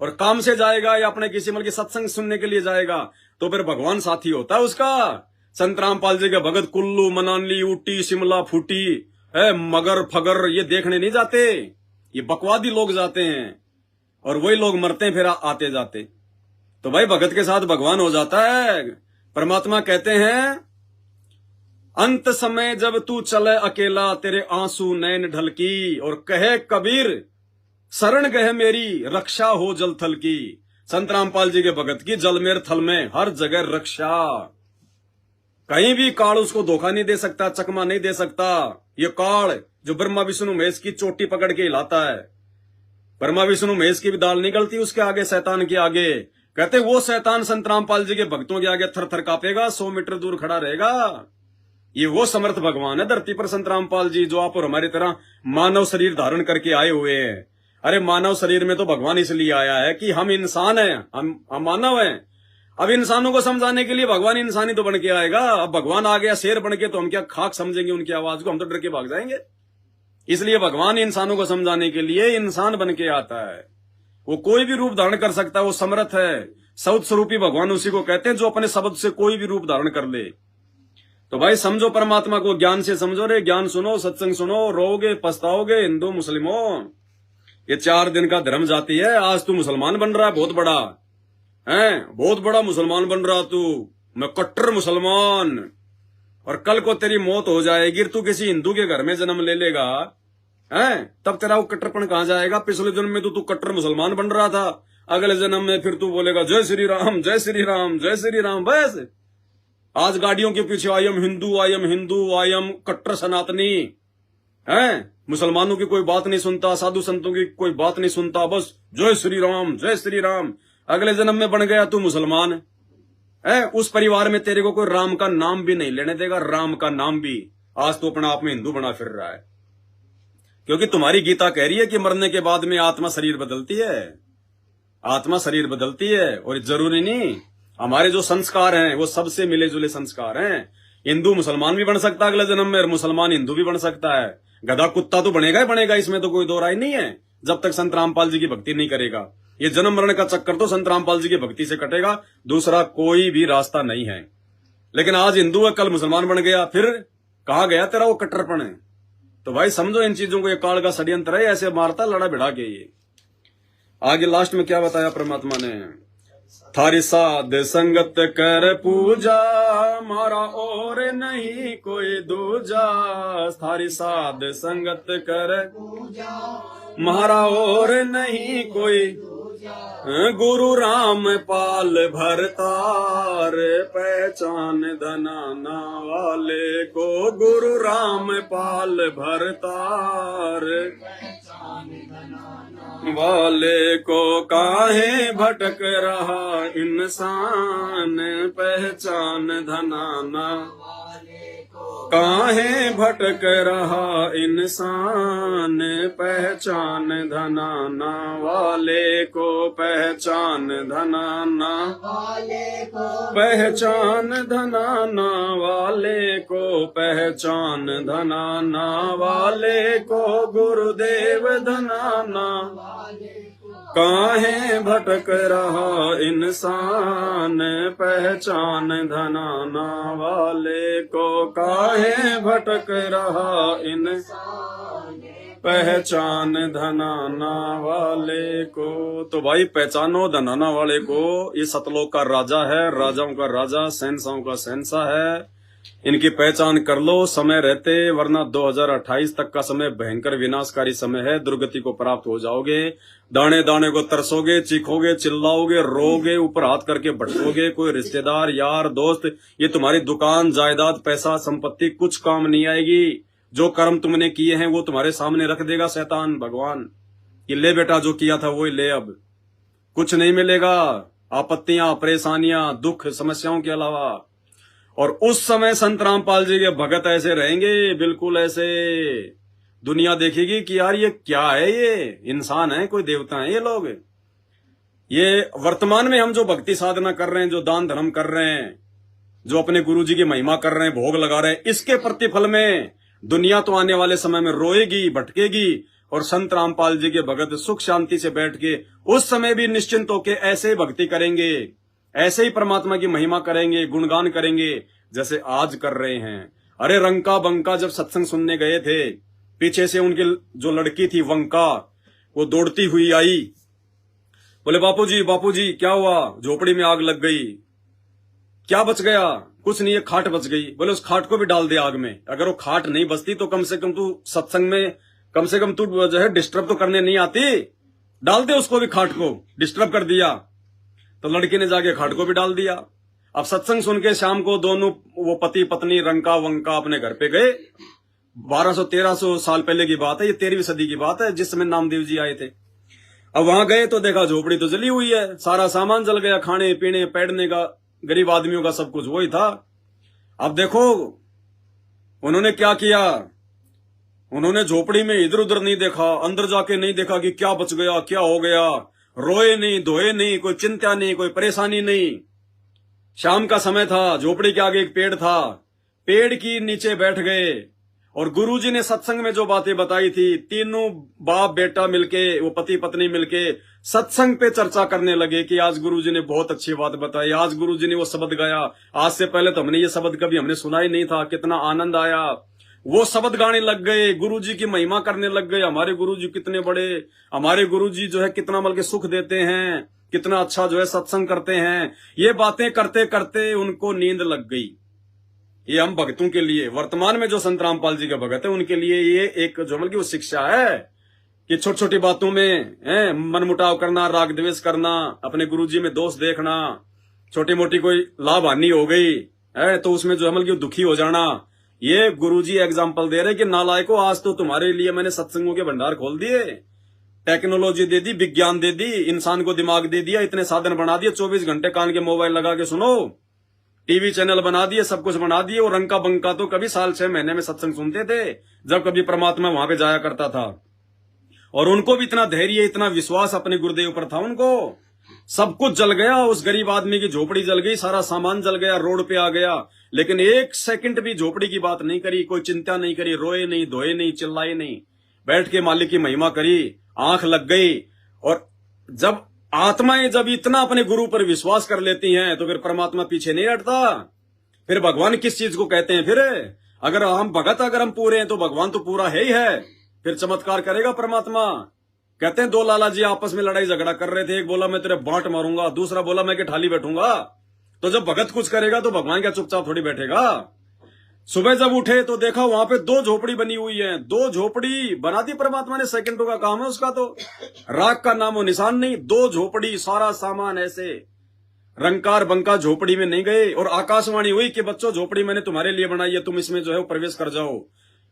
और काम से जाएगा या अपने किसी मतलब सत्संग सुनने के लिए जाएगा, तो फिर भगवान साथी होता है उसका। संत रामपाल जी के भगत कुल्लू, मनाली, ऊटी, शिमला, फूटी है, मगर फगर ये देखने नहीं जाते। ये बकवादी लोग जाते हैं, और वही लोग मरते हैं फिर आते जाते। तो भाई भगत के साथ भगवान हो जाता है। परमात्मा कहते हैं, अंत समय जब तू चले अकेला, तेरे आंसू नैन ढलकी, और कहे कबीर शरण गए मेरी, रक्षा हो जल थल की। संत रामपाल जी के भगत की जल में थल में हर जगह रक्षा। कहीं भी काल उसको धोखा नहीं दे सकता, चकमा नहीं दे सकता। ये काल जो ब्रह्मा विष्णु महेश की चोटी पकड़ के हिलाता है, ब्रह्मा विष्णु महेश की भी दाल निकलती उसके आगे, शैतान के आगे। कहते वो शैतान संत रामपाल जी के भक्तों के आगे थर थर कांपेगा, 100 मीटर दूर खड़ा रहेगा। ये वो समर्थ भगवान है धरती पर संत रामपाल जी, जो आप और हमारी तरह मानव शरीर धारण करके आए हुए हैं। अरे मानव शरीर में तो भगवान इसलिए आया है कि हम इंसान हैं, हम मानव हैं। अब इंसानों को समझाने के लिए भगवान इंसानी तो बन के आएगा। अब भगवान आ गया शेर बन के, तो हम क्या खाक समझेंगे उनकी आवाज को? हम तो डर के भाग जाएंगे। इसलिए भगवान इंसानों को समझाने के लिए इंसान बन के आता है। वो कोई भी रूप धारण कर सकता है, वो समर्थ है। शब्द स्वरूपी भगवान उसी को कहते हैं जो अपने शब्द से कोई भी रूप धारण कर ले। तो भाई समझो परमात्मा को, ज्ञान से समझो रे। ज्ञान सुनो, सत्संग सुनो, रोओगे पछताओगे। हिंदू मुस्लिमों, ये 4 दिन का धर्म जाती है। आज तू मुसलमान बन रहा है, बहुत बड़ा है, बहुत बड़ा मुसलमान बन रहा तू। मैं कट्टर मुसलमान, और कल को तेरी मौत हो जाएगी, तू किसी हिंदू के घर में जन्म ले लेगा, हैं? तब तेरा वो कट्टरपन कहां जाएगा? पिछले जन्म में तो तू कट्टर मुसलमान बन रहा था, अगले जन्म में फिर तू बोलेगा जय श्री राम, जय श्री राम, जय श्री राम। बस आज गाड़ियों के पीछे I am Hindu, I am Hindu, I am कट्टर सनातनी, हैं? मुसलमानों की कोई बात नहीं सुनता, साधु संतों की कोई बात नहीं सुनता, बस जय श्री राम, जय श्री राम। अगले जन्म में बन गया तू मुसलमान है। उस परिवार में तेरे को कोई राम का नाम भी नहीं लेने देगा, राम का नाम भी। आज तो अपना आप में हिंदू बना फिर रहा है, क्योंकि तुम्हारी गीता कह रही है कि मरने के बाद में आत्मा शरीर बदलती है, आत्मा शरीर बदलती है। और जरूरी नहीं, हमारे जो संस्कार हैं वो सबसे मिले जुले संस्कार हैं। हिंदू मुसलमान भी बन सकता है अगले जन्म में, और मुसलमान हिंदू भी बन सकता है। गधा कुत्ता तो बनेगा ही बनेगा, इसमें तो कोई दो राय नहीं है, जब तक संत रामपाल जी की भक्ति नहीं करेगा। ये जन्म मरण का चक्कर तो संत रामपाल जी की भक्ति से कटेगा, दूसरा कोई भी रास्ता नहीं है। लेकिन आज हिंदू है, कल मुसलमान बन गया, फिर कहां गया तेरा वो कट्टरपन है? तो भाई समझो इन चीजों को, ये काल का षड्यंत्र है, ऐसे मारता लड़ा भिड़ा के। ये आगे लास्ट में क्या बताया परमात्मा ने? थारी साध संगत कर पूजा, मारा और नहीं कोई दूजा। थारी साध संगत कर पूजा, मारा और नहीं कोई। गुरु राम पाल भरतार, पहचान धनाना वाले को। गुरु राम पाल भरतार, वाले को। काहे भटक रहा इंसान, पहचान धनाना। काहे भटक रहा इंसान, पहचान धनाना वाले को। पहचान धनाना वाले को, पहचान धनाना वाले को। पहचान धनाना वाले को, गुरुदेव धनाना। काहे भटक रहा इंसान, पहचान धनाना वाले को। काहे भटक रहा इंसान, पहचान धनाना वाले को। तो भाई पहचानो धनाना वाले को। ये सतलोक का राजा है, राजाओं का राजा, शहंशाहों का शहंशाह है। इनकी पहचान कर लो समय रहते, वरना 2028 तक का समय भयंकर विनाशकारी समय है। दुर्गति को प्राप्त हो जाओगे, दाने दाने को तरसोगे, चीखोगे, चिल्लाओगे, रोगे, ऊपर हाथ करके भटकोगे। कोई रिश्तेदार, यार, दोस्त, ये तुम्हारी दुकान, जायदाद, पैसा, संपत्ति कुछ काम नहीं आएगी। जो कर्म तुमने किए हैं वो तुम्हारे सामने रख देगा शैतान भगवान। ये ले बेटा, जो किया था वो ले, अब कुछ नहीं मिलेगा। आपत्तियां, परेशानियां, दुख, समस्याओं के अलावा। और उस समय संत रामपाल जी के भगत ऐसे रहेंगे, बिल्कुल ऐसे। दुनिया देखेगी कि यार ये क्या है, ये इंसान है, कोई देवता है ये लोग। ये वर्तमान में हम जो भक्ति साधना कर रहे हैं, जो दान धर्म कर रहे हैं, जो अपने गुरुजी की महिमा कर रहे हैं, भोग लगा रहे हैं, इसके प्रतिफल में दुनिया तो आने वाले समय में रोएगी, भटकेगी, और संत रामपाल जी के भगत सुख शांति से बैठ के उस समय भी निश्चिंत होके ऐसे ही भक्ति करेंगे, ऐसे ही परमात्मा की महिमा करेंगे, गुणगान करेंगे जैसे आज कर रहे हैं। अरे रंका बंका जब सत्संग सुनने गए थे, पीछे से उनकी जो लड़की थी वंका, वो दौड़ती हुई आई, बोले बापूजी क्या हुआ? झोपड़ी में आग लग गई। क्या बच गया? कुछ नहीं, ये खाट बच गई। बोले उस खाट को भी डाल दे आग में। अगर वो खाट नहीं बचती तो कम से कम तू सत्संग में कम से कम तू जो है डिस्टर्ब तो करने नहीं आती, डाल दे उसको भी, खाट को डिस्टर्ब कर दिया। तो लड़की ने जाके खाट को भी डाल दिया। अब सत्संग सुन के शाम को दोनों वो पति पत्नी रंका वंका अपने घर पे गए। 1200-1300 साल पहले की बात है, ये 13वीं सदी की बात है, जिस समय नामदेव जी आए थे। अब वहां गए तो देखा झोपड़ी तो जली हुई है, सारा सामान जल गया, खाने पीने पैदने का, गरीब आदमियों का सब कुछ वही था। अब देखो उन्होंने क्या किया, उन्होंने झोपड़ी में इधर उधर नहीं देखा, अंदर जाके नहीं देखा कि क्या बच गया, क्या हो गया। रोए नहीं, धोए नहीं, कोई चिंता नहीं, कोई परेशानी नहीं। शाम का समय था, झोपड़ी के आगे एक पेड़ था, पेड़ की नीचे बैठ गए और गुरुजी ने सत्संग में जो बातें बताई थी, तीनों बाप बेटा मिलके, वो पति पत्नी मिलके सत्संग पे चर्चा करने लगे कि आज गुरुजी ने बहुत अच्छी बात बताई, आज गुरुजी ने वो शब्द गाया, आज से पहले तो हमने ये शब्द कभी हमने सुना ही नहीं था, कितना आनंद आया। वो शब्द गाने लग गए, गुरुजी की महिमा करने लग गए, हमारे गुरुजी कितने बड़े, हमारे गुरुजी जो है कितना बल्कि सुख देते हैं, कितना अच्छा जो है सत्संग करते हैं। ये बातें करते करते उनको नींद लग गई। ये हम भक्तों के लिए, वर्तमान में जो संत रामपाल जी के भगत है उनके लिए ये एक जो मतलब वो शिक्षा है कि छोटी छोटी बातों में मनमुटाव करना, राग द्वेष करना, अपने गुरुजी में दोष देखना, छोटी मोटी कोई लाभ हानि हो गई है तो उसमें जो है मतलब दुखी हो जाना। ये गुरुजी एग्जाम्पल दे रहे कि नालायको, आज तो तुम्हारे लिए मैंने सत्संगों के भंडार खोल दिए, टेक्नोलॉजी दे दी, विज्ञान दे दी, इंसान को दिमाग दे दिया, इतने साधन बना दिए, 24 घंटे कान के मोबाइल लगा के सुनो, टीवी चैनल बना दिए, सब कुछ बना दिए। और रंका बंका तो कभी साल 6 महीने में सत्संग सुनते थे जब कभी परमात्मा वहां पे जाया करता था। और उनको भी इतना धैर्य, इतना विश्वास अपने गुरुदेव पर था उनको। सब कुछ जल गया, उस गरीब आदमी की झोपड़ी जल गई, सारा सामान जल गया, रोड पे आ गया, लेकिन एक सेकंड भी झोपड़ी की बात नहीं करी, कोई चिंता नहीं करी, रोए नहीं, धोए नहीं, चिल्लाए नहीं, बैठ के मालिक की महिमा करी, आंख लग गई। और जब आत्माएं जब इतना अपने गुरु पर विश्वास कर लेती हैं तो फिर परमात्मा पीछे नहीं हटता। फिर भगवान किस चीज को कहते हैं? फिर अगर हम भगत, अगर हम पूरे हैं तो भगवान तो पूरा है ही है, फिर चमत्कार करेगा परमात्मा। कहते हैं दो लाला जी आपस में लड़ाई झगड़ा कर रहे थे, एक बोला मैं तेरे बांट मारूंगा, दूसरा बोला मैं के ठाली बैठूंगा। तो जब भगत कुछ करेगा तो भगवान क्या चुपचाप थोड़ी बैठेगा? सुबह जब उठे तो देखा वहां पे 2 झोपड़ी बनी हुई है, 2 झोपड़ी बना दी परमात्मा ने, सेकंडों का काम है उसका, तो राख का नामो निशान नहीं। 2 झोपड़ी, सारा सामान ऐसे। रंकार बंका झोपड़ी में नहीं गए और आकाशवाणी हुई कि बच्चों झोपड़ी मैंने तुम्हारे लिए बनाई है, तुम इसमें जो है प्रवेश कर जाओ।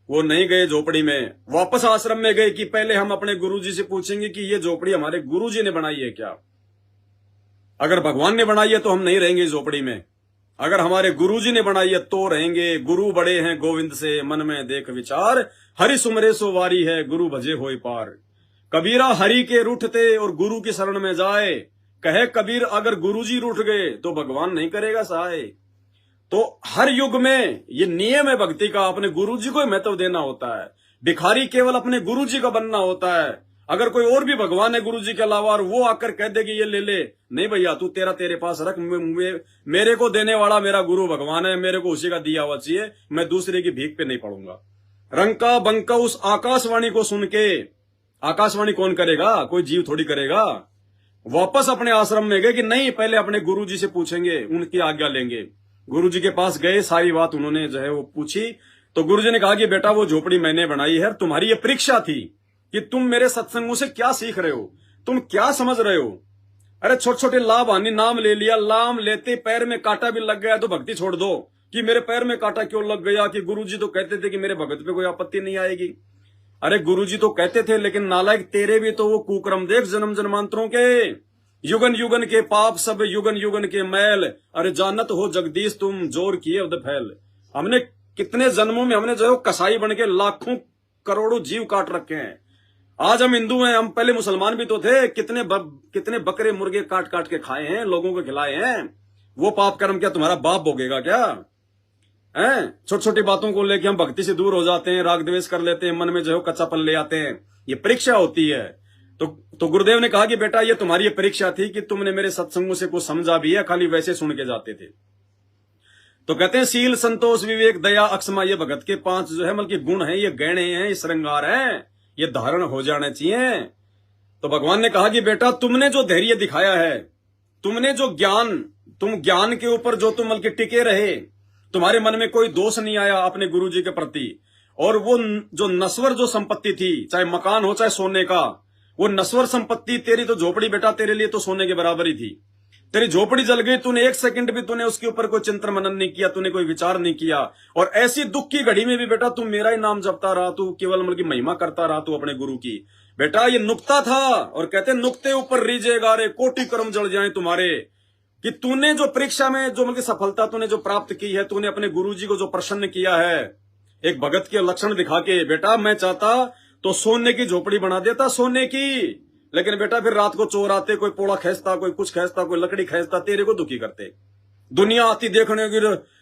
वो नहीं गए झोपड़ी में, वापस आश्रम में गए कि पहले हम अपने गुरुजी से पूछेंगे कि ये झोपड़ी हमारे गुरुजी ने बनाई है क्या। अगर भगवान ने बनाई है तो हम नहीं रहेंगे इस झोपड़ी में, अगर हमारे गुरुजी ने बनाई है तो रहेंगे। गुरु बड़े हैं गोविंद से, मन में देख विचार, हरि सुमरे सो वारी है, गुरु भजे होय पार। कबीरा हरि के रूठते और गुरु की शरण में जाए, कहे कबीर अगर गुरुजी रूठ गए तो भगवान नहीं करेगा सहाय। तो हर युग में ये नियम है भक्ति का, अपने गुरुजी को महत्व देना होता है। भिखारी केवल अपने गुरुजी का बनना होता है। अगर कोई और भी भगवान है गुरुजी के अलावा और वो आकर कह दे कि ये ले ले, नहीं भैया तू तेरे पास रख, मेरे को देने वाला मेरा गुरु भगवान है, मेरे को उसी का दिया हुआ चाहिए, मैं दूसरे की भीख पे नहीं पड़ूंगा। रंका बंका उस आकाशवाणी को सुन के, आकाशवाणी कौन करेगा? कोई जीव थोड़ी करेगा। वापस अपने आश्रम में गए कि नहीं पहले अपने गुरुजी से पूछेंगे, उनकी आज्ञा लेंगे। गुरुजी के पास गए, सारी बात उन्होंने जो है वो पूछी। तो गुरुजी ने कहा कि बेटा वो झोपड़ी मैंने बनाई है, तुम्हारी ये परीक्षा थी कि तुम मेरे सत्संगों से क्या सीख रहे हो, तुम क्या समझ रहे हो। अरे छोटे छोटे लाभ हानि नाम ले लिया, नाम लेते पैर में कांटा भी लग गया तो भक्ति छोड़ दो कि मेरे पैर में कांटा क्यों लग गया, कि गुरुजी तो कहते थे कि मेरे भगत पे कोई आपत्ति नहीं आएगी। अरे गुरुजी तो कहते थे, लेकिन नालायक तेरे भी तो वो कुकर्म देख, जन्म जन्मांतरों के, युगन युगन के पाप सब, युगन युगन के मैल, अरे जानत हो जगदीश तुम जोर किए अवध फैल। हमने कितने जन्मों में हमने जो है कसाई बन के लाखों करोड़ों जीव काट रखे हैं। आज हम हिंदू हैं, हम पहले मुसलमान भी तो थे, कितने बकरे मुर्गे काट काट के खाए हैं, लोगों को खिलाए हैं। वो पाप कर्म क्या तुम्हारा बाप भोगेगा क्या? हैं? छोटी छोटी बातों को लेके हम भक्ति से दूर हो जाते हैं, राग द्वेष कर लेते हैं, मन में जो है कच्चापन ले आते हैं। ये परीक्षा होती है। तो गुरुदेव ने कहा कि बेटा ये तुम्हारी ये परीक्षा थी कि तुमने मेरे सत्संगों से कुछ समझा भी है, खाली वैसे सुन के जाते थे। तो कहते हैं शील, संतोष, विवेक, दया, अक्षमा, ये भगत के 5 जो है मतलब गुण हैं, ये गहने हैं, ये श्रृंगार हैं, ये धारण हो जाने चाहिए। तो भगवान ने कहा कि बेटा तुमने जो धैर्य दिखाया है, तुमने जो ज्ञान, तुम ज्ञान के ऊपर जो तुम बल्कि टिके रहे, तुम्हारे मन में कोई दोष नहीं आया अपने गुरु जी के प्रति, और वो जो नश्वर जो संपत्ति थी, चाहे मकान हो चाहे सोने का, वो नश्वर संपत्ति, तेरी तो झोपड़ी बेटा तेरे लिए तो सोने के बराबर ही थी। तेरी झोपड़ी जल गई, तूने 1 सेकंड भी तूने उसके ऊपर कोई चिंतन मनन नहीं किया, तूने कोई विचार नहीं किया, और ऐसी दुख की घड़ी में भी बेटा तू मेरा ही नाम जपता रहा, तू केवल मतलब महिमा करता रहा तू अपने गुरु की। बेटा ये नुक्ता था, और कहते नुक्ते ऊपर रीजेगा रे, कोटि कर्म जल जाए तुम्हारे, कि तूने जो परीक्षा में जो मतलब सफलता तूने जो प्राप्त की है, तूने अपने गुरुजी को जो प्रसन्न किया है, एक भगत के लक्षण दिखा के, बेटा मैं चाहता तो सोने की झोपड़ी बना देता, सोने की, लेकिन बेटा फिर रात को चोर आते, कोई पोड़ा खींचता, कोई कुछ खींचता, कोई लकड़ी खींचता, तेरे को दुखी करते। दुनिया आती देखने की,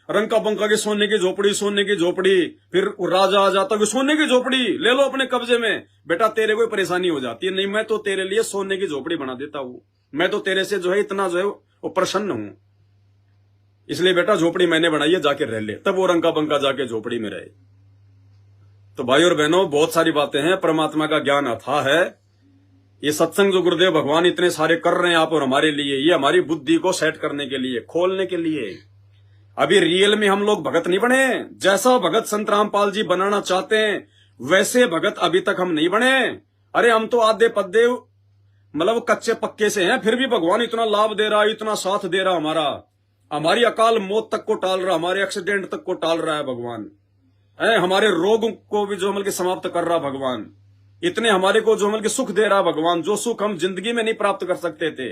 रंका बंका की सोने की झोपड़ी, सोने की झोपड़ी, फिर राजा आ जाता कि सोने की झोपड़ी ले लो अपने कब्जे में। बेटा तेरे को परेशानी हो जाती है, नहीं मैं तो तेरे लिए सोने की झोपड़ी बना देता हूं, मैं तो तेरे से जो है इतना जो है वो प्रसन्न हूं, इसलिए बेटा झोपड़ी मैंने बनाई है, जाके रह ले। तब वो रंका बंका जाके झोपड़ी में रहे। तो भाई और बहनों बहुत सारी बातें हैं, परमात्मा का ज्ञान अथाह है। ये सत्संग जो गुरुदेव भगवान इतने सारे कर रहे हैं आप और हमारे लिए, ये हमारी बुद्धि को सेट करने के लिए, खोलने के लिए। अभी रियल में हम लोग भगत नहीं बने, जैसा भगत संत रामपाल जी बनाना चाहते हैं वैसे भगत अभी तक हम नहीं बने। अरे हम तो आधे पद्दे मतलब कच्चे पक्के से हैं, फिर भी भगवान इतना लाभ दे रहा है, इतना साथ दे रहा हमारा, हमारी अकाल मौत तक को टाल रहा, हमारे एक्सीडेंट तक को टाल रहा है भगवान, हमारे रोग को भी जो मतलब समाप्त कर रहा भगवान, इतने हमारे को जो मतलब सुख दे रहा भगवान, जो सुख हम जिंदगी में नहीं प्राप्त कर सकते थे,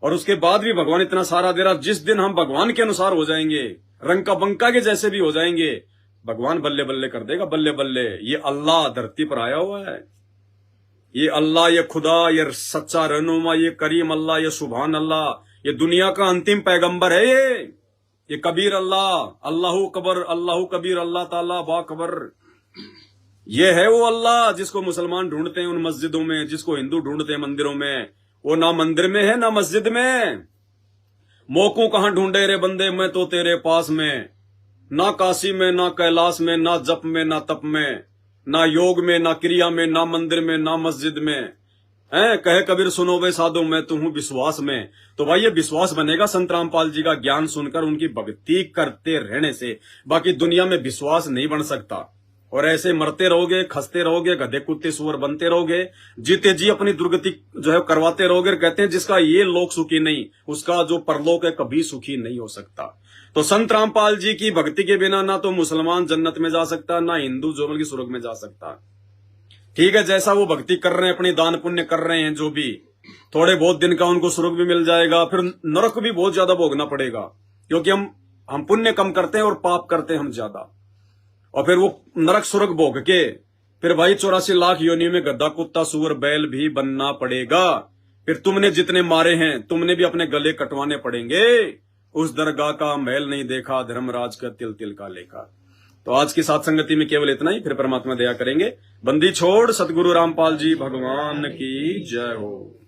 और उसके बाद भी भगवान इतना सारा दे रहा। जिस दिन हम भगवान के अनुसार हो जाएंगे, रंका बंका के जैसे भी हो जाएंगे, भगवान बल्ले बल्ले कर देगा, बल्ले बल्ले। ये अल्लाह धरती पर आया हुआ है, ये अल्लाह, ये खुदा, ये सच्चा रहनुमा, ये करीम अल्लाह, ये सुभान अल्लाह, ये दुनिया का अंतिम पैगंबर है। ये कबीर अल्लाह, अल्लाहु कबर, अल्लाहु कबीर, अल्लाह ताला बाखबर। ये है वो अल्लाह जिसको मुसलमान ढूंढते हैं उन मस्जिदों में, जिसको हिंदू ढूंढते हैं मंदिरों में, वो ना मंदिर में है ना मस्जिद में। मोको कहां ढूंढे रे बंदे, मैं तो तेरे पास में, ना काशी में ना कैलाश में, ना जप में ना तप में, ना योग में ना क्रिया में, ना मंदिर में ना मस्जिद में। कहे कबीर सुनो वे साधो, मैं तो हूं विश्वास में। तो भाई ये विश्वास बनेगा संत रामपाल जी का ज्ञान सुनकर, उनकी भक्ति करते रहने से। बाकी दुनिया में विश्वास नहीं बन सकता, और ऐसे मरते रहोगे, खसते रहोगे, गधे कुत्ते सुअर बनते रहोगे, जीते जी अपनी दुर्गति जो है करवाते रहोगे। कहते हैं जिसका ये लोक सुखी नहीं, उसका जो परलोक है कभी सुखी नहीं हो सकता। तो संत रामपाल जी की भक्ति के बिना ना तो मुसलमान जन्नत में जा सकता, ना हिंदू जो बल्कि स्वर्ग में जा सकता। ठीक है, जैसा वो भक्ति कर रहे हैं, अपनी दान पुण्य कर रहे हैं, जो भी थोड़े बहुत दिन का उनको स्वर्ग भी मिल जाएगा, फिर नरक भी बहुत ज्यादा भोगना पड़ेगा, क्योंकि हम पुण्य कम करते हैं और पाप करते हैं हम ज्यादा। और फिर वो नरक स्वर्ग भोग के फिर भाई 84 लाख योनियों में गद्दा कुत्ता सुअर बैल भी बनना पड़ेगा। फिर तुमने जितने मारे हैं तुमने भी अपने गले कटवाने पड़ेंगे। उस दरगाह का महल नहीं देखा, धर्मराज का तिल तिल का लेखा। तो आज की साथ संगति में केवल इतना ही, फिर परमात्मा दया करेंगे। बंदी छोड़ सतगुरु रामपाल जी भगवान की जय हो।